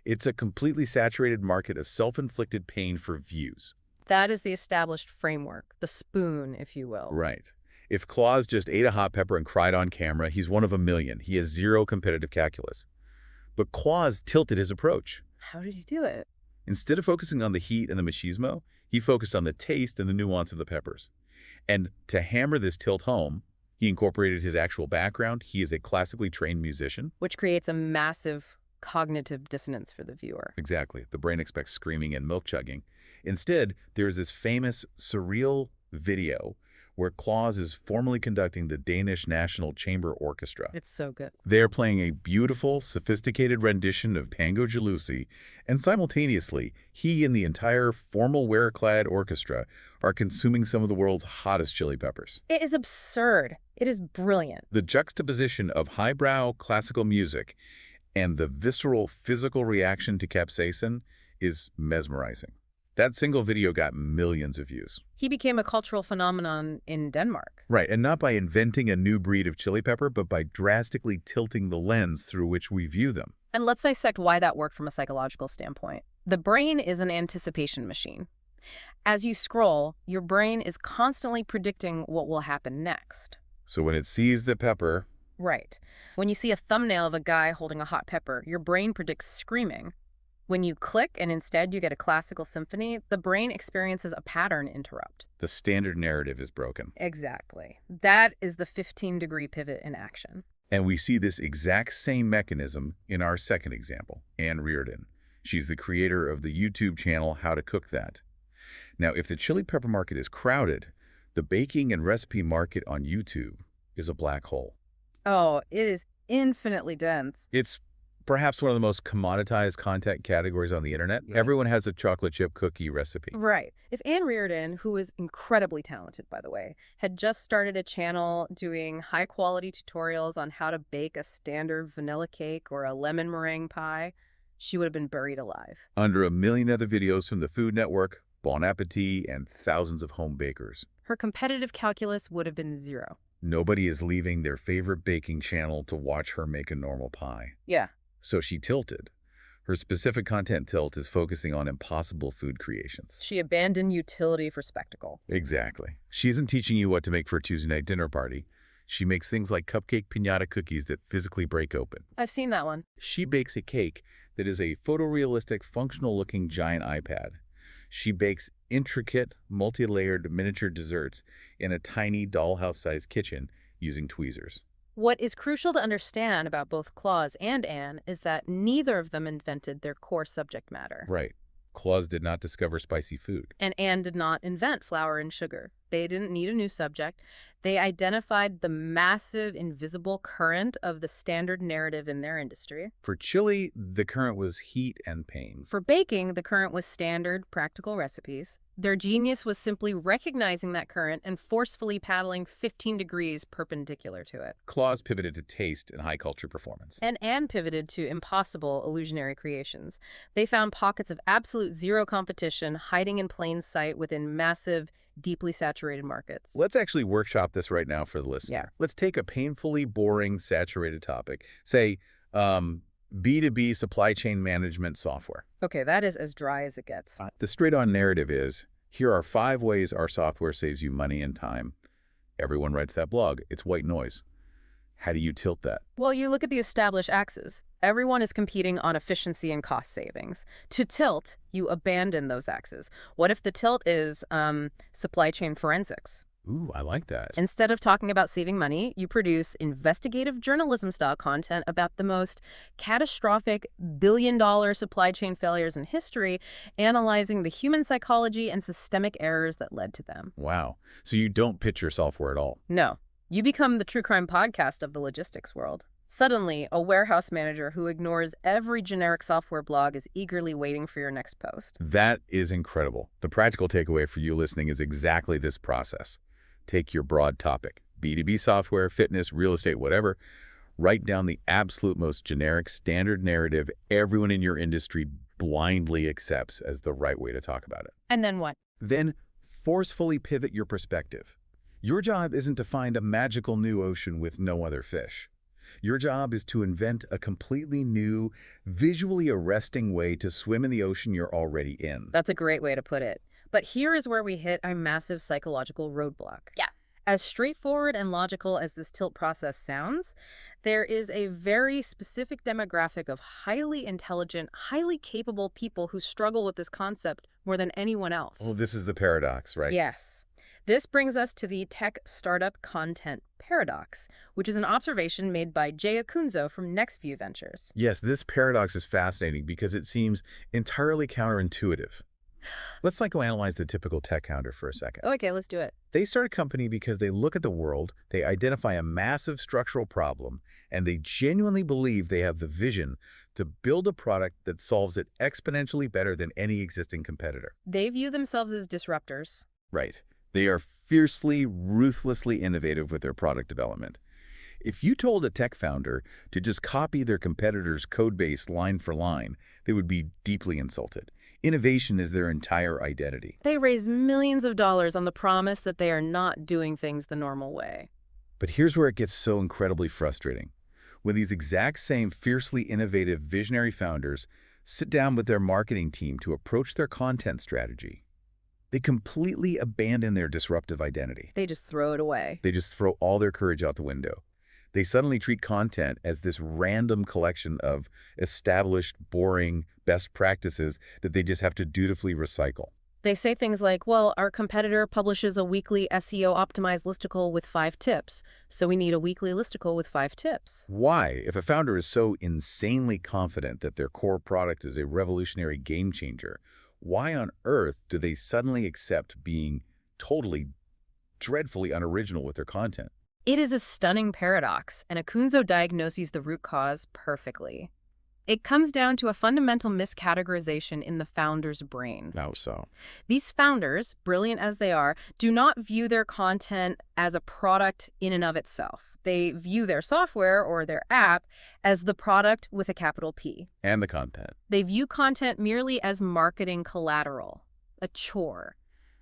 It's a completely saturated market of self-inflicted pain for views. That is the established framework, the spoon, if you will. Right. If Klaus just ate a hot pepper and cried on camera, he's one of a million. He has zero competitive calculus. But Klaus tilted his approach. How did he do it? Instead of focusing on the heat and the machismo, he focused on the taste and the nuance of the peppers. And to hammer this tilt home, he incorporated his actual background. He is a classically trained musician. Which creates a massive cognitive dissonance for the viewer. Exactly. The brain expects screaming and milk chugging. Instead, there is this famous, surreal video where Claus is formally conducting the Danish National Chamber Orchestra. It's so good. They're playing a beautiful, sophisticated rendition of Tango Jalousie, and simultaneously, he and the entire formal wear-clad orchestra are consuming some of the world's hottest chili peppers. It is absurd. It is brilliant. The juxtaposition of highbrow classical music and the visceral physical reaction to capsaicin is mesmerizing. That single video got millions of views. He became a cultural phenomenon in Denmark. Right, and not by inventing a new breed of chili pepper, but by drastically tilting the lens through which we view them. And let's dissect why that worked from a psychological standpoint. The brain is an anticipation machine. As you scroll, your brain is constantly predicting what will happen next. So when it sees the pepper... Right. When you see a thumbnail of a guy holding a hot pepper, your brain predicts screaming. When you click and instead you get a classical symphony, the brain experiences a pattern interrupt. The standard narrative is broken. Exactly. That is the 15-degree pivot in action. And we see this exact same mechanism in our second example, Ann Reardon. She's the creator of the YouTube channel How to Cook That. Now, if the chili pepper market is crowded, the baking and recipe market on YouTube is a black hole. Oh, it is infinitely dense. It's perhaps one of the most commoditized content categories on the internet. Yeah. Everyone has a chocolate chip cookie recipe. Right. If Ann Reardon, who is incredibly talented, by the way, had just started a channel doing high-quality tutorials on how to bake a standard vanilla cake or a lemon meringue pie, she would have been buried alive. Under a million other videos from the Food Network, Bon Appetit, and thousands of home bakers. Her competitive calculus would have been zero. Nobody is leaving their favorite baking channel to watch her make a normal pie. Yeah. So she tilted. Her specific content tilt is focusing on impossible food creations. She abandoned utility for spectacle. Exactly. She isn't teaching you what to make for a Tuesday night dinner party. She makes things like cupcake piñata cookies that physically break open. I've seen that one. She bakes a cake that is a photorealistic, functional-looking giant iPad. She bakes intricate, multi-layered miniature desserts in a tiny dollhouse-sized kitchen using tweezers. What is crucial to understand about both Claus and Anne is that neither of them invented their core subject matter. Right. Claus did not discover spicy food. And Anne did not invent flour and sugar. They didn't need a new subject. They identified the massive, invisible current of the standard narrative in their industry. For chili, the current was heat and pain. For baking, the current was standard, practical recipes. Their genius was simply recognizing that current and forcefully paddling 15 degrees perpendicular to it. Claus pivoted to taste and high culture performance. And Anne pivoted to impossible illusionary creations. They found pockets of absolute zero competition hiding in plain sight within massive, deeply saturated markets. Let's actually workshop this right now for the listener. Yeah. Let's take a painfully boring, saturated topic. Say, B2B supply chain management software. Okay, that is as dry as it gets. The straight-on narrative is, here are 5 ways our software saves you money and time. Everyone writes that blog. It's white noise. How do you tilt that? Well, you look at the established axes. Everyone is competing on efficiency and cost savings. To tilt, you abandon those axes. What if the tilt is supply chain forensics? Ooh, I like that. Instead of talking about saving money, you produce investigative journalism-style content about the most catastrophic billion-dollar supply chain failures in history, analyzing the human psychology and systemic errors that led to them. Wow. So you don't pitch your software at all? No. You become the true crime podcast of the logistics world. Suddenly, a warehouse manager who ignores every generic software blog is eagerly waiting for your next post. That is incredible. The practical takeaway for you listening is exactly this process. Take your broad topic, B2B software, fitness, real estate, whatever. Write down the absolute most generic standard narrative everyone in your industry blindly accepts as the right way to talk about it. And then what? Then forcefully pivot your perspective. Your job isn't to find a magical new ocean with no other fish. Your job is to invent a completely new, visually arresting way to swim in the ocean you're already in. That's a great way to put it. But here is where we hit a massive psychological roadblock. Yeah. As straightforward and logical as this tilt process sounds, there is a very specific demographic of highly intelligent, highly capable people who struggle with this concept more than anyone else. Oh, this is the paradox, right? Yes. This brings us to the tech startup content paradox, which is an observation made by Jay Acunzo from NextView Ventures. Yes, this paradox is fascinating because it seems entirely counterintuitive. Let's psychoanalyze the typical tech founder for a second. Okay, let's do it. They start a company because they look at the world, they identify a massive structural problem, and they genuinely believe they have the vision to build a product that solves it exponentially better than any existing competitor. They view themselves as disruptors. Right. They are fiercely, ruthlessly innovative with their product development. If you told a tech founder to just copy their competitor's code base line for line, they would be deeply insulted. Innovation is their entire identity. They raise millions of dollars on the promise that they are not doing things the normal way. But here's where it gets so incredibly frustrating. When these exact same fiercely innovative visionary founders sit down with their marketing team to approach their content strategy, they completely abandon their disruptive identity. They just throw it away. They just throw all their courage out the window. They suddenly treat content as this random collection of established, boring best practices that they just have to dutifully recycle. They say things like, well, our competitor publishes a weekly SEO-optimized listicle with 5 tips, so we need a weekly listicle with 5 tips. Why? If a founder is so insanely confident that their core product is a revolutionary game changer, why on earth do they suddenly accept being totally, dreadfully unoriginal with their content? It is a stunning paradox, and Akunzo diagnoses the root cause perfectly. It comes down to a fundamental miscategorization in the founder's brain. How so? These founders, brilliant as they are, do not view their content as a product in and of itself. They view their software or their app as the product with a capital P. And the content. They view content merely as marketing collateral, a chore,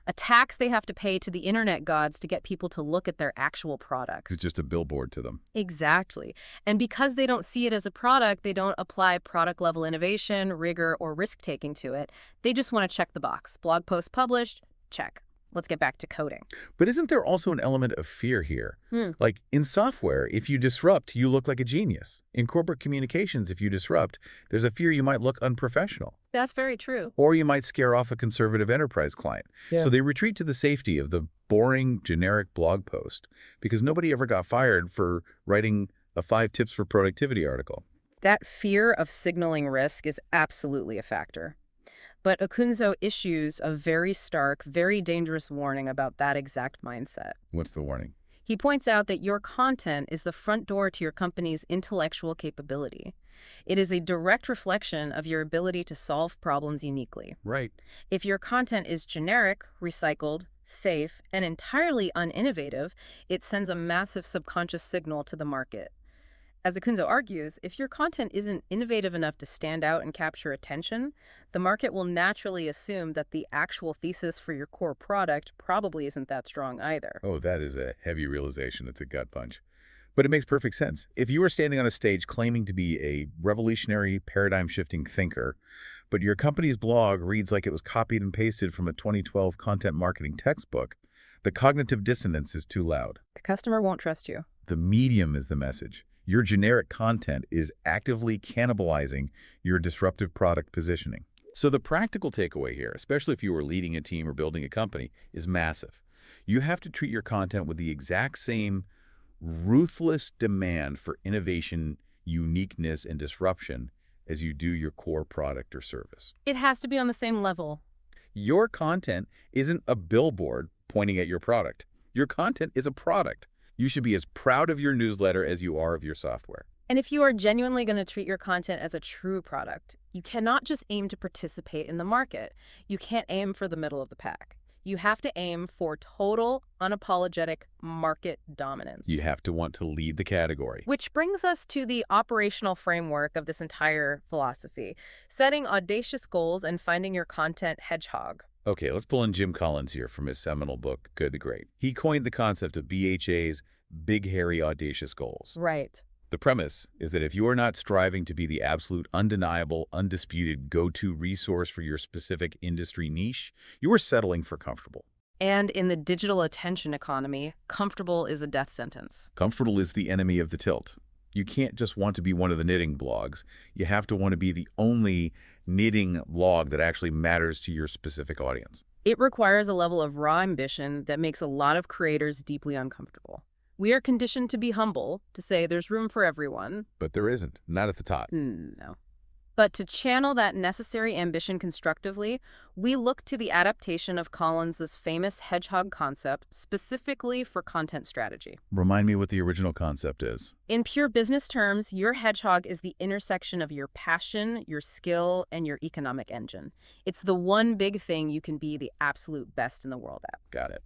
a tax they have to pay to the internet gods to get people to look at their actual product. It's just a billboard to them. Exactly. And because they don't see it as a product, they don't apply product-level innovation, rigor, or risk-taking to it. They just want to check the box. Blog post published? Check. Let's get back to coding. But isn't there also an element of fear here? Like in software, if you disrupt, you look like a genius. In corporate communications, if you disrupt, there's a fear you might look unprofessional. That's very true. Or you might scare off a conservative enterprise client. Yeah. So they retreat to the safety of the boring, generic blog post because nobody ever got fired for writing a 5 tips for productivity article. That fear of signaling risk is absolutely a factor. But Akunzo issues a very stark, very dangerous warning about that exact mindset. What's the warning? He points out that your content is the front door to your company's intellectual capability. It is a direct reflection of your ability to solve problems uniquely. Right. If your content is generic, recycled, safe, and entirely uninnovative, it sends a massive subconscious signal to the market. As Akunzo argues, if your content isn't innovative enough to stand out and capture attention, the market will naturally assume that the actual thesis for your core product probably isn't that strong either. Oh, that is a heavy realization. It's a gut punch. But it makes perfect sense. If you are standing on a stage claiming to be a revolutionary, paradigm-shifting thinker, but your company's blog reads like it was copied and pasted from a 2012 content marketing textbook, the cognitive dissonance is too loud. The customer won't trust you. The medium is the message. Your generic content is actively cannibalizing your disruptive product positioning. So the practical takeaway here, especially if you are leading a team or building a company, is massive. You have to treat your content with the exact same ruthless demand for innovation, uniqueness, and disruption as you do your core product or service. It has to be on the same level. Your content isn't a billboard pointing at your product. Your content is a product. You should be as proud of your newsletter as you are of your software. And if you are genuinely going to treat your content as a true product, you cannot just aim to participate in the market. You can't aim for the middle of the pack. You have to aim for total, unapologetic market dominance. You have to want to lead the category. Which brings us to the operational framework of this entire philosophy, setting audacious goals and finding your content hedgehog. Okay, let's pull in Jim Collins here from his seminal book, Good to Great. He coined the concept of BHA's big, hairy, audacious goals. Right. The premise is that if you are not striving to be the absolute, undeniable, undisputed go-to resource for your specific industry niche, you are settling for comfortable. And in the digital attention economy, comfortable is a death sentence. Comfortable is the enemy of the tilt. You can't just want to be one of the knitting blogs. You have to want to be the only knitting blog that actually matters to your specific audience. It requires a level of raw ambition that makes a lot of creators deeply uncomfortable. We are conditioned to be humble, to say there's room for everyone. But there isn't, not at the top. No. But to channel that necessary ambition constructively, we look to the adaptation of Collins's famous hedgehog concept specifically for content strategy. Remind me what the original concept is. In pure business terms, your hedgehog is the intersection of your passion, your skill, and your economic engine. It's the one big thing you can be the absolute best in the world at. Got it.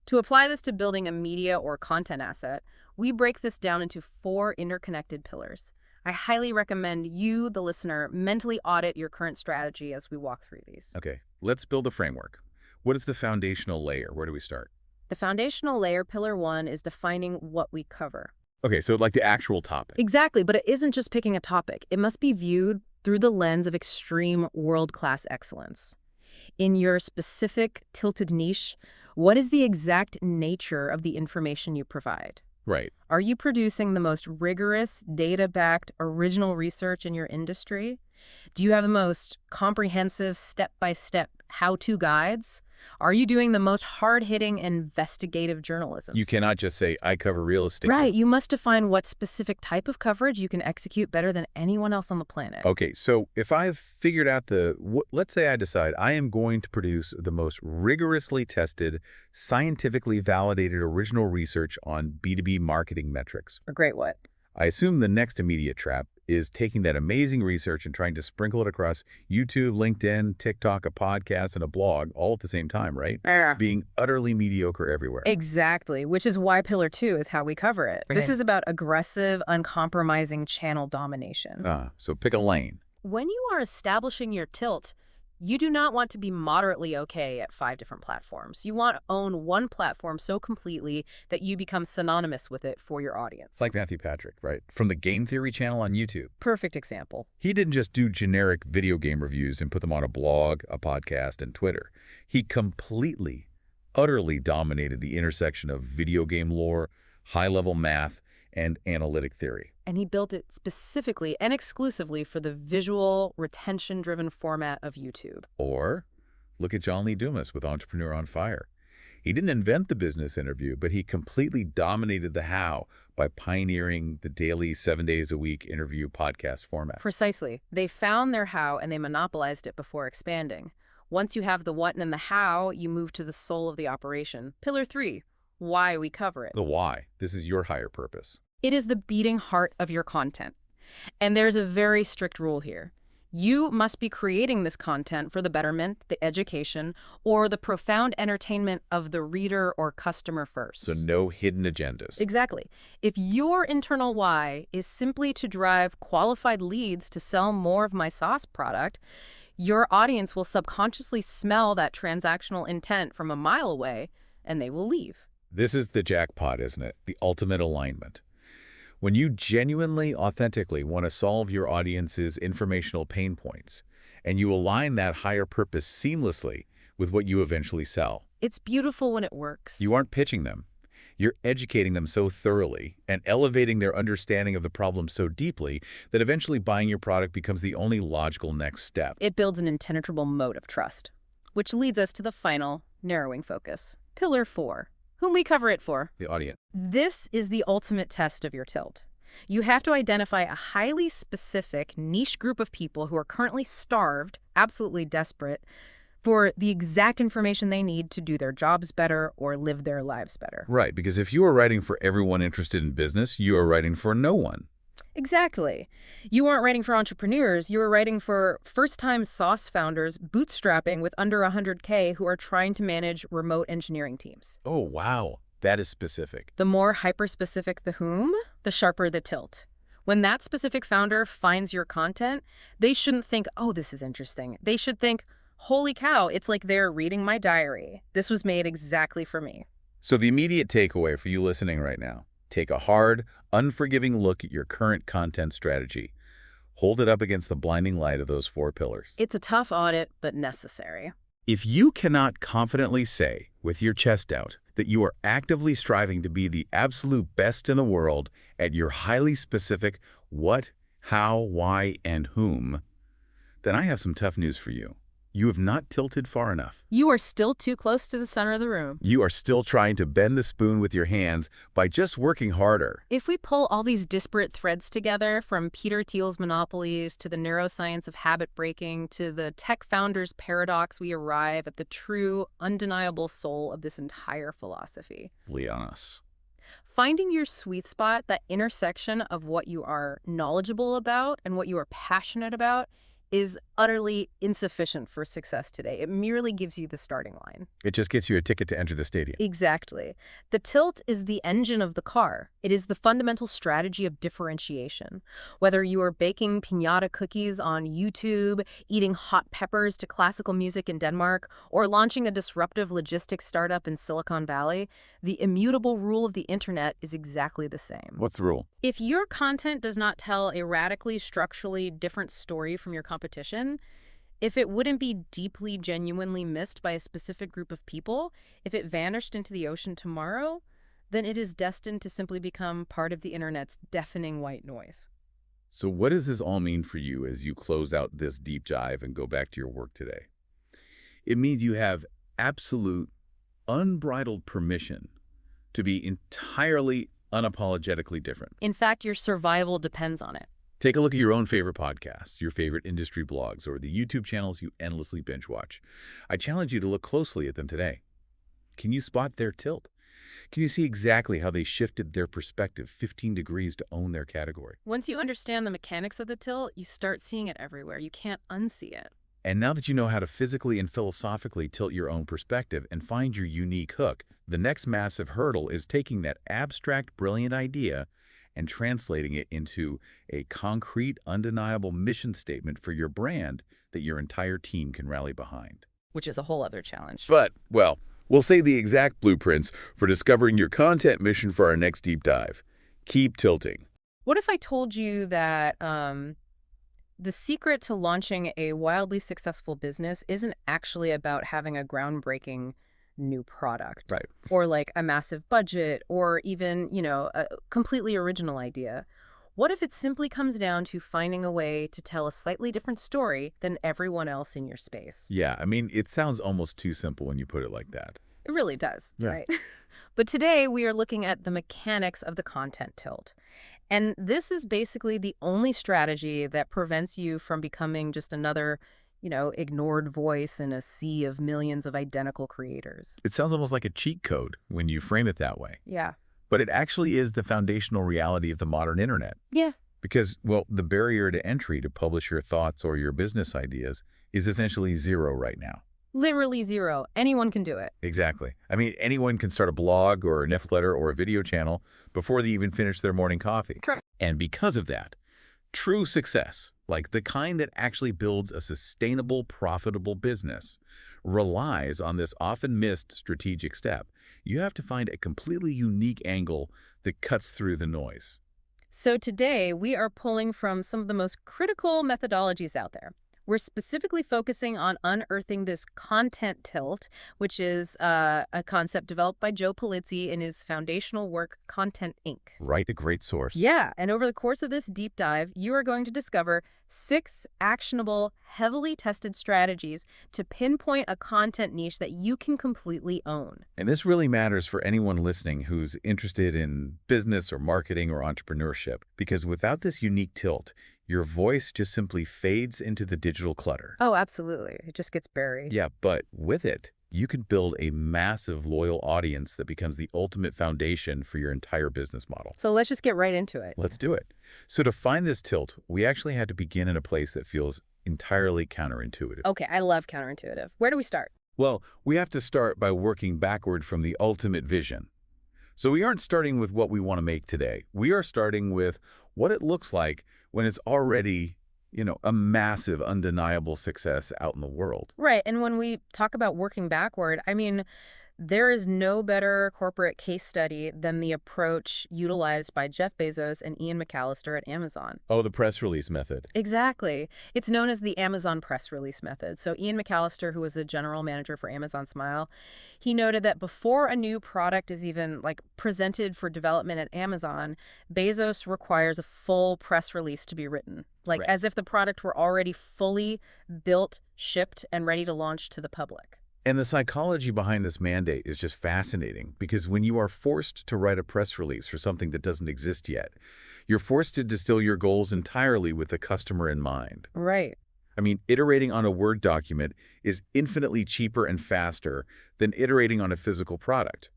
To apply this to building a media or content asset, we break this down into 4 interconnected pillars. I highly recommend you, the listener, mentally audit your current strategy as we walk through these. Okay, let's build a framework. What is the foundational layer? Where do we start? The foundational layer, pillar 1, is defining what we cover. Okay, so like the actual topic. Exactly, but it isn't just picking a topic. It must be viewed through the lens of extreme world-class excellence. In your specific tilted niche, what is the exact nature of the information you provide? Right. Are you producing the most rigorous, data-backed, original research in your industry? Do you have the most comprehensive, step-by-step how-to guides? Are you doing the most hard-hitting investigative journalism? You cannot just say, I cover real estate. Right. You must define what specific type of coverage you can execute better than anyone else on the planet. Okay, so if I've figured out let's say I decide I am going to produce the most rigorously tested, scientifically validated original research on B2B marketing metrics. A great what? I assume the next immediate trap is taking that amazing research and trying to sprinkle it across YouTube, LinkedIn, TikTok, a podcast, and a blog all at the same time, right? Being utterly mediocre everywhere. Exactly, which is why pillar 2 is how we cover it. Okay. This is about aggressive, uncompromising channel domination. So pick a lane. When you are establishing your tilt, you do not want to be moderately okay at 5 different platforms. You want to own one platform so completely that you become synonymous with it for your audience. Like Matthew Patrick, right? From the Game Theory channel on YouTube. Perfect example. He didn't just do generic video game reviews and put them on a blog, a podcast, and Twitter. He completely, utterly dominated the intersection of video game lore, high-level math, and analytic theory. And he built it specifically and exclusively for the visual, retention-driven format of YouTube. Or look at John Lee Dumas with Entrepreneur on Fire. He didn't invent the business interview, but he completely dominated the how by pioneering the daily 7-days-a-week interview podcast format. Precisely. They found their how and they monopolized it before expanding. Once you have the what and the how, you move to the soul of the operation. Pillar 3, why we cover it. The why. This is your higher purpose. It is the beating heart of your content. And there's a very strict rule here. You must be creating this content for the betterment, the education, or the profound entertainment of the reader or customer first. So no hidden agendas. Exactly. If your internal why is simply to drive qualified leads to sell more of my sauce product, your audience will subconsciously smell that transactional intent from a mile away, and they will leave. This is the jackpot, isn't it? The ultimate alignment. When you genuinely, authentically want to solve your audience's informational pain points, and you align that higher purpose seamlessly with what you eventually sell. It's beautiful when it works. You aren't pitching them. You're educating them so thoroughly and elevating their understanding of the problem so deeply that eventually buying your product becomes the only logical next step. It builds an impenetrable moat of trust, which leads us to the final, narrowing focus. Pillar 4. Whom we cover it for? The audience. This is the ultimate test of your tilt. You have to identify a highly specific niche group of people who are currently starved, absolutely desperate, for the exact information they need to do their jobs better or live their lives better. Right, because if you are writing for everyone interested in business, you are writing for no one. Exactly. You aren't writing for entrepreneurs, you are writing for first-time sauce founders bootstrapping with under 100K who are trying to manage remote engineering teams. Oh, wow. That is specific. The more hyper-specific the whom, the sharper the tilt. When that specific founder finds your content, they shouldn't think, oh, this is interesting. They should think, holy cow, it's like they're reading my diary. This was made exactly for me. So the immediate takeaway for you listening right now, take a hard, unforgiving look at your current content strategy. Hold it up against the blinding light of those 4 pillars. It's a tough audit, but necessary. If you cannot confidently say, with your chest out, that you are actively striving to be the absolute best in the world at your highly specific what, how, why, and whom, then I have some tough news for you. You have not tilted far enough. You are still too close to the center of the room. You are still trying to bend the spoon with your hands by just working harder. If we pull all these disparate threads together, from Peter Thiel's monopolies to the neuroscience of habit breaking to the tech founder's paradox, we arrive at the true, undeniable soul of this entire philosophy. Leonis. Finding your sweet spot, that intersection of what you are knowledgeable about and what you are passionate about, is utterly insufficient for success today. It merely gives you the starting line. It just gets you a ticket to enter the stadium. Exactly. The tilt is the engine of the car. It is the fundamental strategy of differentiation. Whether you are baking piñata cookies on YouTube, eating hot peppers to classical music in Denmark, or launching a disruptive logistics startup in Silicon Valley, the immutable rule of the internet is exactly the same. What's the rule? If your content does not tell a radically, structurally different story from your competition, if it wouldn't be deeply, genuinely missed by a specific group of people, if it vanished into the ocean tomorrow, then it is destined to simply become part of the internet's deafening white noise. So what does this all mean for you as you close out this deep dive and go back to your work today? It means you have absolute, unbridled permission to be entirely, unapologetically different. In fact, your survival depends on it. Take a look at your own favorite podcasts, your favorite industry blogs, or the YouTube channels you endlessly binge watch. I challenge you to look closely at them today. Can you spot their tilt? Can you see exactly how they shifted their perspective 15 degrees to own their category? Once you understand the mechanics of the tilt, you start seeing it everywhere. You can't unsee it. And now that you know how to physically and philosophically tilt your own perspective and find your unique hook, the next massive hurdle is taking that abstract, brilliant idea and translating it into a concrete, undeniable mission statement for your brand that your entire team can rally behind. Which is a whole other challenge. But, well, we'll save the exact blueprints for discovering your content mission for our next deep dive. Keep tilting. What if I told you that the secret to launching a wildly successful business isn't actually about having a groundbreaking new product, Right. or like a massive budget, or even, a completely original idea? What if it simply comes down to finding a way to tell a slightly different story than everyone else in your space? Yeah, I mean, it sounds almost too simple when you put it like that. It really does, Yeah. right? But today we are looking at the mechanics of the content tilt. And this is basically the only strategy that prevents you from becoming just another, ignored voice in a sea of millions of identical creators. It sounds almost like a cheat code when you frame it that way. Yeah. But it actually is the foundational reality of the modern internet. Yeah. Because, well, the barrier to entry to publish your thoughts or your business ideas is essentially zero right now. Literally zero. Anyone can do it. Exactly. I mean, anyone can start a blog or a newsletter or a video channel before they even finish their morning coffee. Correct. And because of that, true success, like the kind that actually builds a sustainable, profitable business, relies on this often missed strategic step. You have to find a completely unique angle that cuts through the noise. So today we are pulling from some of the most critical methodologies out there. We're specifically focusing on unearthing this content tilt, which is a concept developed by Joe Pulizzi in his foundational work, Content Inc. Right, a great source. Yeah, and over the course of this deep dive, you are going to discover 6 actionable, heavily tested strategies to pinpoint a content niche that you can completely own. And this really matters for anyone listening who's interested in business or marketing or entrepreneurship, because without this unique tilt, your voice just simply fades into the digital clutter. Oh, absolutely. It just gets buried. Yeah, but with it, you can build a massive loyal audience that becomes the ultimate foundation for your entire business model. So let's just get right into it. Let's do it. So to find this tilt, we actually had to begin in a place that feels entirely counterintuitive. Okay, I love counterintuitive. Where do we start? Well, we have to start by working backward from the ultimate vision. So we aren't starting with what we want to make today. We are starting with what it looks like when it's already, a massive, undeniable success out in the world. Right, and when we talk about working backward, I mean, There is no better corporate case study than the approach utilized by Jeff Bezos and Ian McAllister at Amazon. Oh, the press release method. Exactly. It's known as the Amazon press release method. So Ian McAllister, who was the general manager for Amazon Smile, he noted that before a new product is even presented for development at Amazon, Bezos requires a full press release to be written, Right. as if the product were already fully built, shipped, and ready to launch to the public. And the psychology behind this mandate is just fascinating because when you are forced to write a press release for something that doesn't exist yet, you're forced to distill your goals entirely with the customer in mind. Right. I mean, iterating on a Word document is infinitely cheaper and faster than iterating on a physical product,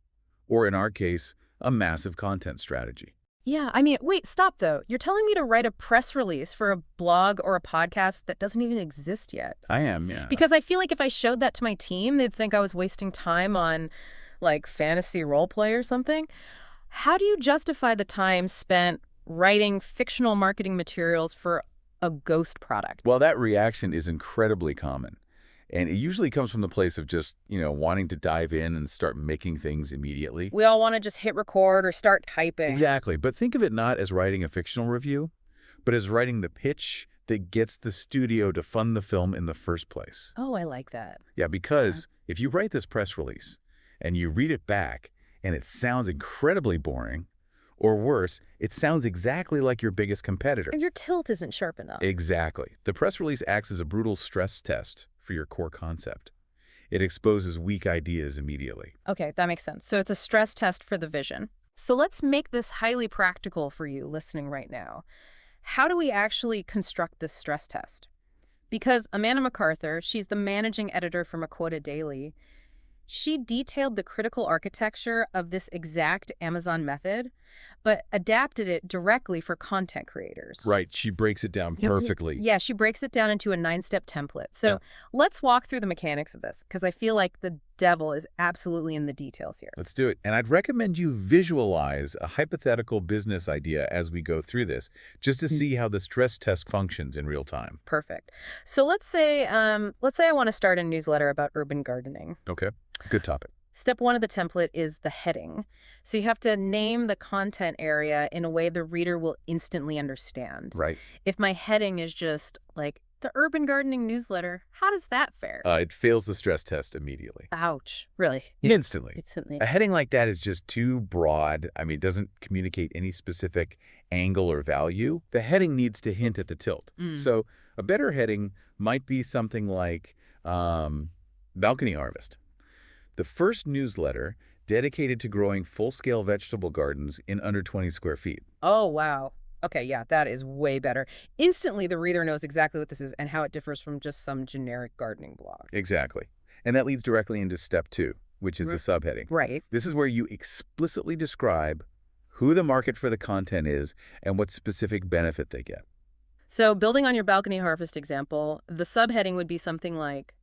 or in our case, a massive content strategy. Yeah, I mean, wait, stop though. You're telling me to write a press release for a blog or a podcast that doesn't even exist yet? I am, yeah. Because I feel like if I showed that to my team, they'd think I was wasting time on, fantasy role play or something. How do you justify the time spent writing fictional marketing materials for a ghost product? Well, that reaction is incredibly common. And it usually comes from the place of just, wanting to dive in and start making things immediately. We all want to just hit record or start typing. Exactly. But think of it not as writing a fictional review, but as writing the pitch that gets the studio to fund the film in the first place. Oh, I like that. Yeah, because if you write this press release and you read it back and it sounds incredibly boring, or worse, it sounds exactly like your biggest competitor. And your tilt isn't sharp enough. Exactly. The press release acts as a brutal stress test for your core concept. It exposes weak ideas immediately. Okay, that makes sense. So it's a stress test for the vision. So let's make this highly practical for you listening right now. How do we actually construct this stress test? Because Amanda MacArthur, she's the managing editor for Makota Daily, she detailed the critical architecture of this exact Amazon method, but adapted it directly for content creators. Right. She breaks it down perfectly. Yeah, she breaks it down into a 9-step template. So let's walk through the mechanics of this, because I feel like the devil is absolutely in the details here. Let's do it. And I'd recommend you visualize a hypothetical business idea as we go through this, just to see how the stress test functions in real time. Perfect. So let's say I want to start a newsletter about urban gardening. Okay. Good topic. Step 1 of the template is the heading. So you have to name the content area in a way the reader will instantly understand. Right. If my heading is just the urban gardening newsletter, how does that fare? It fails the stress test immediately. Ouch. Really? Instantly. Instantly. A heading like that is just too broad. I mean, it doesn't communicate any specific angle or value. The heading needs to hint at the tilt. So a better heading might be something like balcony harvest. The first newsletter dedicated to growing full-scale vegetable gardens in under 20 square feet. Oh, wow. Okay, yeah, that is way better. Instantly, the reader knows exactly what this is and how it differs from just some generic gardening blog. Exactly. And that leads directly into step 2, which is the subheading. Right. This is where you explicitly describe who the market for the content is and what specific benefit they get. So building on your balcony harvest example, the subheading would be something like,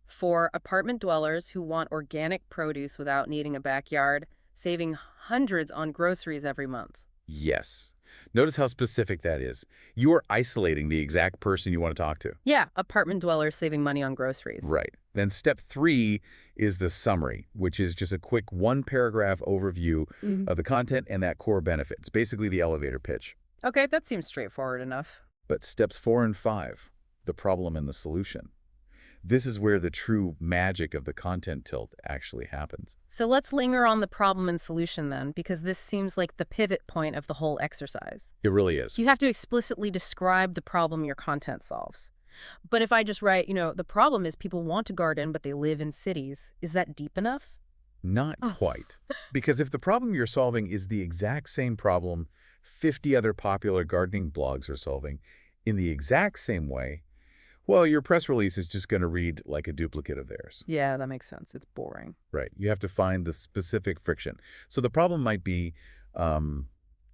for apartment dwellers who want organic produce without needing a backyard, saving hundreds on groceries every month. Yes. Notice how specific that is. You are isolating the exact person you want to talk to. Yeah, apartment dwellers saving money on groceries. Right. Then step 3 is the summary, which is just a quick one-paragraph overview of the content and that core benefit. It's basically the elevator pitch. Okay, that seems straightforward enough. But steps 4 and 5, the problem and the solution. This is where the true magic of the content tilt actually happens. So let's linger on the problem and solution then, because this seems like the pivot point of the whole exercise. It really is. You have to explicitly describe the problem your content solves. But if I just write, the problem is people want to garden, but they live in cities, is that deep enough? Not quite. Because if the problem you're solving is the exact same problem 50 other popular gardening blogs are solving in the exact same way, well, your press release is just going to read like a duplicate of theirs. Yeah, that makes sense. It's boring. Right. You have to find the specific friction. So the problem might be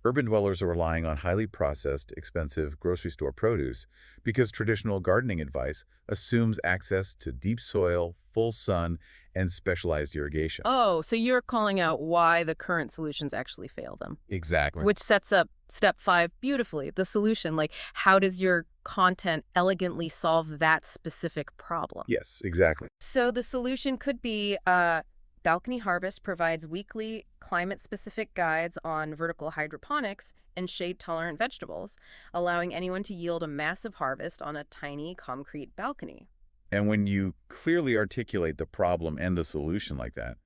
urban dwellers are relying on highly processed, expensive grocery store produce because traditional gardening advice assumes access to deep soil, full sun, and specialized irrigation. Oh, so you're calling out why the current solutions actually fail them. Exactly. Which sets up step 5 beautifully. The solution, how does your content elegantly solve that specific problem? Yes, exactly. So the solution could be Balcony Harvest provides weekly climate-specific guides on vertical hydroponics and shade-tolerant vegetables, allowing anyone to yield a massive harvest on a tiny concrete balcony. And when you clearly articulate the problem and the solution like that,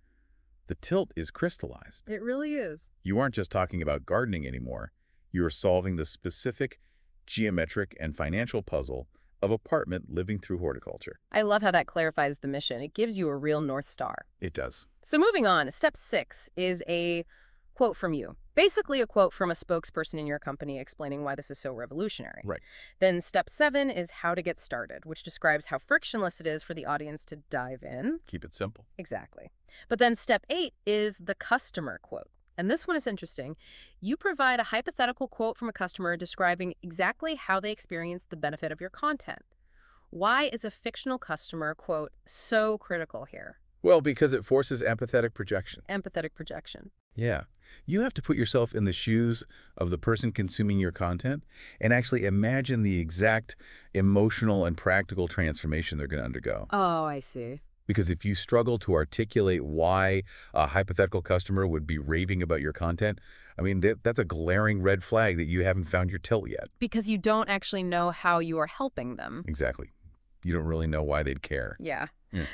the tilt is crystallized. It really is. You aren't just talking about gardening anymore. You are solving the specific geometric and financial puzzle of apartment living through horticulture. I love how that clarifies the mission. It gives you a real North Star. It does. So moving on, step 6 is a quote from you. Basically a quote from a spokesperson in your company explaining why this is so revolutionary. Right. Then step 7 is how to get started, which describes how frictionless it is for the audience to dive in. Keep it simple. Exactly. But then step 8 is the customer quote. And this one is interesting. You provide a hypothetical quote from a customer describing exactly how they experienced the benefit of your content. Why is a fictional customer quote so critical here? Well, because it forces empathetic projection. Empathetic projection. Yeah. You have to put yourself in the shoes of the person consuming your content and actually imagine the exact emotional and practical transformation they're going to undergo. Oh, I see. Because if you struggle to articulate why a hypothetical customer would be raving about your content, I mean, that's a glaring red flag that you haven't found your tilt yet. Because you don't actually know how you are helping them. Exactly. You don't really know why they'd care. Yeah. Yeah.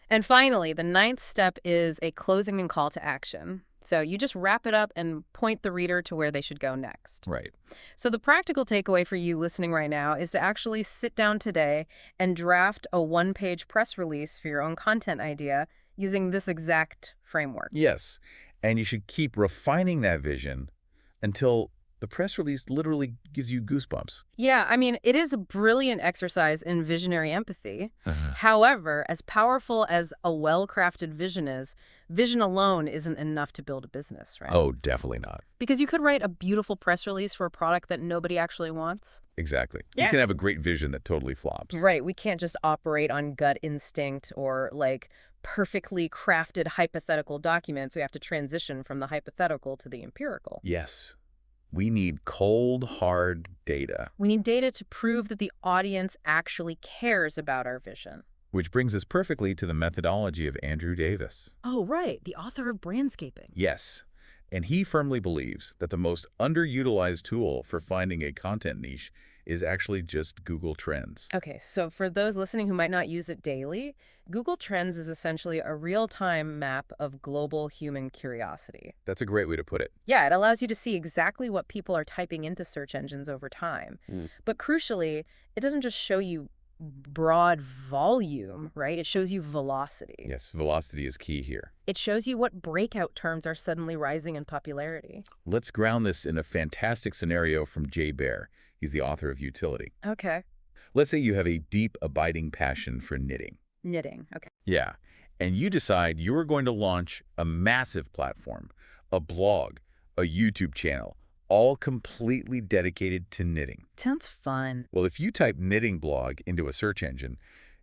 And finally, the 9th step is a closing and call to action. So you just wrap it up and point the reader to where they should go next. Right. So the practical takeaway for you listening right now is to actually sit down today and draft a 1-page press release for your own content idea using this exact framework. Yes. And you should keep refining that vision until the press release literally gives you goosebumps. Yeah, I mean, it is a brilliant exercise in visionary empathy. Uh-huh. However, as powerful as a well-crafted vision is, vision alone isn't enough to build a business, right? Oh, definitely not. Because you could write a beautiful press release for a product that nobody actually wants. Exactly. Yeah. You can have a great vision that totally flops. Right, we can't just operate on gut instinct or, like, perfectly crafted hypothetical documents. We have to transition from the hypothetical to the empirical. Yes. We need cold, hard data. We need data to prove that the audience actually cares about our vision. Which brings us perfectly to the methodology of Andrew Davis. Oh, right, the author of Brandscaping. Yes. And he firmly believes that the most underutilized tool for finding a content niche is actually just Google Trends. Okay, so for those listening who might not use it daily, Google Trends is essentially a real-time map of global human curiosity. That's a great way to put it. Yeah, it allows you to see exactly what people are typing into search engines over time. But crucially, it doesn't just show you broad volume, right? It shows you velocity. Yes, velocity is key here. It shows you what breakout terms are suddenly rising in popularity. Let's ground this in a fantastic scenario from Jay Baer. He's the author of Utility. Okay. Let's say you have a deep, abiding passion for knitting. Knitting, okay. Yeah. And you decide you are going to launch a massive platform, a blog, a YouTube channel, all completely dedicated to knitting. Sounds fun. Well, if you type knitting blog into a search engine,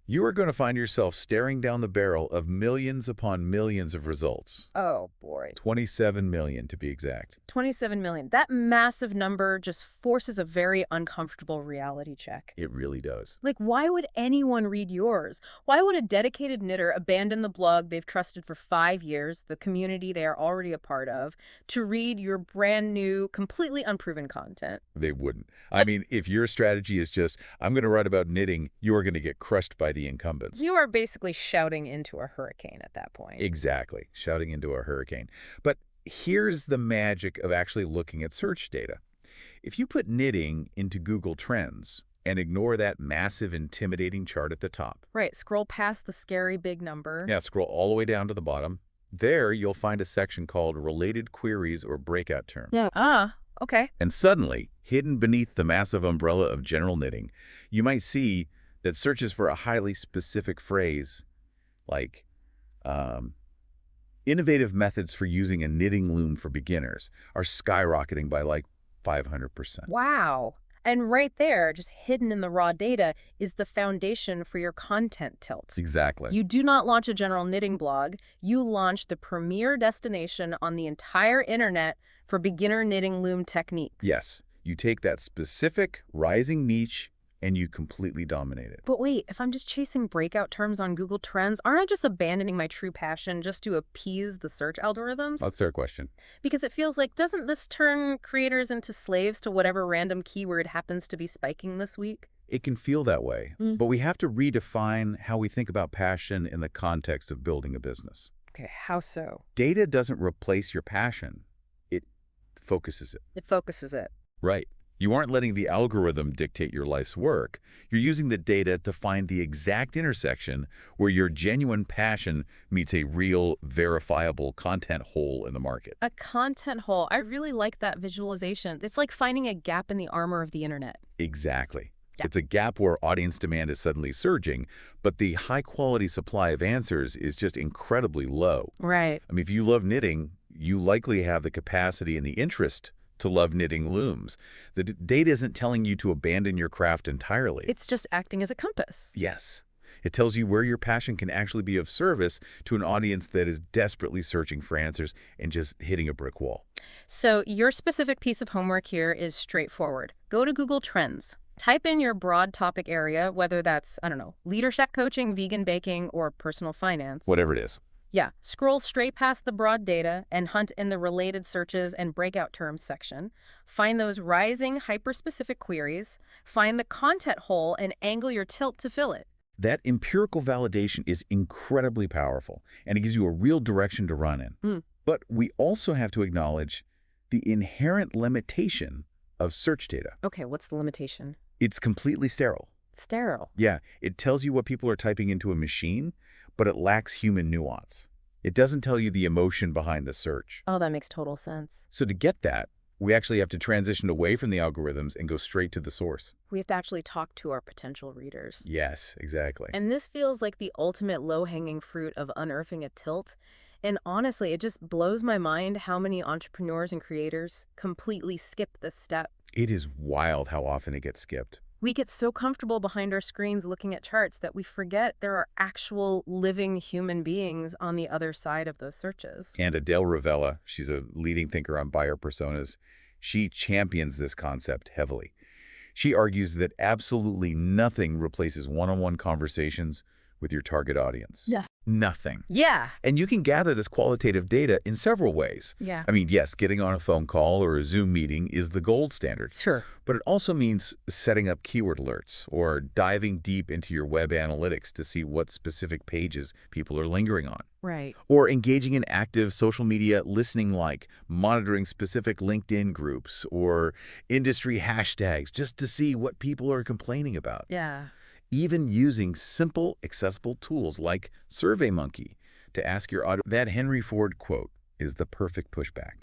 you are going to find yourself staring down the barrel of millions upon millions of results. Oh, boy. 27 million to be exact. 27 million. That massive number just forces a very uncomfortable reality check. It really does. Like, why would anyone read yours? Why would a dedicated knitter abandon the blog they've trusted for 5 years, the community they are already a part of, to read your brand new, completely unproven content? They wouldn't. I mean, if your strategy is just, I'm going to write about knitting, you are going to get crushed by the incumbents. You are basically shouting into a hurricane at that point. Exactly. Shouting into a hurricane. But here's the magic of actually looking at search data. If you put knitting into Google Trends and ignore that massive, intimidating chart at the top. Right. Scroll past the scary big number. Yeah, scroll all the way down to the bottom. There, you'll find a section called Related Queries or Breakout Terms. Yeah. Okay. And suddenly, hidden beneath the massive umbrella of general knitting, you might see that searches for a highly specific phrase like innovative methods for using a knitting loom for beginners are skyrocketing by like 500%. Wow. And right there, just hidden in the raw data, is the foundation for your content tilt. Exactly. You do not launch a general knitting blog. You launch the premier destination on the entire internet for beginner knitting loom techniques. Yes. You take that specific rising niche and you completely dominate it. But wait, if I'm just chasing breakout terms on Google Trends, aren't I just abandoning my true passion just to appease the search algorithms? That's their question. Because it feels like, doesn't this turn creators into slaves to whatever random keyword happens to be spiking this week? It can feel that way, but we have to redefine how we think about passion in the context of building a business. Okay, how so? Data doesn't replace your passion. It focuses it. It focuses it. Right. You aren't letting the algorithm dictate your life's work. You're using the data to find the exact intersection where your genuine passion meets a real, verifiable content hole in the market. A content hole. I really like that visualization. It's like finding a gap in the armor of the internet. Exactly. Yeah. It's a gap where audience demand is suddenly surging, but the high-quality supply of answers is just incredibly low. Right. I mean, if you love knitting, you likely have the capacity and the interest to love knitting looms. The data isn't telling you to abandon your craft entirely. It's just acting as a compass. Yes. It tells you where your passion can actually be of service to an audience that is desperately searching for answers and just hitting a brick wall. So your specific piece of homework here is straightforward. Go to Google Trends. Type in your broad topic area, whether that's, I don't know, leadership coaching, vegan baking, or personal finance. Whatever it is. Yeah, scroll straight past the broad data and hunt in the related searches and breakout terms section. Find those rising hyper-specific queries. Find the content hole and angle your tilt to fill it. That empirical validation is incredibly powerful, and it gives you a real direction to run in. But we also have to acknowledge the inherent limitation of search data. Okay, what's the limitation? It's completely sterile. Sterile. Yeah, it tells you what people are typing into a machine, but it lacks human nuance. It doesn't tell you the emotion behind the search. Oh, that makes total sense. So to get that, we actually have to transition away from the algorithms and go straight to the source. We have to actually talk to our potential readers. Yes, exactly. And this feels like the ultimate low-hanging fruit of unearthing a tilt. And honestly, it just blows my mind how many entrepreneurs and creators completely skip this step. It is wild how often it gets skipped. We get so comfortable behind our screens looking at charts that we forget there are actual living human beings on the other side of those searches. And Adele Ravella, she's a leading thinker on buyer personas, she champions this concept heavily. She argues that absolutely nothing replaces one-on-one conversations with your target audience. Yeah. Nothing. Yeah. And you can gather this qualitative data in several ways. Yeah. I mean, yes, getting on a phone call or a Zoom meeting is the gold standard. Sure. But it also means setting up keyword alerts or diving deep into your web analytics to see what specific pages people are lingering on. Right. Or engaging in active social media listening, like monitoring specific LinkedIn groups or industry hashtags just to see what people are complaining about. Yeah. Even using simple, accessible tools like SurveyMonkey to ask your audience. That Henry Ford quote is the perfect pushback.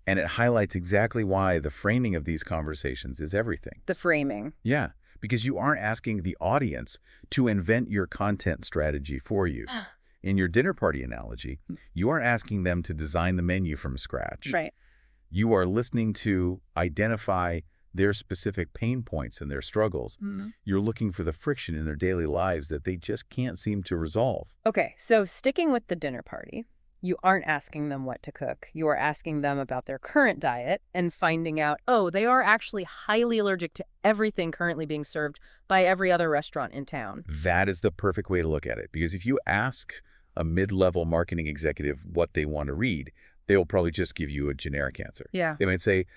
And it highlights exactly why the framing of these conversations is everything. The framing. Yeah, because you aren't asking the audience to invent your content strategy for you. In your dinner party analogy, you aren't asking them to design the menu from scratch. Right. You are listening to identify their specific pain points and their struggles. You're looking for the friction in their daily lives that they just can't seem to resolve. Okay, so sticking with the dinner party, you aren't asking them what to cook. You are asking them about their current diet and finding out, oh, they are actually highly allergic to everything currently being served by every other restaurant in town. That is the perfect way to look at it, because if you ask a mid-level marketing executive what they want to read, they'll probably just give you a generic answer. Yeah. They might say,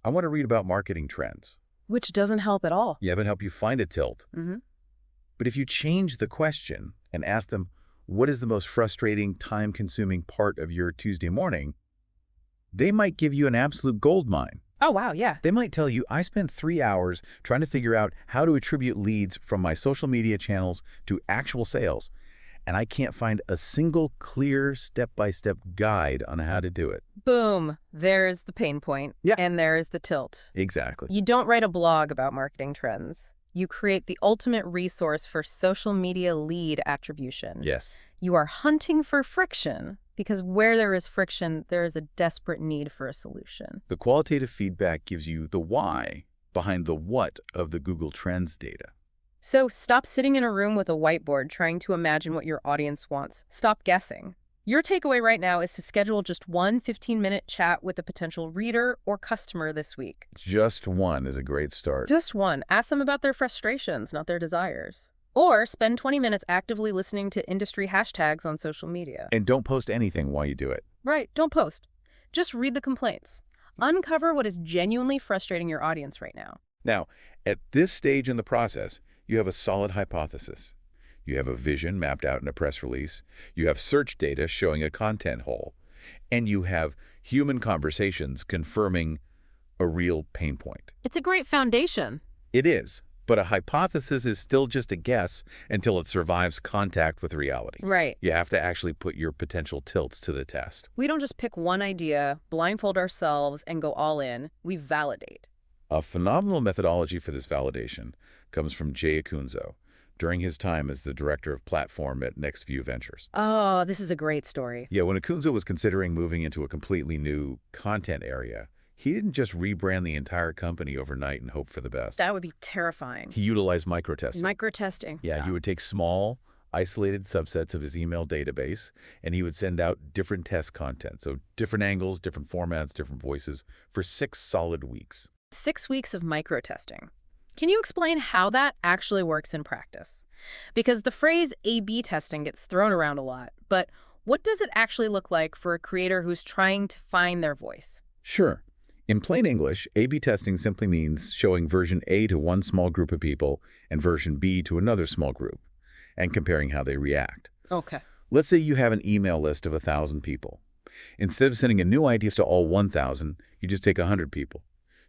I want to read about marketing trends. Which doesn't help at all. Yeah, it would help you find a tilt. But if you change the question and ask them, what is the most frustrating, time-consuming part of your Tuesday morning, they might give you an absolute goldmine. Oh, wow, yeah. They might tell you, I spent 3 hours trying to figure out how to attribute leads from my social media channels to actual sales, and I can't find a single clear step-by-step guide on how to do it. Boom. There's the pain point. Yeah. And there's the tilt. Exactly. You don't write a blog about marketing trends. You create the ultimate resource for social media lead attribution. Yes. You are hunting for friction because where there is friction, there is a desperate need for a solution. The qualitative feedback gives you the why behind the what of the Google Trends data. So stop sitting in a room with a whiteboard trying to imagine what your audience wants. Stop guessing. Your takeaway right now is to schedule just one 15-minute chat with a potential reader or customer this week. Just one is a great start. Just one. Ask them about their frustrations, not their desires. Or spend 20 minutes actively listening to industry hashtags on social media. And don't post anything while you do it. Right, don't post. Just read the complaints. Uncover what is genuinely frustrating your audience right now. Now, at this stage in the process, you have a solid hypothesis. You have a vision mapped out in a press release. You have search data showing a content hole. And you have human conversations confirming a real pain point. It's a great foundation. It is, but a hypothesis is still just a guess until it survives contact with reality. Right. You have to actually put your potential tilts to the test. We don't just pick one idea, blindfold ourselves, and go all in. We validate. A phenomenal methodology for this validation comes from Jay Acunzo during his time as the director of platform at NextView Ventures. Oh, this is a great story. Yeah, when Acunzo was considering moving into a completely new content area, he didn't just rebrand the entire company overnight and hope for the best. That would be terrifying. He utilized microtesting. Microtesting. Yeah, he would take small, isolated subsets of his email database, and he would send out different test content. So different angles, different formats, different voices for 6 solid weeks. 6 weeks of microtesting. Can you explain how that actually works in practice? Because the phrase A/B testing gets thrown around a lot, but what does it actually look like for a creator who's trying to find their voice? Sure. In plain English, A/B testing simply means showing version A to one small group of people and version B to another small group, and comparing how they react. Okay. Let's say you have an email list of 1,000 people. Instead of sending a new ideas to all 1,000, you just take 100 people.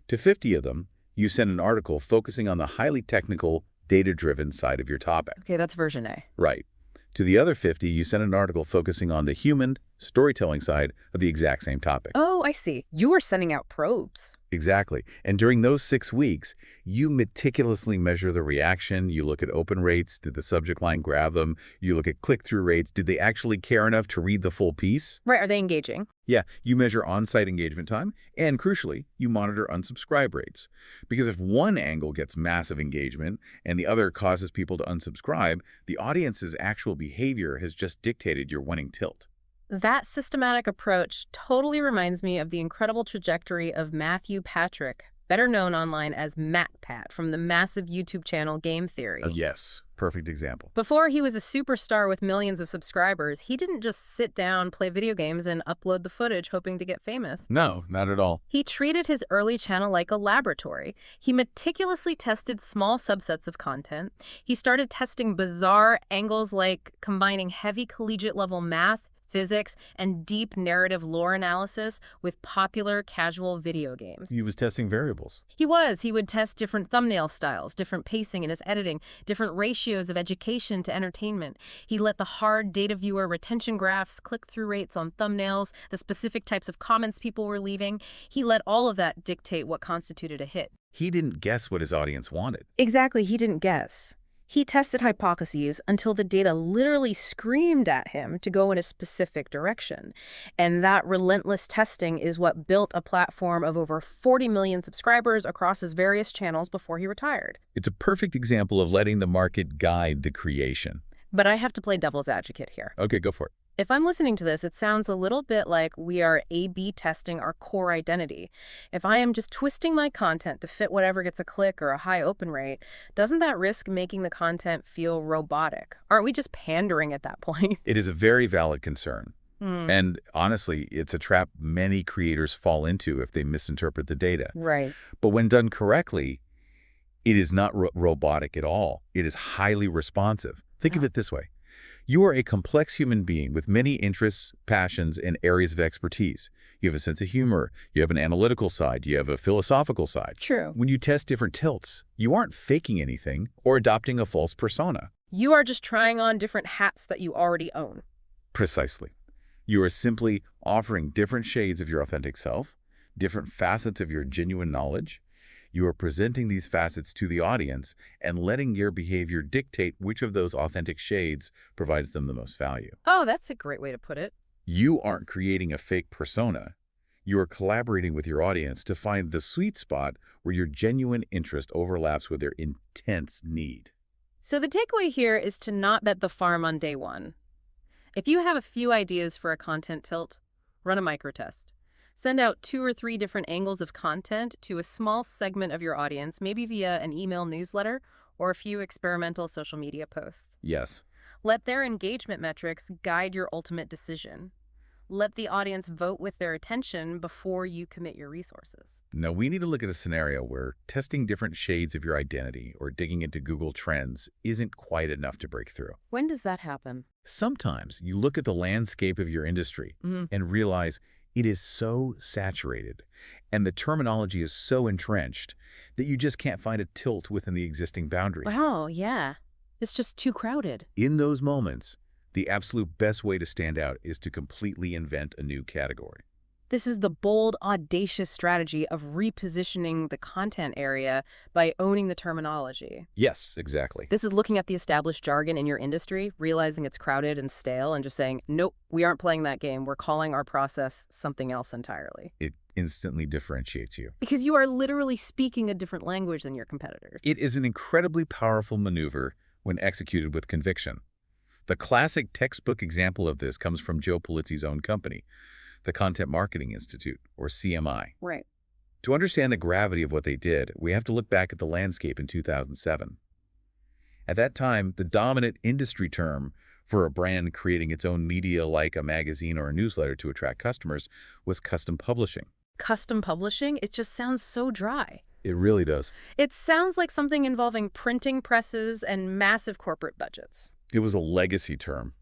To 50 of them, you send an article focusing on the highly technical, data-driven side of your topic. Okay, that's version A. Right. To the other 50, you send an article focusing on the human, storytelling side of the exact same topic. Oh, I see. You are sending out probes. Exactly. And during those 6 weeks, you meticulously measure the reaction. You look at open rates. Did the subject line grab them? You look at click-through rates. Did they actually care enough to read the full piece? Right, are they engaging? Yeah, you measure on-site engagement time, and crucially, you monitor unsubscribe rates. Because if one angle gets massive engagement and the other causes people to unsubscribe, the audience's actual behavior has just dictated your winning tilt. That systematic approach totally reminds me of the incredible trajectory of Matthew Patrick, better known online as MatPat from the massive YouTube channel Game Theory. Yes, perfect example. Before he was a superstar with millions of subscribers, he didn't just sit down, play video games, and upload the footage hoping to get famous. No, not at all. He treated his early channel like a laboratory. He meticulously tested small subsets of content. He started testing bizarre angles like combining heavy collegiate-level math, physics, and deep narrative lore analysis with popular casual video games. He was testing variables. He would test different thumbnail styles, different pacing in his editing, different ratios of education to entertainment. He let the hard data viewer retention graphs, click-through rates on thumbnails, the specific types of comments people were leaving. He let all of that dictate what constituted a hit. He didn't guess what his audience wanted. Exactly, he didn't guess. He tested hypotheses until the data literally screamed at him to go in a specific direction. And that relentless testing is what built a platform of over 40 million subscribers across his various channels before he retired. It's a perfect example of letting the market guide the creation. But I have to play devil's advocate here. Okay, go for it. If I'm listening to this, it sounds a little bit like we are A/B testing our core identity. If I am just twisting my content to fit whatever gets a click or a high open rate, doesn't that risk making the content feel robotic? Aren't we just pandering at that point? It is a very valid concern. And honestly, it's a trap many creators fall into if they misinterpret the data. Right. But when done correctly, it is not robotic at all. It is highly responsive. Think of it this way. You are a complex human being with many interests, passions, and areas of expertise. You have a sense of humor. You have an analytical side. You have a philosophical side. True. When you test different tilts, you aren't faking anything or adopting a false persona. You are just trying on different hats that you already own. Precisely. You are simply offering different shades of your authentic self, different facets of your genuine knowledge. You are presenting these facets to the audience and letting your behavior dictate which of those authentic shades provides them the most value. Oh, that's a great way to put it. You aren't creating a fake persona. You are collaborating with your audience to find the sweet spot where your genuine interest overlaps with their intense need. So the takeaway here is to not bet the farm on day one. If you have a few ideas for a content tilt, run a microtest. Send out 2 or 3 different angles of content to a small segment of your audience, maybe via an email newsletter or a few experimental social media posts. Yes. Let their engagement metrics guide your ultimate decision. Let the audience vote with their attention before you commit your resources. Now, we need to look at a scenario where testing different shades of your identity or digging into Google Trends isn't quite enough to break through. When does that happen? Sometimes you look at the landscape of your industry and realize it is so saturated and the terminology is so entrenched that you just can't find a tilt within the existing boundary. Oh, yeah. It's just too crowded. In those moments, the absolute best way to stand out is to completely invent a new category. This is the bold, audacious strategy of repositioning the content area by owning the terminology. Yes, exactly. This is looking at the established jargon in your industry, realizing it's crowded and stale, and just saying, nope, we aren't playing that game. We're calling our process something else entirely. It instantly differentiates you. Because you are literally speaking a different language than your competitors. It is an incredibly powerful maneuver when executed with conviction. The classic textbook example of this comes from Joe Pulizzi's own company, the Content Marketing Institute, or CMI. Right. To understand the gravity of what they did, we have to look back at the landscape in 2007. At that time, the dominant industry term for a brand creating its own media like a magazine or a newsletter to attract customers was custom publishing. Custom publishing? It just sounds so dry. It really does. It sounds like something involving printing presses and massive corporate budgets. It was a legacy term.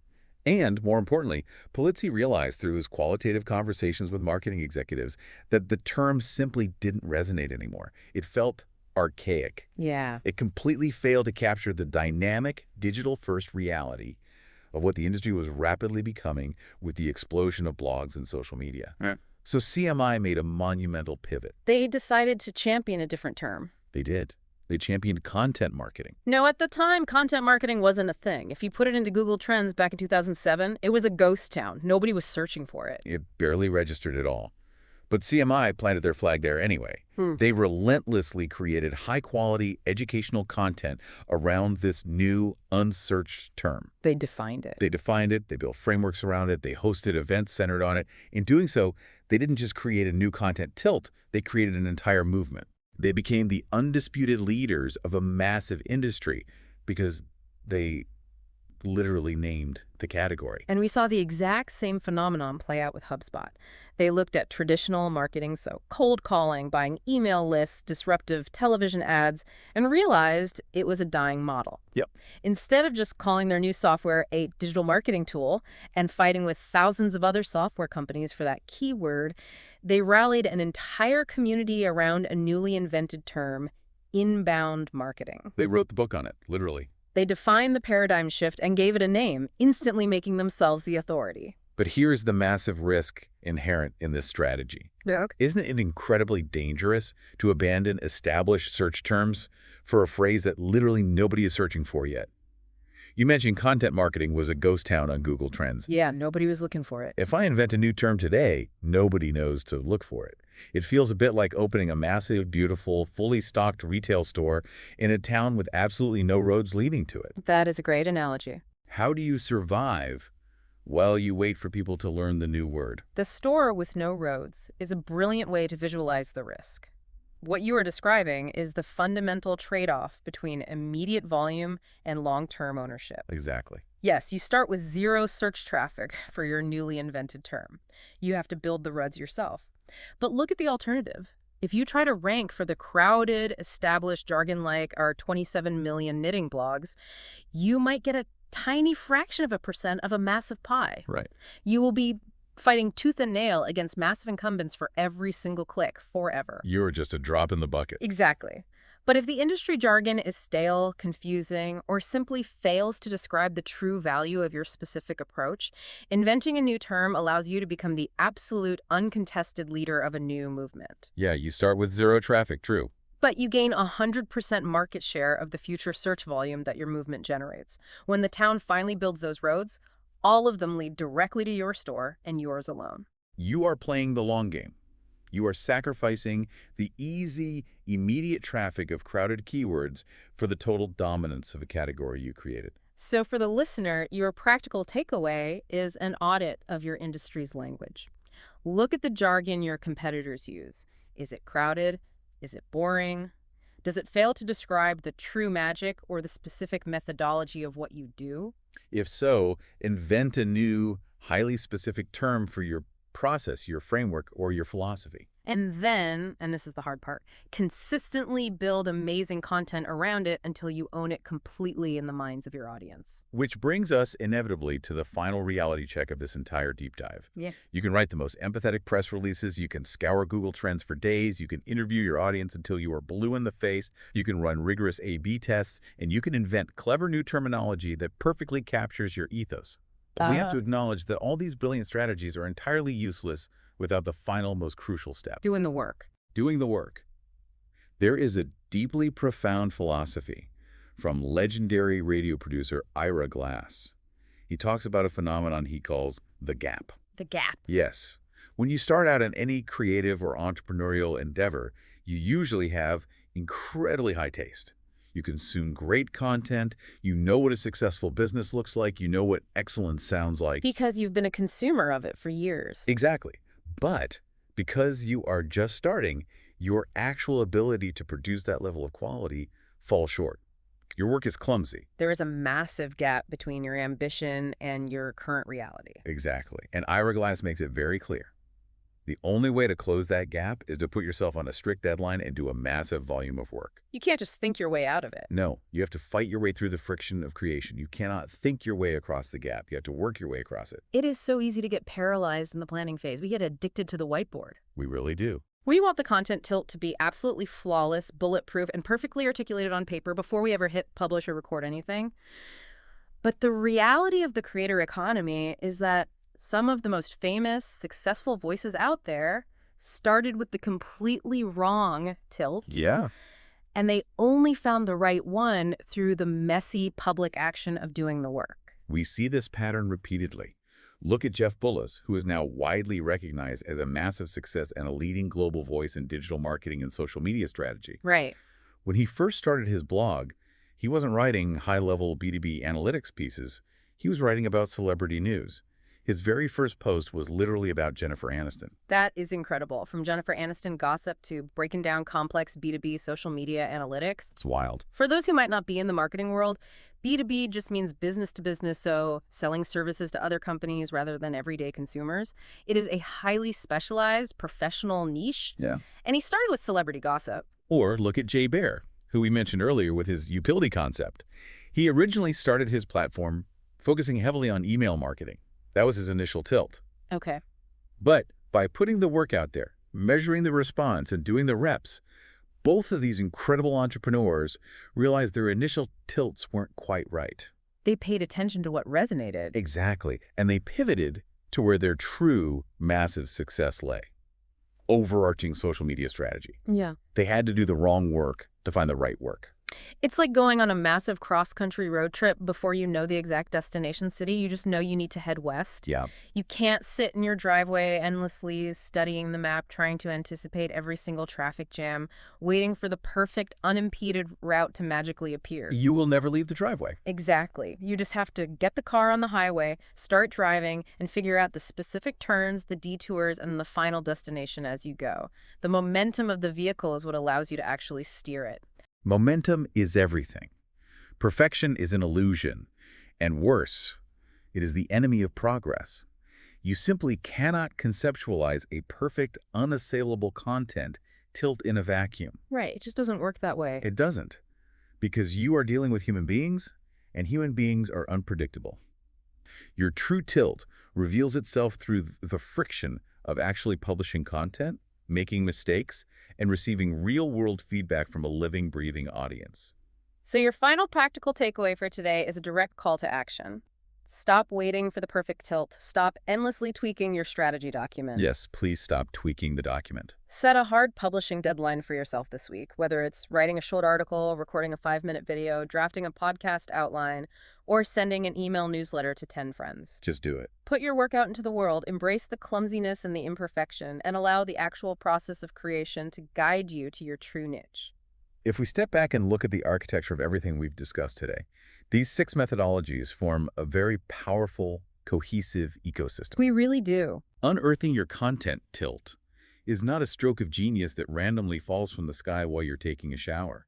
And, more importantly, Pulizzi realized through his qualitative conversations with marketing executives that the term simply didn't resonate anymore. It felt archaic. Yeah. It completely failed to capture the dynamic, digital-first reality of what the industry was rapidly becoming with the explosion of blogs and social media. Yeah. So CMI made a monumental pivot. They decided to champion a different term. They did. They championed content marketing. No, at the time, content marketing wasn't a thing. If you put it into Google Trends back in 2007, it was a ghost town. Nobody was searching for it. It barely registered at all. But CMI planted their flag there anyway. They relentlessly created high-quality educational content around this new, unsearched term. They defined it. They defined it, they built frameworks around it, they hosted events centered on it. In doing so, they didn't just create a new content tilt, they created an entire movement. They became the undisputed leaders of a massive industry because they literally named the category. And we saw the exact same phenomenon play out with HubSpot. They looked at traditional marketing, so cold calling, buying email lists, disruptive television ads, and realized it was a dying model. Yep. Instead of just calling their new software a digital marketing tool and fighting with thousands of other software companies for that keyword, they rallied an entire community around a newly invented term, inbound marketing. They wrote the book on it, literally. They defined the paradigm shift and gave it a name, instantly making themselves the authority. But here's the massive risk inherent in this strategy. Yeah. Isn't it incredibly dangerous to abandon established search terms for a phrase that literally nobody is searching for yet? You mentioned content marketing was a ghost town on Google Trends. Yeah, nobody was looking for it. If I invent a new term today, nobody knows to look for it. It feels a bit like opening a massive, beautiful, fully stocked retail store in a town with absolutely no roads leading to it. That is a great analogy. How do you survive while you wait for people to learn the new word? The store with no roads is a brilliant way to visualize the risk. What you are describing is the fundamental trade-off between immediate volume and long-term ownership. Exactly. Yes, you start with zero search traffic for your newly invented term. You have to build the roads yourself. But look at the alternative. If you try to rank for the crowded, established jargon like our 27 million knitting blogs, you might get a tiny fraction of a percent of a massive pie. Right. You will be fighting tooth and nail against massive incumbents for every single click forever. You're just a drop in the bucket. Exactly. But if the industry jargon is stale, confusing, or simply fails to describe the true value of your specific approach, inventing a new term allows you to become the absolute uncontested leader of a new movement. Yeah, you start with zero traffic, true. But you gain 100% market share of the future search volume that your movement generates. When the town finally builds those roads, all of them lead directly to your store and yours alone. You are playing the long game. You are sacrificing the easy, immediate traffic of crowded keywords for the total dominance of a category you created. So for the listener, your practical takeaway is an audit of your industry's language. Look at the jargon your competitors use. Is it crowded? Is it boring? Does it fail to describe the true magic or the specific methodology of what you do? If so, invent a new, highly specific term for your process, your framework, or your philosophy. And then, and this is the hard part, consistently build amazing content around it until you own it completely in the minds of your audience. Which brings us inevitably to the final reality check of this entire deep dive. Yeah. You can write the most empathetic press releases, you can scour Google Trends for days, you can interview your audience until you are blue in the face, you can run rigorous A/B tests, and you can invent clever new terminology that perfectly captures your ethos. We have to acknowledge that all these brilliant strategies are entirely useless without the final, most crucial step. Doing the work. Doing the work. There is a deeply profound philosophy from legendary radio producer Ira Glass. He talks about a phenomenon he calls the gap. The gap. Yes. When you start out in any creative or entrepreneurial endeavor, you usually have incredibly high taste. You consume great content, you know what a successful business looks like, you know what excellence sounds like. Because you've been a consumer of it for years. Exactly. But because you are just starting, your actual ability to produce that level of quality falls short. Your work is clumsy. There is a massive gap between your ambition and your current reality. Exactly. And Ira Glass makes it very clear. The only way to close that gap is to put yourself on a strict deadline and do a massive volume of work. You can't just think your way out of it. No, you have to fight your way through the friction of creation. You cannot think your way across the gap. You have to work your way across it. It is so easy to get paralyzed in the planning phase. We get addicted to the whiteboard. We really do. We want the content tilt to be absolutely flawless, bulletproof, and perfectly articulated on paper before we ever hit publish or record anything. But the reality of the creator economy is that some of the most famous, successful voices out there started with the completely wrong tilt. Yeah. And they only found the right one through the messy public action of doing the work. We see this pattern repeatedly. Look at Jeff Bullis, who is now widely recognized as a massive success and a leading global voice in digital marketing and social media strategy. Right. When he first started his blog, he wasn't writing high-level B2B analytics pieces. He was writing about celebrity news. His very first post was literally about Jennifer Aniston. That is incredible. From Jennifer Aniston gossip to breaking down complex B2B social media analytics. It's wild. For those who might not be in the marketing world, B2B just means business to business, so selling services to other companies rather than everyday consumers. It is a highly specialized professional niche. Yeah. And he started with celebrity gossip. Or look at Jay Baer, who we mentioned earlier with his utility concept. He originally started his platform focusing heavily on email marketing. That was his initial tilt. Okay. But by putting the work out there, measuring the response, and doing the reps, both of these incredible entrepreneurs realized their initial tilts weren't quite right. They paid attention to what resonated. Exactly. And they pivoted to where their true massive success lay. Overarching social media strategy. Yeah. They had to do the wrong work to find the right work. It's like going on a massive cross-country road trip before you know the exact destination city. You just know you need to head west. Yeah. You can't sit in your driveway endlessly studying the map, trying to anticipate every single traffic jam, waiting for the perfect, unimpeded route to magically appear. You will never leave the driveway. Exactly. You just have to get the car on the highway, start driving, and figure out the specific turns, the detours, and the final destination as you go. The momentum of the vehicle is what allows you to actually steer it. Momentum is everything. Perfection is an illusion. And worse, it is the enemy of progress. You simply cannot conceptualize a perfect, unassailable content tilt in a vacuum. Right. It just doesn't work that way. It doesn't. Because you are dealing with human beings, and human beings are unpredictable. Your true tilt reveals itself through the friction of actually publishing content, making mistakes, and receiving real-world feedback from a living, breathing audience. So your final practical takeaway for today is a direct call to action. Stop waiting for the perfect tilt. Stop endlessly tweaking your strategy document. Yes, please stop tweaking the document. Set a hard publishing deadline for yourself this week, whether it's writing a short article, recording a 5-minute video, drafting a podcast outline, or sending an email newsletter to 10 friends. Just do it. Put your work out into the world, embrace the clumsiness and the imperfection, and allow the actual process of creation to guide you to your true niche. If we step back and look at the architecture of everything we've discussed today, these 6 methodologies form a very powerful, cohesive ecosystem. We really do. Unearthing your content tilt is not a stroke of genius that randomly falls from the sky while you're taking a shower.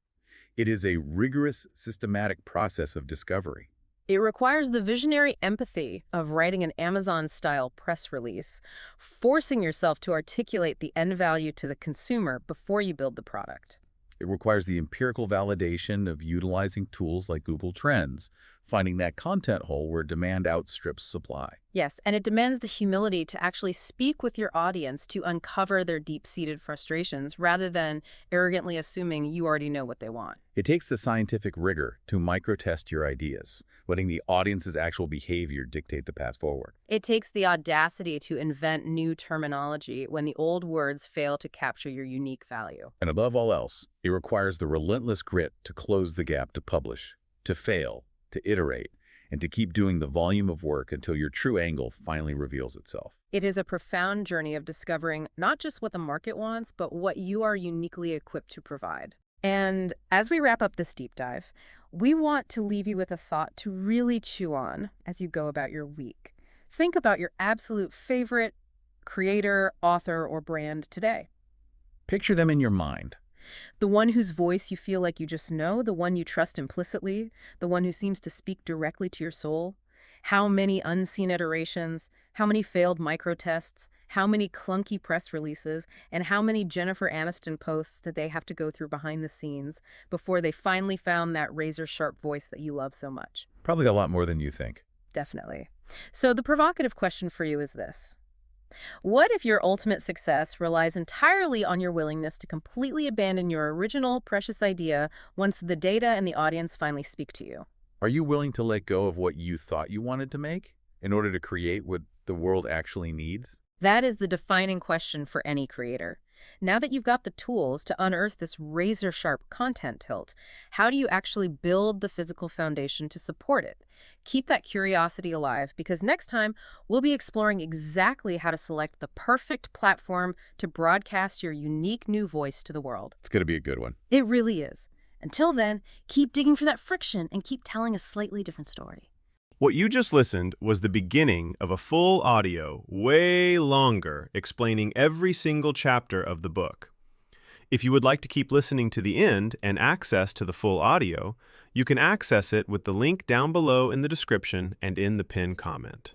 It is a rigorous, systematic process of discovery. It requires the visionary empathy of writing an Amazon-style press release, forcing yourself to articulate the end value to the consumer before you build the product. It requires the empirical validation of utilizing tools like Google Trends, finding that content hole where demand outstrips supply. Yes, and it demands the humility to actually speak with your audience to uncover their deep-seated frustrations rather than arrogantly assuming you already know what they want. It takes the scientific rigor to microtest your ideas, letting the audience's actual behavior dictate the path forward. It takes the audacity to invent new terminology when the old words fail to capture your unique value. And above all else, it requires the relentless grit to close the gap, to publish, to fail, to iterate, and to keep doing the volume of work until your true angle finally reveals itself. It is a profound journey of discovering not just what the market wants, but what you are uniquely equipped to provide. And as we wrap up this deep dive, we want to leave you with a thought to really chew on as you go about your week. Think about your absolute favorite creator, author, or brand today. Picture them in your mind. The one whose voice you feel like you just know, the one you trust implicitly, the one who seems to speak directly to your soul. How many unseen iterations, how many failed microtests, how many clunky press releases, and how many Jennifer Aniston posts did they have to go through behind the scenes before they finally found that razor-sharp voice that you love so much? Probably a lot more than you think. Definitely. So the provocative question for you is this. What if your ultimate success relies entirely on your willingness to completely abandon your original precious idea once the data and the audience finally speak to you? Are you willing to let go of what you thought you wanted to make in order to create what the world actually needs? That is the defining question for any creator. Now that you've got the tools to unearth this razor-sharp content tilt, how do you actually build the physical foundation to support it? Keep that curiosity alive, because next time we'll be exploring exactly how to select the perfect platform to broadcast your unique new voice to the world. It's going to be a good one. It really is. Until then, keep digging for that friction and keep telling a slightly different story. What you just listened was the beginning of a full audio, way longer, explaining every single chapter of the book. If you would like to keep listening to the end and access to the full audio, you can access it with the link down below in the description and in the pinned comment.